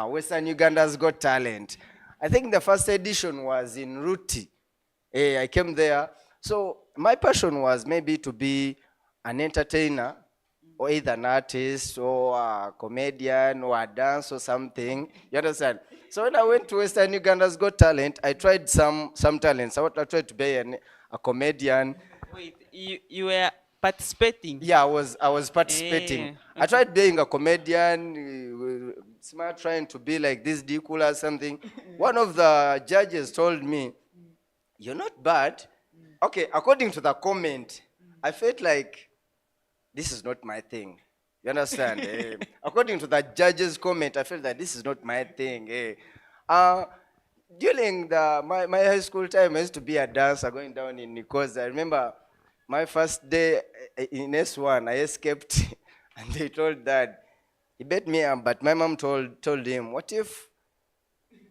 Western Uganda's Got Talent. I think the first edition was in Ruti. I came there. So my passion was maybe to be an entertainer, or either an artist or a comedian or a dance or something. You understand? So when I went to Western Uganda's Got Talent, I tried some talents. I tried to be a comedian. Wait, you were participating? Yeah, I was participating. Okay. I tried being a comedian, smart, trying to be like this D cool or something. One of the judges told me, "You're not bad." Okay, according to the comment, I felt like this is not my thing. You understand? According to the judge's comment, I felt that this is not my thing. During my high school time, I used to be a dancer going down in Nicosia. I remember my first day in S1, I escaped, and they told Dad, he bet me, but my mom told him, what if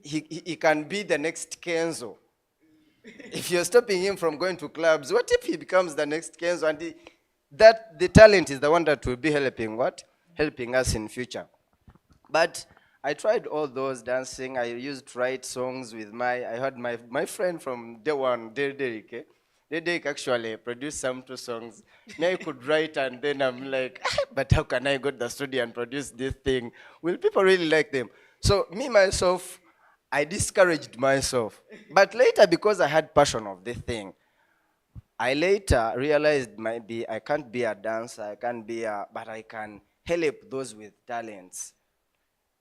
he can be the next Kenzo? If you're stopping him from going to clubs, what if he becomes the next Kenzo? And that the talent is the one that will be helping us in future. But I tried all those dancing. I used to write songs with I had my friend from day one, Derek. Derek actually produced some 2 songs. Now I could write, and then I'm like, but how can I go to the studio and produce this thing? Will people really like them? So me, myself, I discouraged myself. But later, because I had passion of this thing, I later realized maybe I can't be a dancer, but I can help those with talents.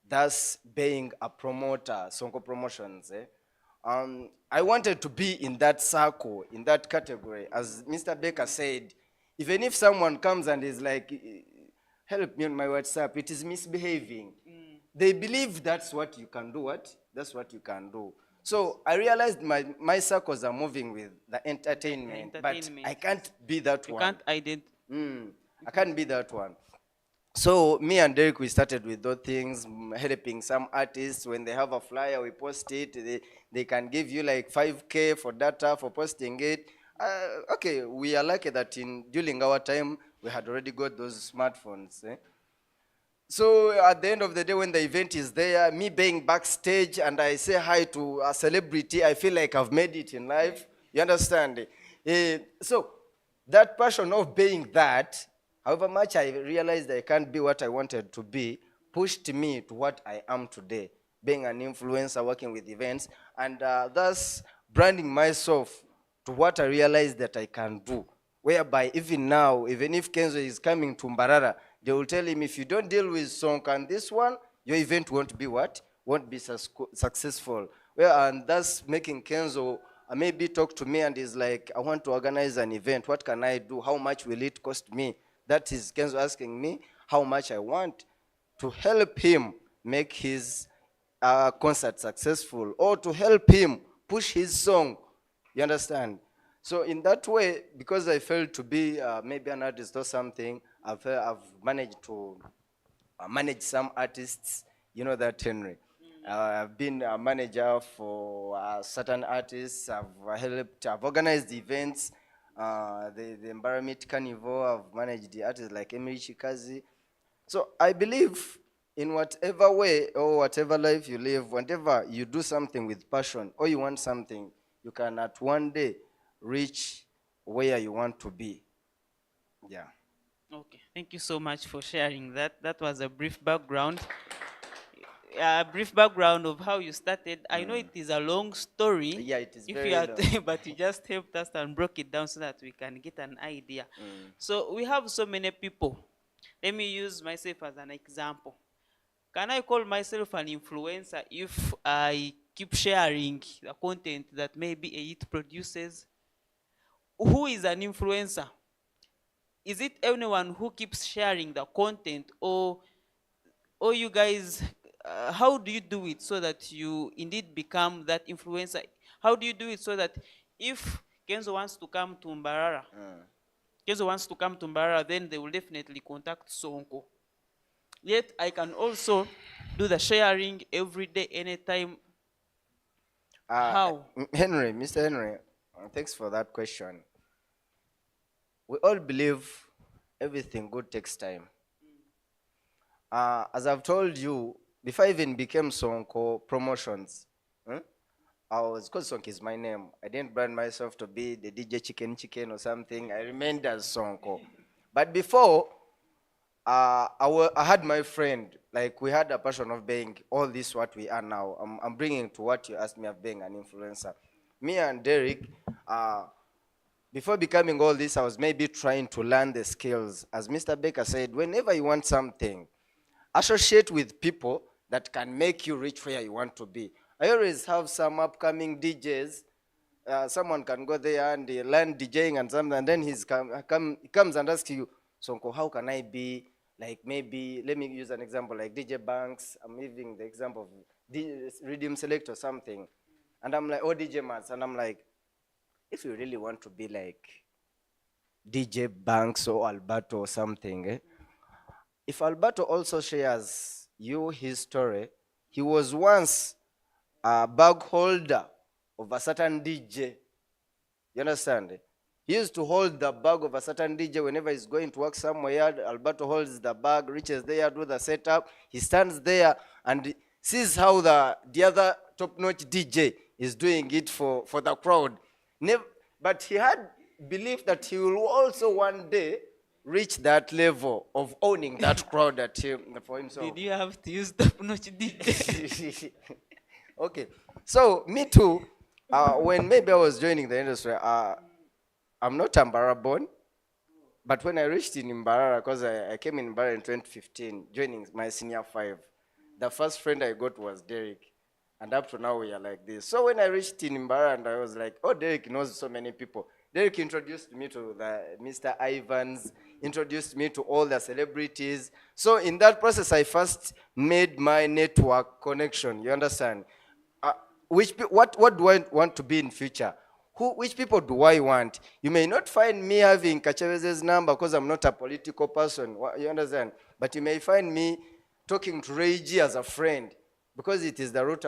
Thus, being a promoter, Ssonko Promotions. I wanted to be in that circle, in that category. As Mr. Baker said, even if someone comes and is like, help me on my WhatsApp, it is misbehaving. They believe that's what you can do. That's what you can do. So I realized my circles are moving with the entertainment, but I can't be that one. You can't I can't be that one. So me and Derek, we started with those things, helping some artists. When they have a flyer, we post it. They can give you like 5K for data for posting it. Okay, we are lucky that during our time, we had already got those smartphones. So at the end of the day, when the event is there, me being backstage and I say hi to a celebrity, I feel like I've made it in life. You understand? So that passion of being that, however much I realized I can't be what I wanted to be, pushed me to what I am today, being an influencer, working with events, and thus branding myself to what I realized that I can do. Whereby even now, even if Kenzo is coming to Mbarara, they will tell him, if you don't deal with Ssonko and this one, your event won't be what? Won't be successful. Well, and thus making Kenzo maybe talk to me and is like, I want to organize an event. What can I do? How much will it cost me? That is Kenzo asking me how much I want to help him make his concert successful, or to help him push his song. You understand? So in that way, because I felt to be maybe an artist or something, I've managed to manage some artists. You know that, Henry. I've been a manager for certain artists. I've organized events. The Environment Carnival, I've managed the artists like Emily Chikazi. So I believe in whatever way or whatever life you live, whenever you do something with passion or you want something, you can at one day reach where you want to be. Yeah. Okay, thank you so much for sharing that. That was a brief background. A brief background of how you started. I know it is a long story. Yeah, it is if very you are long. but you just helped us and broke it down so that we can get an idea. So we have so many people Let me use myself as an example. Can I call myself an influencer if I keep sharing the content that maybe EYIT produces? Who is an influencer? Is it anyone who keeps sharing the content, or you guys, how do you do it so that you indeed become that influencer? How do you do it so that if Kenzo wants to come to Mbarara, Kenzo wants to come to Mbarara, then they will definitely contact Ssonko. Yet I can also do the sharing every day, anytime. How? Henry, Mr. Henry, thanks for that question. We all believe everything good takes time. As I've told you, before I even became Ssonko Promotions, because Ssonko is my name, I didn't brand myself to be the DJ Chicken or something. I remained as Ssonko. But before, I had my friend, like we had a passion of being all this what we are now. I'm bringing to what you asked me of being an influencer. Me and Derek, before becoming all this, I was maybe trying to learn the skills. As Mr. Baker said, whenever you want something, associate with people that can make you reach where you want to be. I always have some upcoming DJs. Someone can go there and learn DJing and something, and then he comes and asks you, Ssonko, how can I be like, maybe, let me use an example like DJ Banks. I'm giving the example of Rhythm Select or something. And I'm like, oh, DJ Mats. And I'm like, if you really want to be like DJ Banks or Alberto or something, if Alberto also shares you his story, he was once a bag holder of a certain DJ. You understand? He used to hold the bag of a certain DJ whenever he's going to work somewhere. Alberto holds the bag, reaches there, do the setup. He stands there and sees how the other top-notch DJ is doing it for the crowd. But he had belief that he will also one day reach that level of owning that crowd for himself. Did you have to use top-notch DJ? Okay, so me too, when maybe I was joining the industry, I'm not Mbarara born, but when I reached in Mbarara, because I came in Mbarara in 2015, joining my senior 5, the first friend I got was Derek, and up to now we are like this. So when I reached in Mbarara, and I was like, oh, Derek knows so many people. Derek introduced me to Mr. Ivans, introduced me to all the celebrities. So in that process, I first made my network connection, you understand? What do I want to be in future? Which people do I want? You may not find me having Kacheweze's number because I'm not a political person, you understand? But you may find me talking to Reggie as a friend because it is the route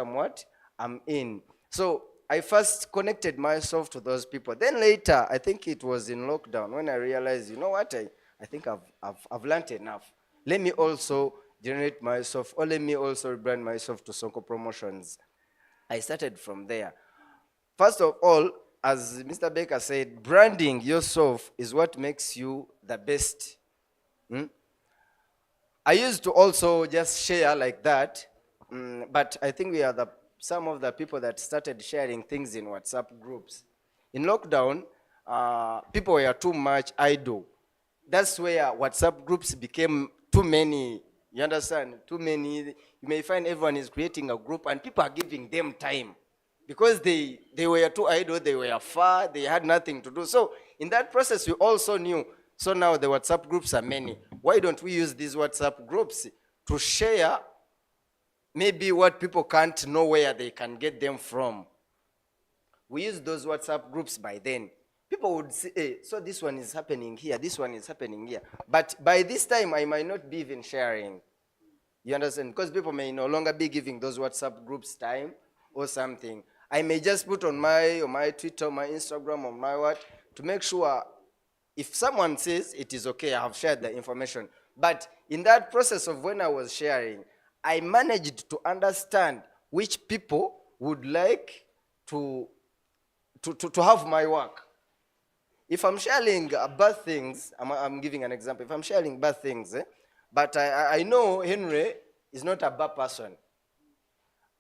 I'm in. So I first connected myself to those people. Then later, I think it was in lockdown when I realized, you know what, I think I've learned enough. Let me also generate myself, or let me also rebrand myself to Ssonko Promotions. I started from there. First of all, as Mr. Baker said, branding yourself is what makes you the best. I used to also just share like that, but I think we are some of the people that started sharing things in WhatsApp groups. In lockdown, people were too much idle. That's where WhatsApp groups became too many. You understand? Too many. You may find everyone is creating a group and people are giving them time because they were too idle, they were far, they had nothing to do. So in that process, we also knew, so now the WhatsApp groups are many. Why don't we use these WhatsApp groups to share maybe what people can't know where they can get them from? We use those WhatsApp groups by then. People would say, hey, so this one is happening here, this one is happening here. But by this time, I might not be even sharing. You understand? Because people may no longer be giving those WhatsApp groups time or something. I may just put on my Twitter, my Instagram, or my what, to make sure if someone says it is okay, I have shared the information. But in that process of when I was sharing, I managed to understand which people would like to have my work. If I'm sharing bad things, I'm giving an example. If I'm sharing bad things, but I know Henry is not a bad person.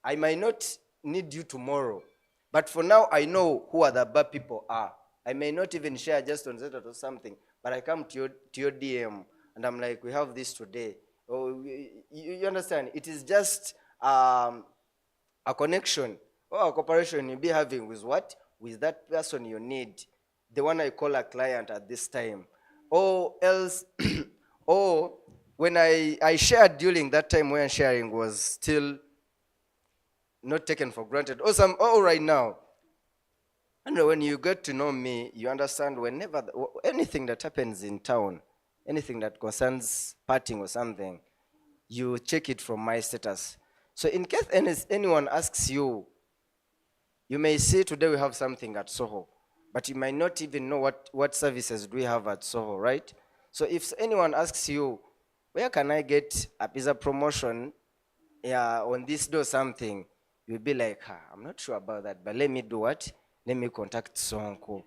I might not need you tomorrow. But for now, I know who the bad people are. I may not even share just on Zeta or something, but I come to your DM. and I'm like, we have this today. Oh, you understand? It is just a connection or a cooperation you'll be having with what? With that person you need, the one I call a client at this time. Or else, or when I shared during that time when sharing was still not taken for granted. Or right now. And when you get to know me, you understand whenever, anything that happens in town, anything that concerns partying or something, you check it from my status. So in case anyone asks you, you may say today we have something at Soho, but you might not even know what services do we have at Soho, right? So if anyone asks you, where can I get a pizza promotion on this do something, you'll be like, I'm not sure about that, but let me do what? Let me contact Ssonko.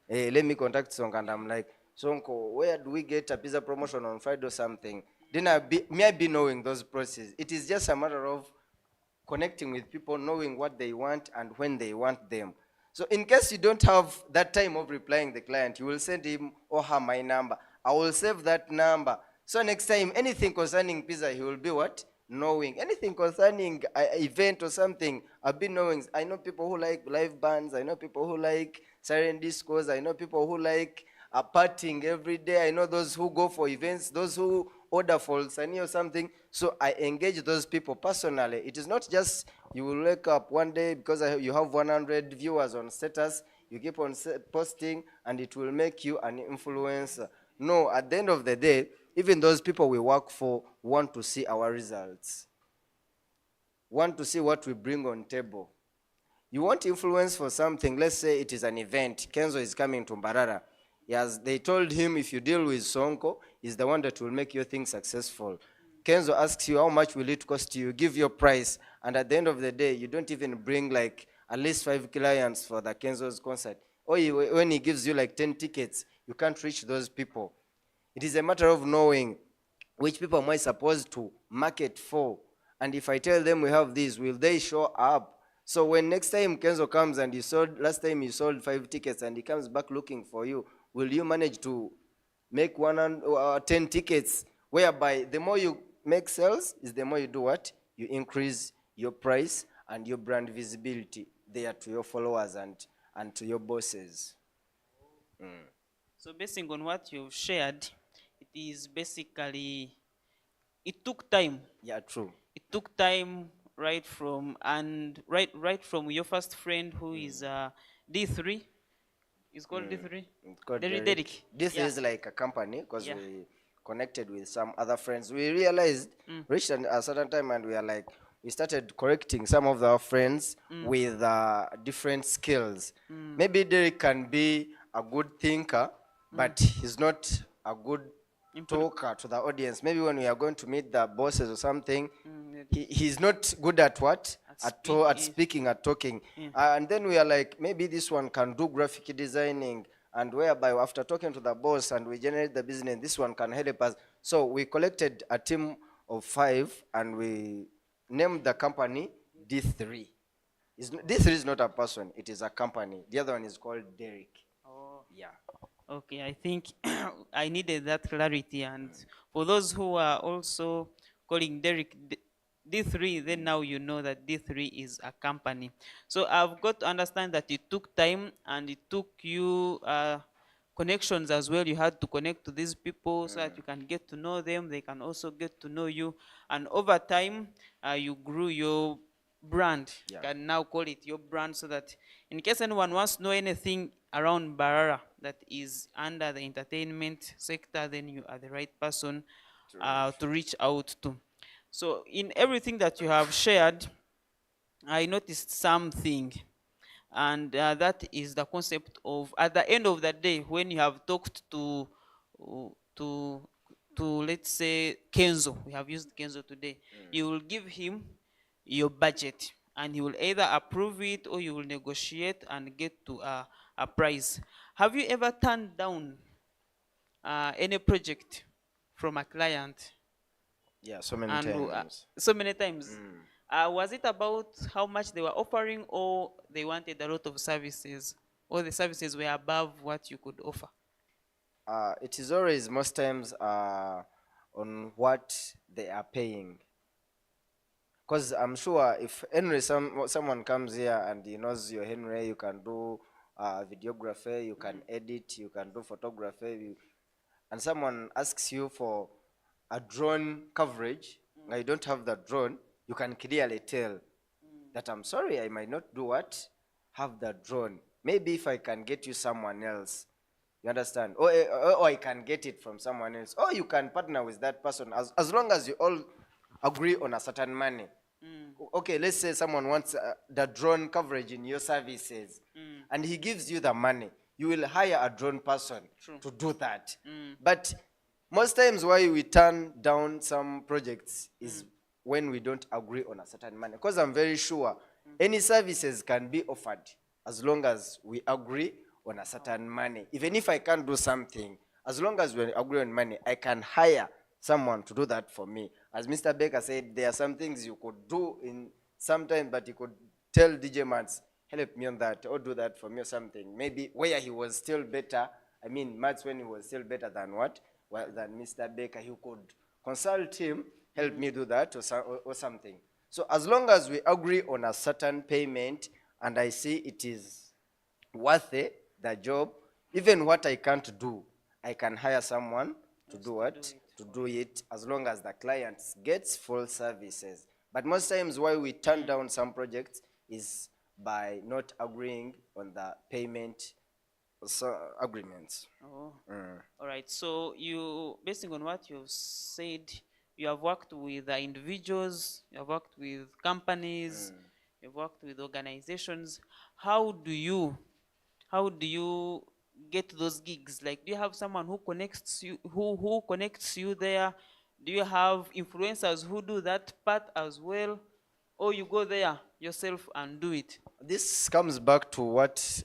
Let me contact Ssonko, and I'm like, Ssonko, where do we get a pizza promotion on Friday or something? Then I be knowing those processes. It is just a matter of connecting with people, knowing what they want and when they want them. So in case you don't have that time of replying the client, you will send him or her my number. I will save that number. So next time, anything concerning pizza, he will be what? Knowing. Anything concerning an event or something, I'll be knowing. I know people who like live bands. I know people who like silent discos. I know people who like partying every day. I know those who go for events, those who order for Sani or something. So I engage those people personally. It is not just you will wake up one day because you have 100 viewers on status, you keep on posting, and it will make you an influencer. No, at the end of the day, even those people we work for want to see our results, want to see what we bring on table. You want influence for something. Let's say it is an event. Kenzo is coming to Mbarara. Yes, they told him if you deal with Ssonko, he's the one that will make your thing successful. Kenzo asks you how much will it cost you, give your price, and at the end of the day, you don't even bring like at least 5 clients for the Kenzo's concert. Or when he gives you like 10 tickets, you can't reach those people. It is a matter of knowing which people am I supposed to market for, and if I tell them we have this, will they show up? So when next time Kenzo comes and last time you sold 5 tickets and he comes back looking for you, will you manage to make 10 tickets, whereby the more you make sales is the more you do what? You increase your price and your brand visibility there to your followers and to your bosses. So basing on what you've shared, it is basically, it took time. Yeah, true. It took time right from your first friend who is D3. It's called D3. It's called Derek. This Yeah. is like a company because Yeah. we connected with some other friends. We realized, reached a certain time, and we started correcting some of our friends with different skills. Maybe Derek can be a good thinker, but he's not a good talker to the audience. Maybe when we are going to meet the bosses or something, he's not good at what? At speaking, at talking. And then we are like, maybe this one can do graphic designing, and whereby after talking to the boss and we generate the business, this one can help us. So we collected a team of 5 and we named the company D3. D3 is not a person, it is a company. The other one is called Derek. Oh. Yeah. Okay, I think I needed that clarity. And for those who are also calling Derek D3, then now you know that D3 is a company. So I've got to understand that it took time and it took you connections as well. You had to connect to these people so that you can get to know them. They can also get to know you. And over time, you grew your brand. Yeah. You can now call it your brand, so that in case anyone wants to know anything around Mbarara that is under the entertainment sector, then you are the right person to reach out to. So in everything that you have shared, I noticed something, and that is the concept of, at the end of the day, when you have talked to let's say Kenzo, we have used Kenzo today, you will give him your budget, and he will either approve it or you will negotiate and get to a price. Have you ever turned down any project from a client? Yeah, so many And times. so many times. Was it about how much they were offering, or they wanted a lot of services, or the services were above what you could offer? It is always most times on what they are paying. Because I'm sure if Henry, someone comes here and he knows you're Henry, you can do videography, you can edit, you can do photography, and someone asks you for a drone coverage, and you don't have the drone, you can clearly tell that I'm sorry, I might not do what? Have the drone. Maybe if I can get you someone else, you understand? Or I can get it from someone else. Or you can partner with that person as long as you all agree on a certain money. Okay, let's say someone wants the drone coverage in your services, and he gives you the money. You will hire a drone person to do that. But most times why we turn down some projects is when we don't agree on a certain money. Because I'm very sure any services can be offered as long as we agree on a certain money. Even if I can't do something, as long as we agree on money, I can hire someone to do that for me. As Mr. Baker said, there are some things you could do in some time, but you could tell DJ Mats, help me on that, or do that for me or something. Maybe where he was still better, I mean, Mats when he was still better than what? Well, than Mr. Baker, he could consult him, help me do that or something. So as long as we agree on a certain payment and I see it is worth it, the job, even what I can't do, I can hire someone to do what? To do it, as long as the client gets full services. But most times why we turn down some projects is by not agreeing on the payment agreements. Oh. All right. So you, based on what you've said, you have worked with individuals, you have worked with companies, you've worked with organizations. How do you get those gigs? Like, do you have someone who connects you, who connects you there? Do you have influencers who do that part as well? Or you go there yourself and do it? This comes back to what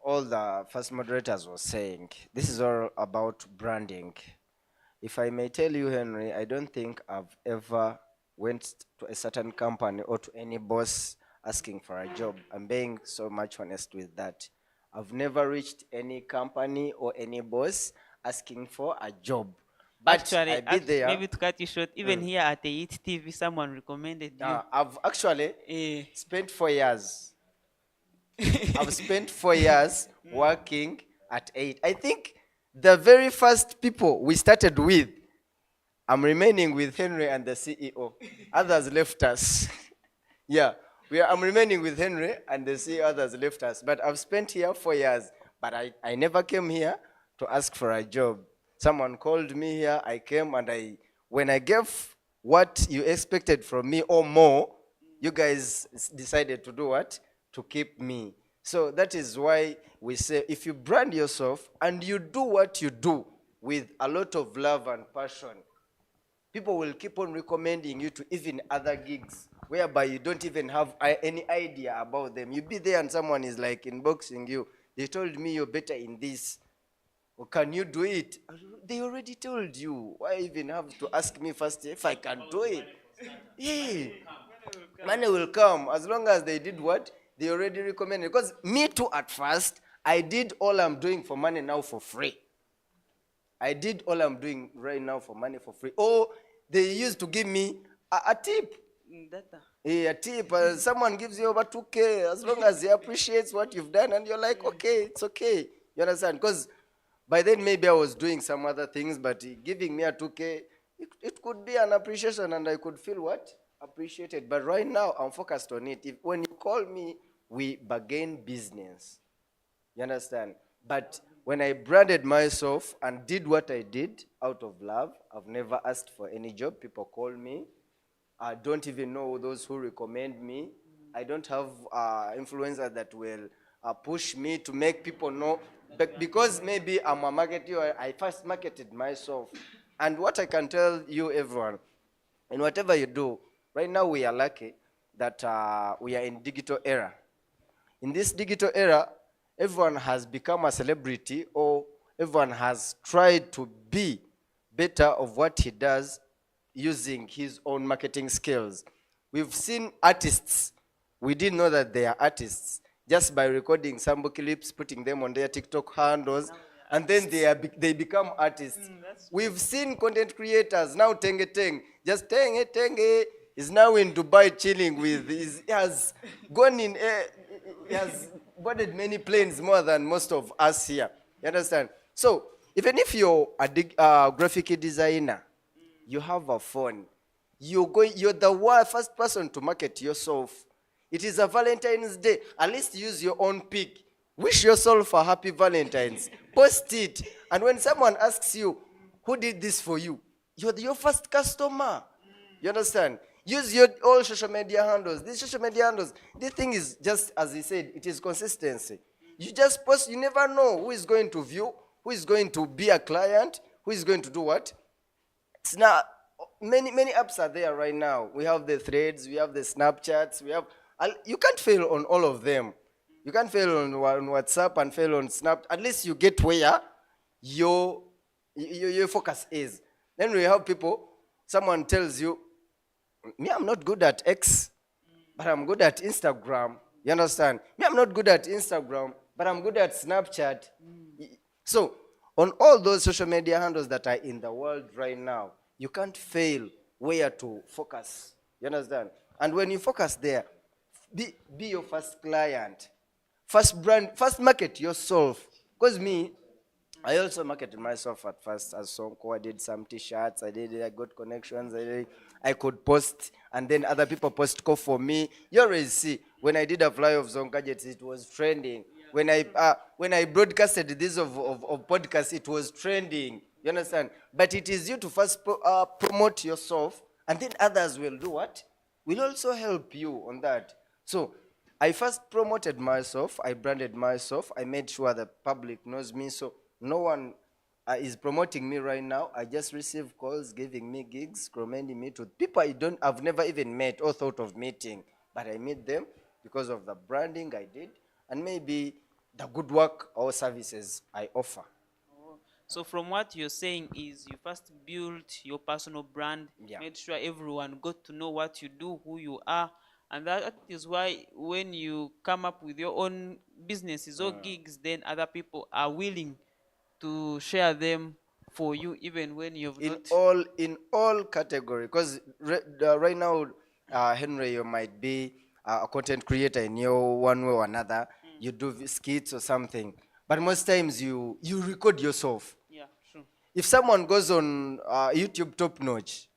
all the first moderators were saying. This is all about branding. If I may tell you, Henry, I don't think I've ever went to a certain company or to any boss asking for a job. I'm being so much honest with that. I've never reached any company or any boss asking for a job. But Actually, I be there. maybe to cut you short, even here at the EYIT TV, someone recommended you. I've actually spent 4 years. I've spent 4 years working at 8. I think the very first people we started with, I'm remaining with Henry and the CEO. Others left us. Yeah, I'm remaining with Henry and the CEO, others left us. But I've spent here 4 years. But I never came here to ask for a job. Someone called me here, I came, and when I gave what you expected from me or more, you guys decided to do what? To keep me. So that is why we say, if you brand yourself and you do what you do with a lot of love and passion, people will keep on recommending you to even other gigs, whereby you don't even have any idea about them. You be there and someone is like inboxing you. They told me you're better in this. Or can you do it? They already told you. Why even have to ask me first if I can do it? Yeah. Money will come. As long as they did what? They already recommended. Because me too at first, I did all I'm doing for money now for free. I did all I'm doing right now for money for free. Oh, they used to give me a tip. A tip. Someone gives you over 2K as long as he appreciates what you've done, and you're like, okay, it's okay. You understand? Because by then maybe I was doing some other things, but giving me a 2K, it could be an appreciation, and I could feel what? Appreciated. But right now I'm focused on it. When you call me, we bargain business. You understand? But when I branded myself and did what I did out of love, I've never asked for any job. People call me. I don't even know those who recommend me. I don't have influencers that will push me to make people know. But because maybe I'm a marketer, I first marketed myself. And what I can tell you, everyone, in whatever you do, right now we are lucky that we are in digital era. In this digital era, everyone has become a celebrity, or everyone has tried to be better of what he does using his own marketing skills. We've seen artists. We didn't know that they are artists just by recording sample clips, putting them on their TikTok handles, and then they become artists. We've seen content creators now. Tenge is now in Dubai chilling with. He has gone in. He has boarded many planes more than most of us here. You understand? So even if you're a graphic designer, you have a phone. You're the first person to market yourself. It is a Valentine's Day. At least use your own pic. Wish yourself a happy Valentine's. Post it. And when someone asks you, who did this for you? You're your first customer. You understand? Use your all social media handles. These social media handles, this thing is just, as he said, it is consistency. You just post, you never know who is going to view, who is going to be a client, who is going to do what. It's not, many apps are there right now. We have the threads, we have the Snapchats, you can't fail on all of them. You can't fail on WhatsApp and fail on Snap. At least you get where your focus is. Then we have people, someone tells you, me, I'm not good at X, but I'm good at Instagram. You understand? Me, I'm not good at Instagram, but I'm good at Snapchat. So, on all those social media handles that are in the world right now, you can't fail where to focus. You understand? And when you focus there, be your first client. First brand, first market yourself. Because me, I also marketed myself at first as Ssonko. I did some t-shirts, I got connections, I could post, and then other people post call for me. You already see, when I did a fly of Zone Gadgets, it was trending. When I broadcasted this of podcasts, it was trending. You understand? But it is you to first promote yourself, and then others will do what? Will also help you on that. So I first promoted myself, I branded myself, I made sure the public knows me. So no one is promoting me right now. I just receive calls giving me gigs, recommending me to people I've never even met or thought of meeting. But I meet them because of the branding I did and maybe the good work or services I offer. So from what you're saying is you first built your personal brand, made sure everyone got to know what you do, who you are. And that is why when you come up with your own businesses or gigs, then other people are willing to share them for you, even when you've in all category. Because right now, Henry, you might be a content creator in your one way or another. You do skits or something, but most times you record yourself. Yeah, true. If someone goes on YouTube Top Notch,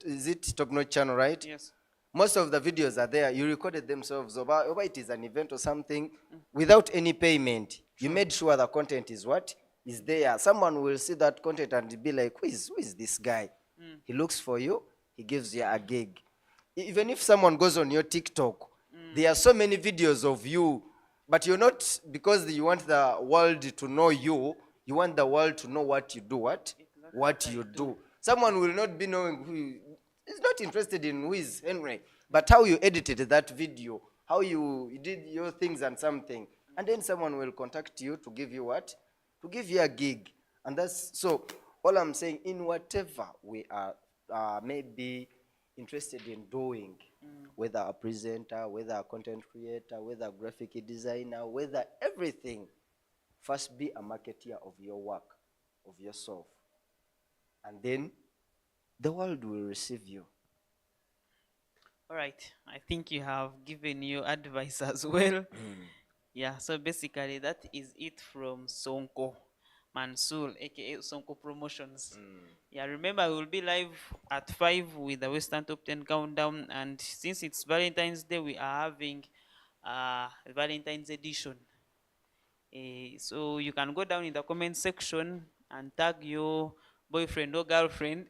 is it Top Notch channel, right? Yes. Most of the videos are there. You recorded themselves, or it is an event or something, without any payment. You made sure the content is what is there. Someone will see that content and be like, who is this guy? He looks for you, he gives you a gig. Even if someone goes on your TikTok, there are so many videos of you, but you're not, because you want the world to know you, you want the world to know what you do, what you do. Someone will not be knowing who you, is not interested in who is Henry, but how you edited that video, how you did your things and something. And then someone will contact you to give you what? To give you a gig. And that's, so all I'm saying, in whatever we are maybe interested in doing, whether a presenter, whether a content creator, whether a graphic designer, whether everything, first be a marketeer of your work, of yourself. And then the world will receive you. All right. I think you have given your advice as well. Yeah, so basically that is it from Ssonko Mansoul, aka Ssonko Promotions. Yeah, remember we will be live at 5 with the Western Top 10 countdown, and since it's Valentine's Day, we are having Valentine's edition. So you can go down in the comment section and tag your boyfriend or girlfriend.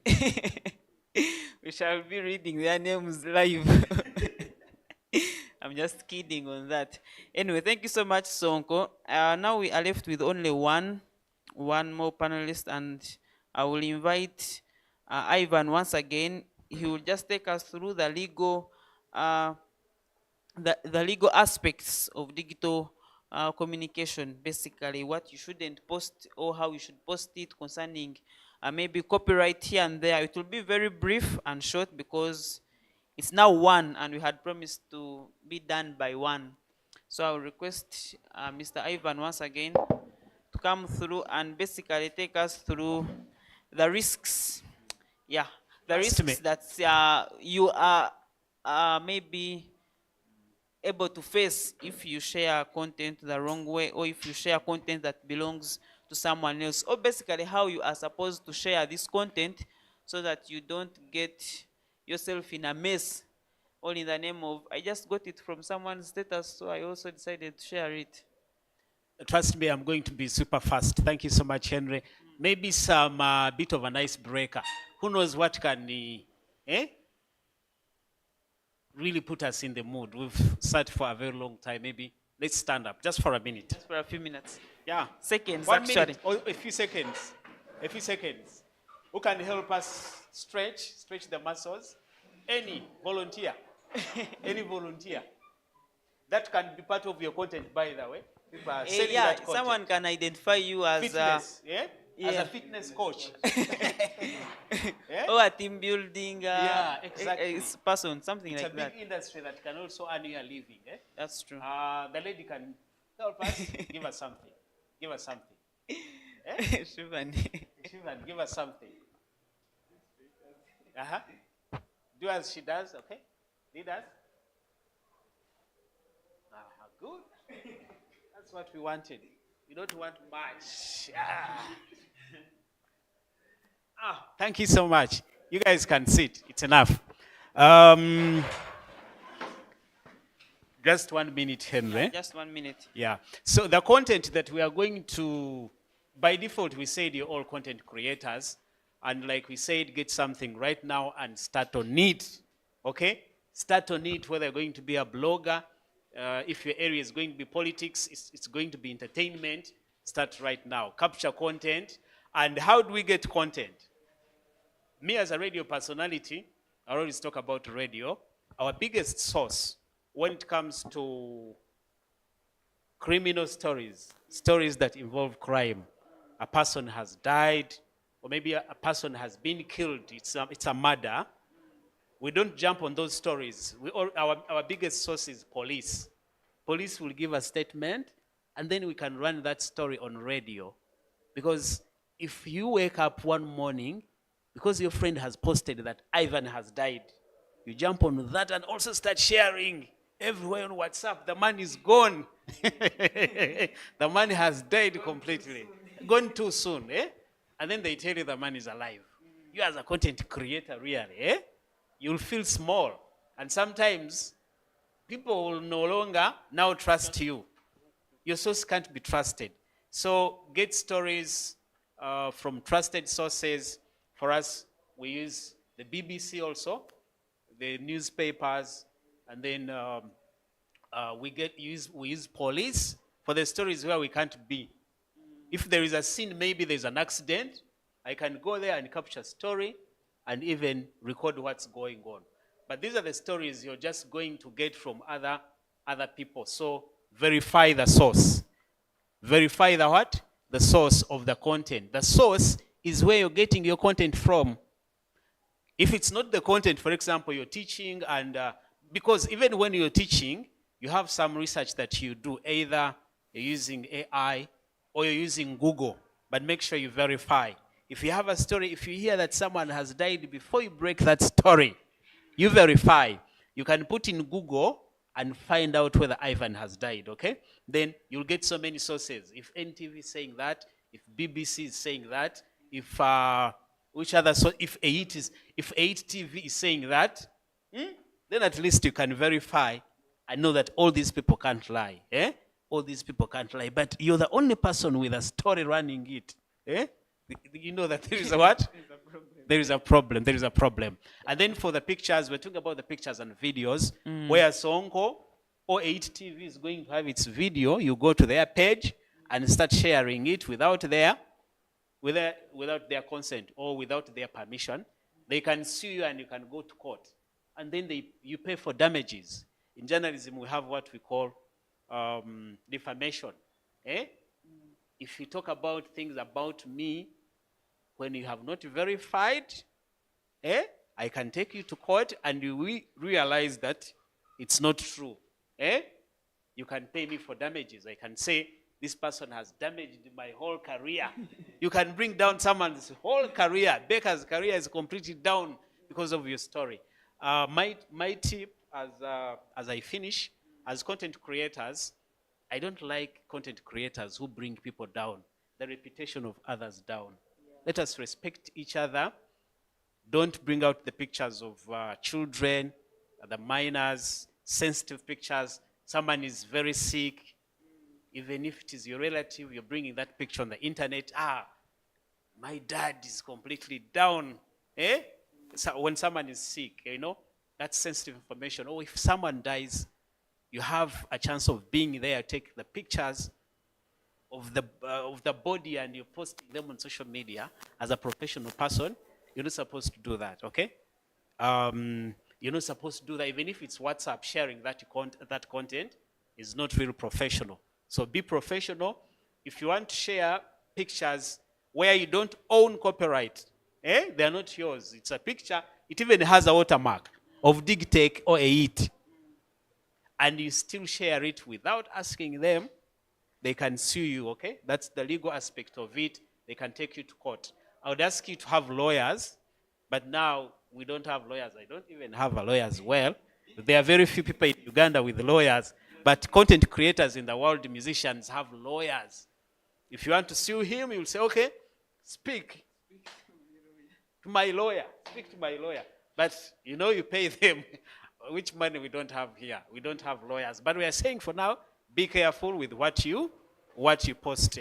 We shall be reading their names live. I'm just kidding on that. Anyway, thank you so much, Ssonko. Now we are left with only one more panelist, and I will invite Ivan once again. He will just take us through the legal legal aspects of digital communication, basically what you shouldn't post or how you should post it, concerning maybe copyright here and there. It will be very brief and short because it's now 1 and we had promised to be done by 1. So I'll request Mr. Ivan once again to come through and basically take us through the risks. Yeah, the Trust risks me. that you are maybe able to face if you share content the wrong way, or if you share content that belongs to someone else, or basically how you are supposed to share this content so that you don't get yourself in a mess, all in the name of I just got it from someone's status, so I also decided to share it. Trust me, I'm going to be super fast. Thank you so much, Henry. Maybe some bit of an icebreaker. Who knows what can really put us in the mood? We've sat for a very long time. Maybe let's stand up just for a minute. Just for a few minutes. Yeah. Seconds, 1 actually. minute or a few seconds. A few seconds. Who can help us stretch the muscles? Any volunteer. Any volunteer. That can be part of your content, by the way. People are selling Yeah, that content. someone can identify you as Fitness, yeah? As yeah. a fitness coach. or a team building Yeah, exactly. person, something It's like a that. big industry that can also earn you a living. Eh? That's true. The lady can help us. Give us something. Give us something. Eh? Shivan. Shivan, give us something. Uh-huh. Do as she does, okay? Lead us. Good. That's what we wanted. We don't want much. Thank you so much. You guys can sit. It's enough. Just 1 minute, Henry. Just 1 minute. Yeah. So the content that we are going to, by default, we said you're all content creators. And like we said, get something right now and start on it. Okay? Start on it, whether you're going to be a blogger. If your area is going to be politics, it's going to be entertainment. Start right now. Capture content. And how do we get content? Me as a radio personality, I always talk about radio. Our biggest source when it comes to criminal stories, stories that involve crime, a person has died, or maybe a person has been killed, it's a murder, we don't jump on those stories. Our biggest source is police. Police will give a statement, and then we can run that story on radio. Because if you wake up one morning, because your friend has posted that Ivan has died, you jump on that and also start sharing everywhere on WhatsApp. The man is gone. The man has died completely. Gone too soon, eh? And then they tell you the man is alive. You as a content creator, really, eh? You'll feel small. And sometimes people will no longer now trust you. Your source can't be trusted. So get stories from trusted sources. For us, we use the BBC also, the newspapers, and then we use police for the stories where we can't be. If there is a scene, maybe there's an accident, I can go there and capture a story and even record what's going on. But these are the stories you're just going to get from other people. So verify the source. Verify the what? The source of the content. The source is where you're getting your content from. If it's not the content, for example, you're teaching, and because even when you're teaching, you have some research that you do. Either you're using AI or you're using Google, but make sure you verify. If you have a story, if you hear that someone has died, before you break that story, you verify. You can put in Google and find out whether Ivan has died, okay? Then you'll get so many sources. If NTV is saying that, if BBC is saying that, if which other source, if EYIT TV is saying that, then at least you can verify and know that all these people can't lie, eh? All these people can't lie, but you're the only person with a story running it, eh? You know that there is a what? There is a problem. There is a problem. And then for the pictures, we're talking about the pictures and videos, where Ssonko or EYIT TV is going to have its video. You go to their page and start sharing it without their consent or without their permission. They can sue you and you can go to court. And then you pay for damages. In journalism, we have what we call defamation. Eh? If you talk about things about me, when you have not verified, I can take you to court and you realize that it's not true. You can pay me for damages. I can say, this person has damaged my whole career. You can bring down someone's whole career. Becca's career is completely down because of your story. My tip as I finish, as content creators, I don't like content creators who bring people down, the reputation of others down. Let us respect each other. Don't bring out the pictures of children, the minors, sensitive pictures. Someone is very sick. Even if it is your relative, you're bringing that picture on the internet. My dad is completely down. So when someone is sick, that's sensitive information. Or if someone dies, you have a chance of being there, take the pictures of the body and you're posting them on social media. As a professional person, you're not supposed to do that, okay? You're not supposed to do that, even if it's WhatsApp sharing that content is not really professional. So be professional. If you want to share pictures where you don't own copyright, they're not yours. It's a picture. It even has a watermark of Digtech or EYIT. And you still share it without asking them, they can sue you, okay? That's the legal aspect of it. They can take you to court. I would ask you to have lawyers, but now we don't have lawyers. I don't even have a lawyer as well. There are very few people in Uganda with lawyers, but content creators in the world, musicians, have lawyers. If you want to sue him, you'll say, okay, speak to my lawyer. Speak to my lawyer. But, you pay them. Which money we don't have here. We don't have lawyers. But we are saying for now, be careful with what you post,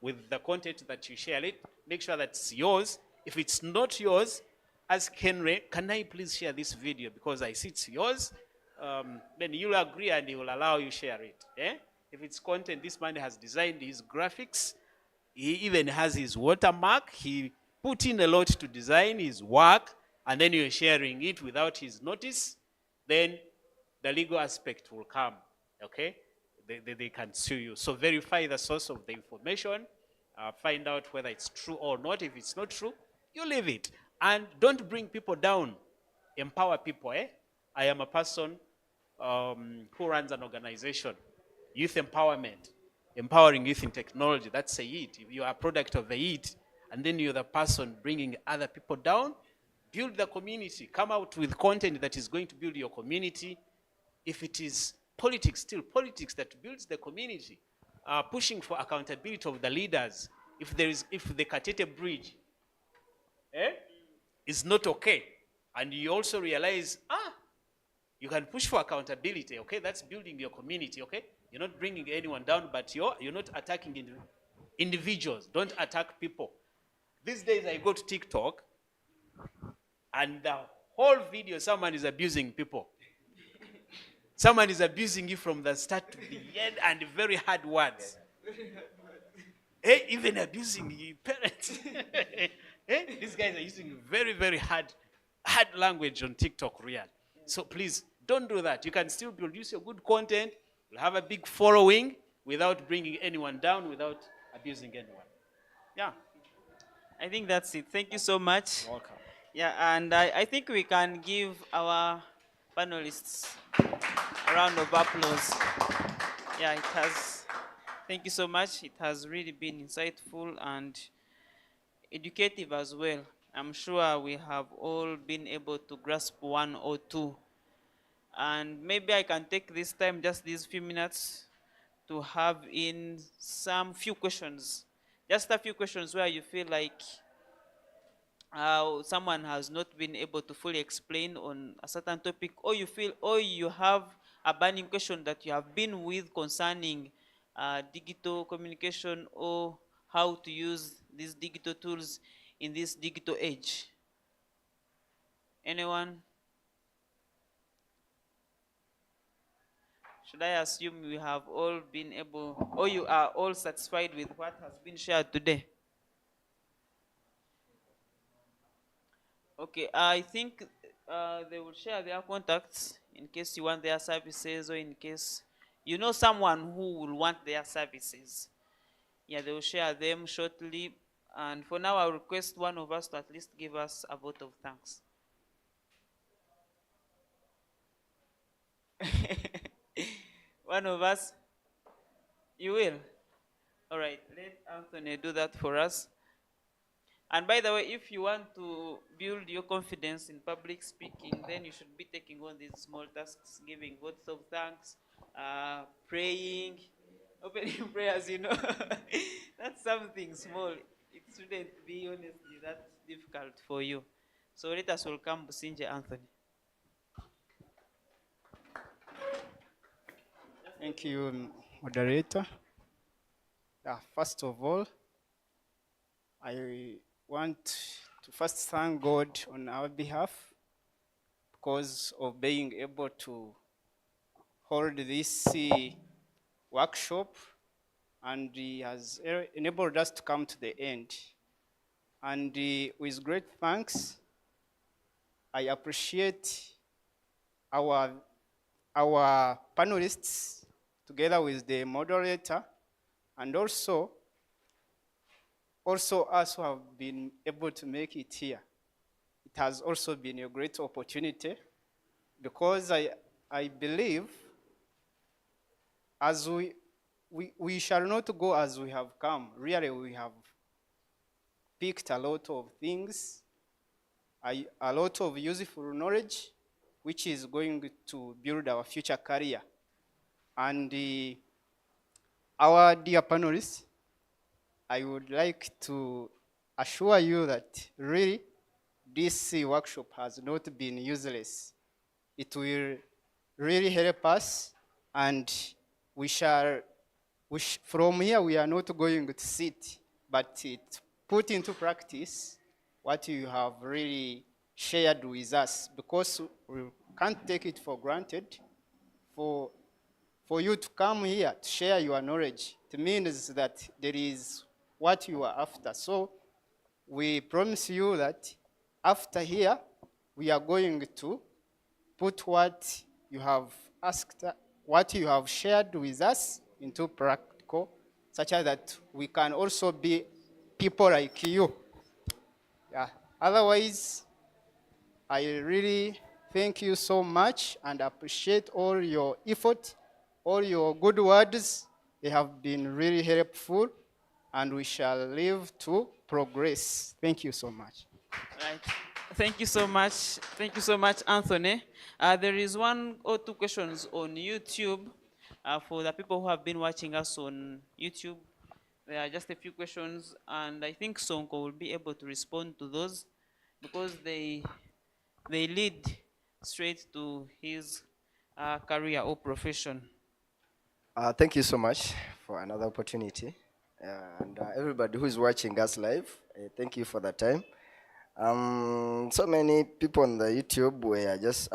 with the content that you share it. Make sure that it's yours. If it's not yours, ask Henry, can I please share this video? Because I see it's yours. Then you'll agree and he will allow you share it. If it's content, this man has designed his graphics. He even has his watermark. He put in a lot to design his work, and then you're sharing it without his notice. Then the legal aspect will come, okay? They can sue you. So verify the source of the information, find out whether it's true or not. If it's not true, you leave it. And don't bring people down. Empower people, I am a person who runs an organization, youth empowerment, empowering youth in technology. That's EYIT. If you are a product of EYIT, and then you're the person bringing other people down, build the community. Come out with content that is going to build your community. If it is politics, still politics that builds the community. Pushing for accountability of the leaders. If the Katete Bridge is not okay, and you also realize, you can push for accountability, okay? That's building your community, okay? You're not bringing anyone down, but you're not attacking individuals. Don't attack people. These days I go to TikTok, and the whole video, someone is abusing people. Someone is abusing you from the start to the end, and very hard words. Even abusing parents. These guys are using very, very hard language on TikTok, real. So please, don't do that. You can still produce your good content, you'll have a big following without bringing anyone down, without abusing anyone. Yeah. I think that's it. Thank you so much. Welcome. Yeah, and I think we can give our panelists a round of applause. Yeah, thank you so much. It has really been insightful and educative as well. I'm sure we have all been able to grasp one or two. And maybe I can take this time, just these few minutes, to have in some few questions. Just a few questions where you feel like someone has not been able to fully explain on a certain topic, or you have a burning question that you have been with concerning digital communication or how to use these digital tools in this digital age. Anyone? Should I assume we have all been able, or you are all satisfied with what has been shared today? Okay, I think they will share their contacts in case you want their services, or in case you know someone who will want their services. Yeah, they will share them shortly. And for now, I will request one of us to at least give us a vote of thanks. One of us? You will? All right, let Anthony do that for us. And by the way, if you want to build your confidence in public speaking, then you should be taking on these small tasks, giving votes of thanks, praying, opening prayers, you know. That's something small. It shouldn't be honestly that difficult for you. So let us welcome Businje Anthony. Thank you, moderator. First of all, I want to first thank God on our behalf because of being able to hold this workshop, and He has enabled us to come to the end. And with great thanks, I appreciate our panelists together with the moderator, and also us who have been able to make it here. It has also been a great opportunity because I believe as we shall not go as we have come. Really, we have picked a lot of things, a lot of useful knowledge, which is going to build our future career. And our dear panelists, I would like to assure you that really this workshop has not been useless. It will really help us, and from here we are not going to sit, but put into practice what you have really shared with us, because we can't take it for granted. For you to come here to share your knowledge, it means that there is what you are after. So we promise you that after here, we are going to put what you have asked, what you have shared with us into practical, such that we can also be people like you. Yeah. Otherwise, I really thank you so much and appreciate all your effort, all your good words. They have been really helpful, and we shall live to progress. Thank you so much. Right. Thank you so much. Thank you so much, Anthony. There is one or two questions on YouTube for the people who have been watching us on YouTube. There are just a few questions, and I think Ssonko will be able to respond to those because they lead straight to his career or profession. Thank you so much for another opportunity. And everybody who is watching us live, thank you for the time. So many people on the YouTube were just,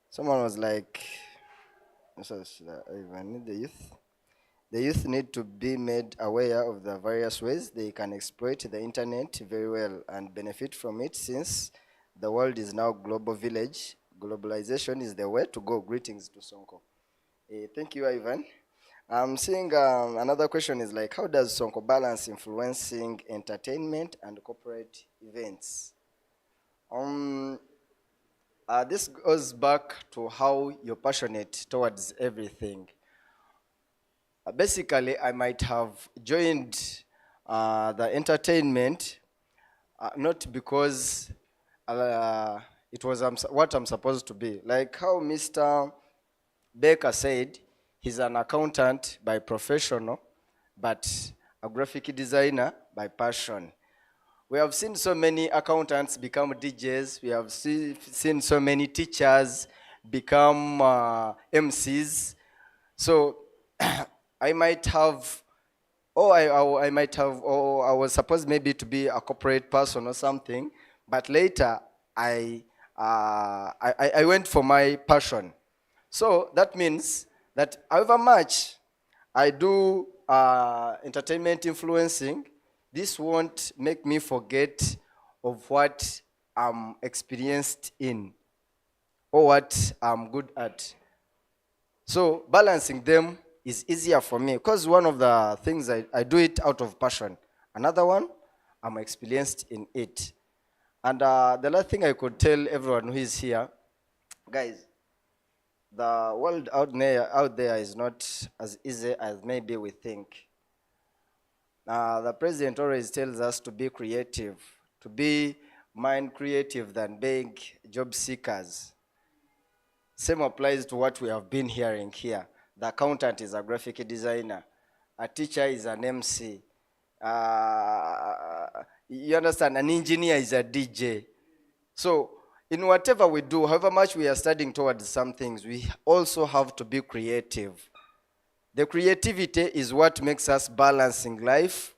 someone was like, even the youth. The youth need to be made aware of the various ways they can exploit the internet very well and benefit from it, since the world is now global village. Globalization is the way to go. Greetings to Ssonko. Thank you, Ivan. I'm seeing another question is like, how does Ssonko balance influencing entertainment and corporate events? This goes back to how you're passionate towards everything. Basically, I might have joined the entertainment not because it was what I'm supposed to be. Like how Mr. Baker said, he's an accountant by professional, but a graphic designer by passion. We have seen so many accountants become DJs. We have seen so many teachers become MCs. So I might have, I might have, or I was supposed maybe to be a corporate person or something, but later I went for my passion. So that means that however much I do entertainment influencing, this won't make me forget of what I'm experienced in or what I'm good at. So balancing them is easier for me because one of the things I do it out of passion. Another one, I'm experienced in it. And the last thing I could tell everyone who is here, guys, the world out there is not as easy as maybe we think. The president always tells us to be creative, to be mind creative than being job seekers. Same applies to what we have been hearing here. The accountant is a graphic designer. A teacher is an MC. You understand? An engineer is a DJ. So in whatever we do, however much we are studying towards some things, we also have to be creative. The creativity is what makes us balancing life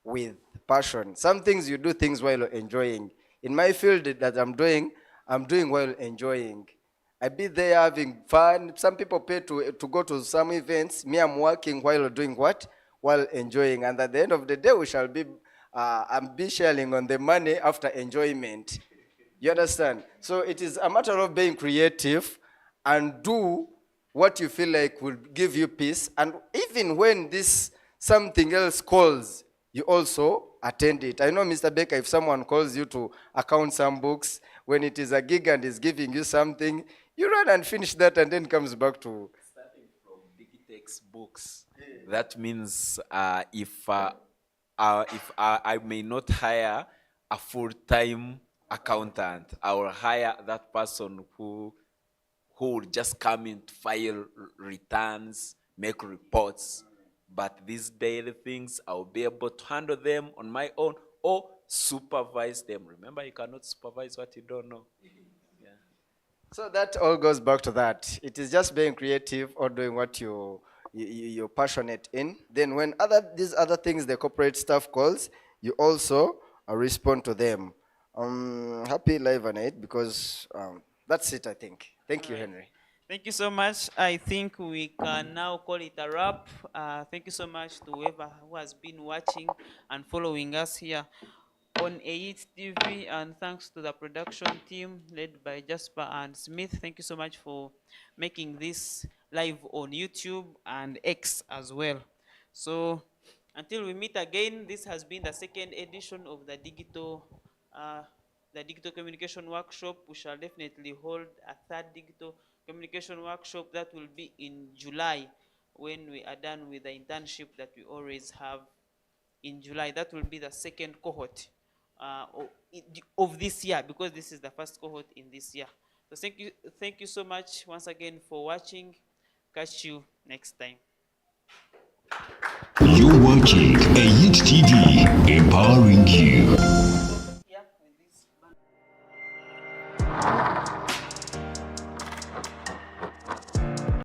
with passion. Some things you do things while enjoying. In my field that I'm doing while enjoying. I be there having fun. Some people pay to go to some events. Me, I'm working while doing what? While enjoying. And at the end of the day, we shall be, I'm be sharing on the money after enjoyment. You understand? So it is a matter of being creative and do what you feel like will give you peace. And even when this something else calls, you also attend it. I know, Mr. Baker, if someone calls you to account some books, when it is a gig and is giving you something, you run and finish that and then comes back to... Starting from Digtech's books, that means if I may not hire a full-time accountant, I will hire that person who will just come in to file returns, make reports. But these daily things, I'll be able to handle them on my own or supervise them. Remember, you cannot supervise what you don't know. Yeah. So that all goes back to that. It is just being creative or doing what you're passionate in. Then when these other things, the corporate stuff calls, you also respond to them. Happy live on it because that's it, I think. Thank you, Henry. Thank you so much. I think we can now call it a wrap. Thank you so much to whoever who has been watching and following us here on EYIT TV, and thanks to the production team led by Jasper and Smith. Thank you so much for making this live on YouTube and X as well. So until we meet again, this has been the second edition of the digital communication workshop. We shall definitely hold a third digital communication workshop that will be in July when we are done with the internship that we always have in July. That will be the second cohort of this year, because this is the first cohort in this year. So thank you so much once again for watching. Catch you next time. You're watching EYIT TV, empowering you.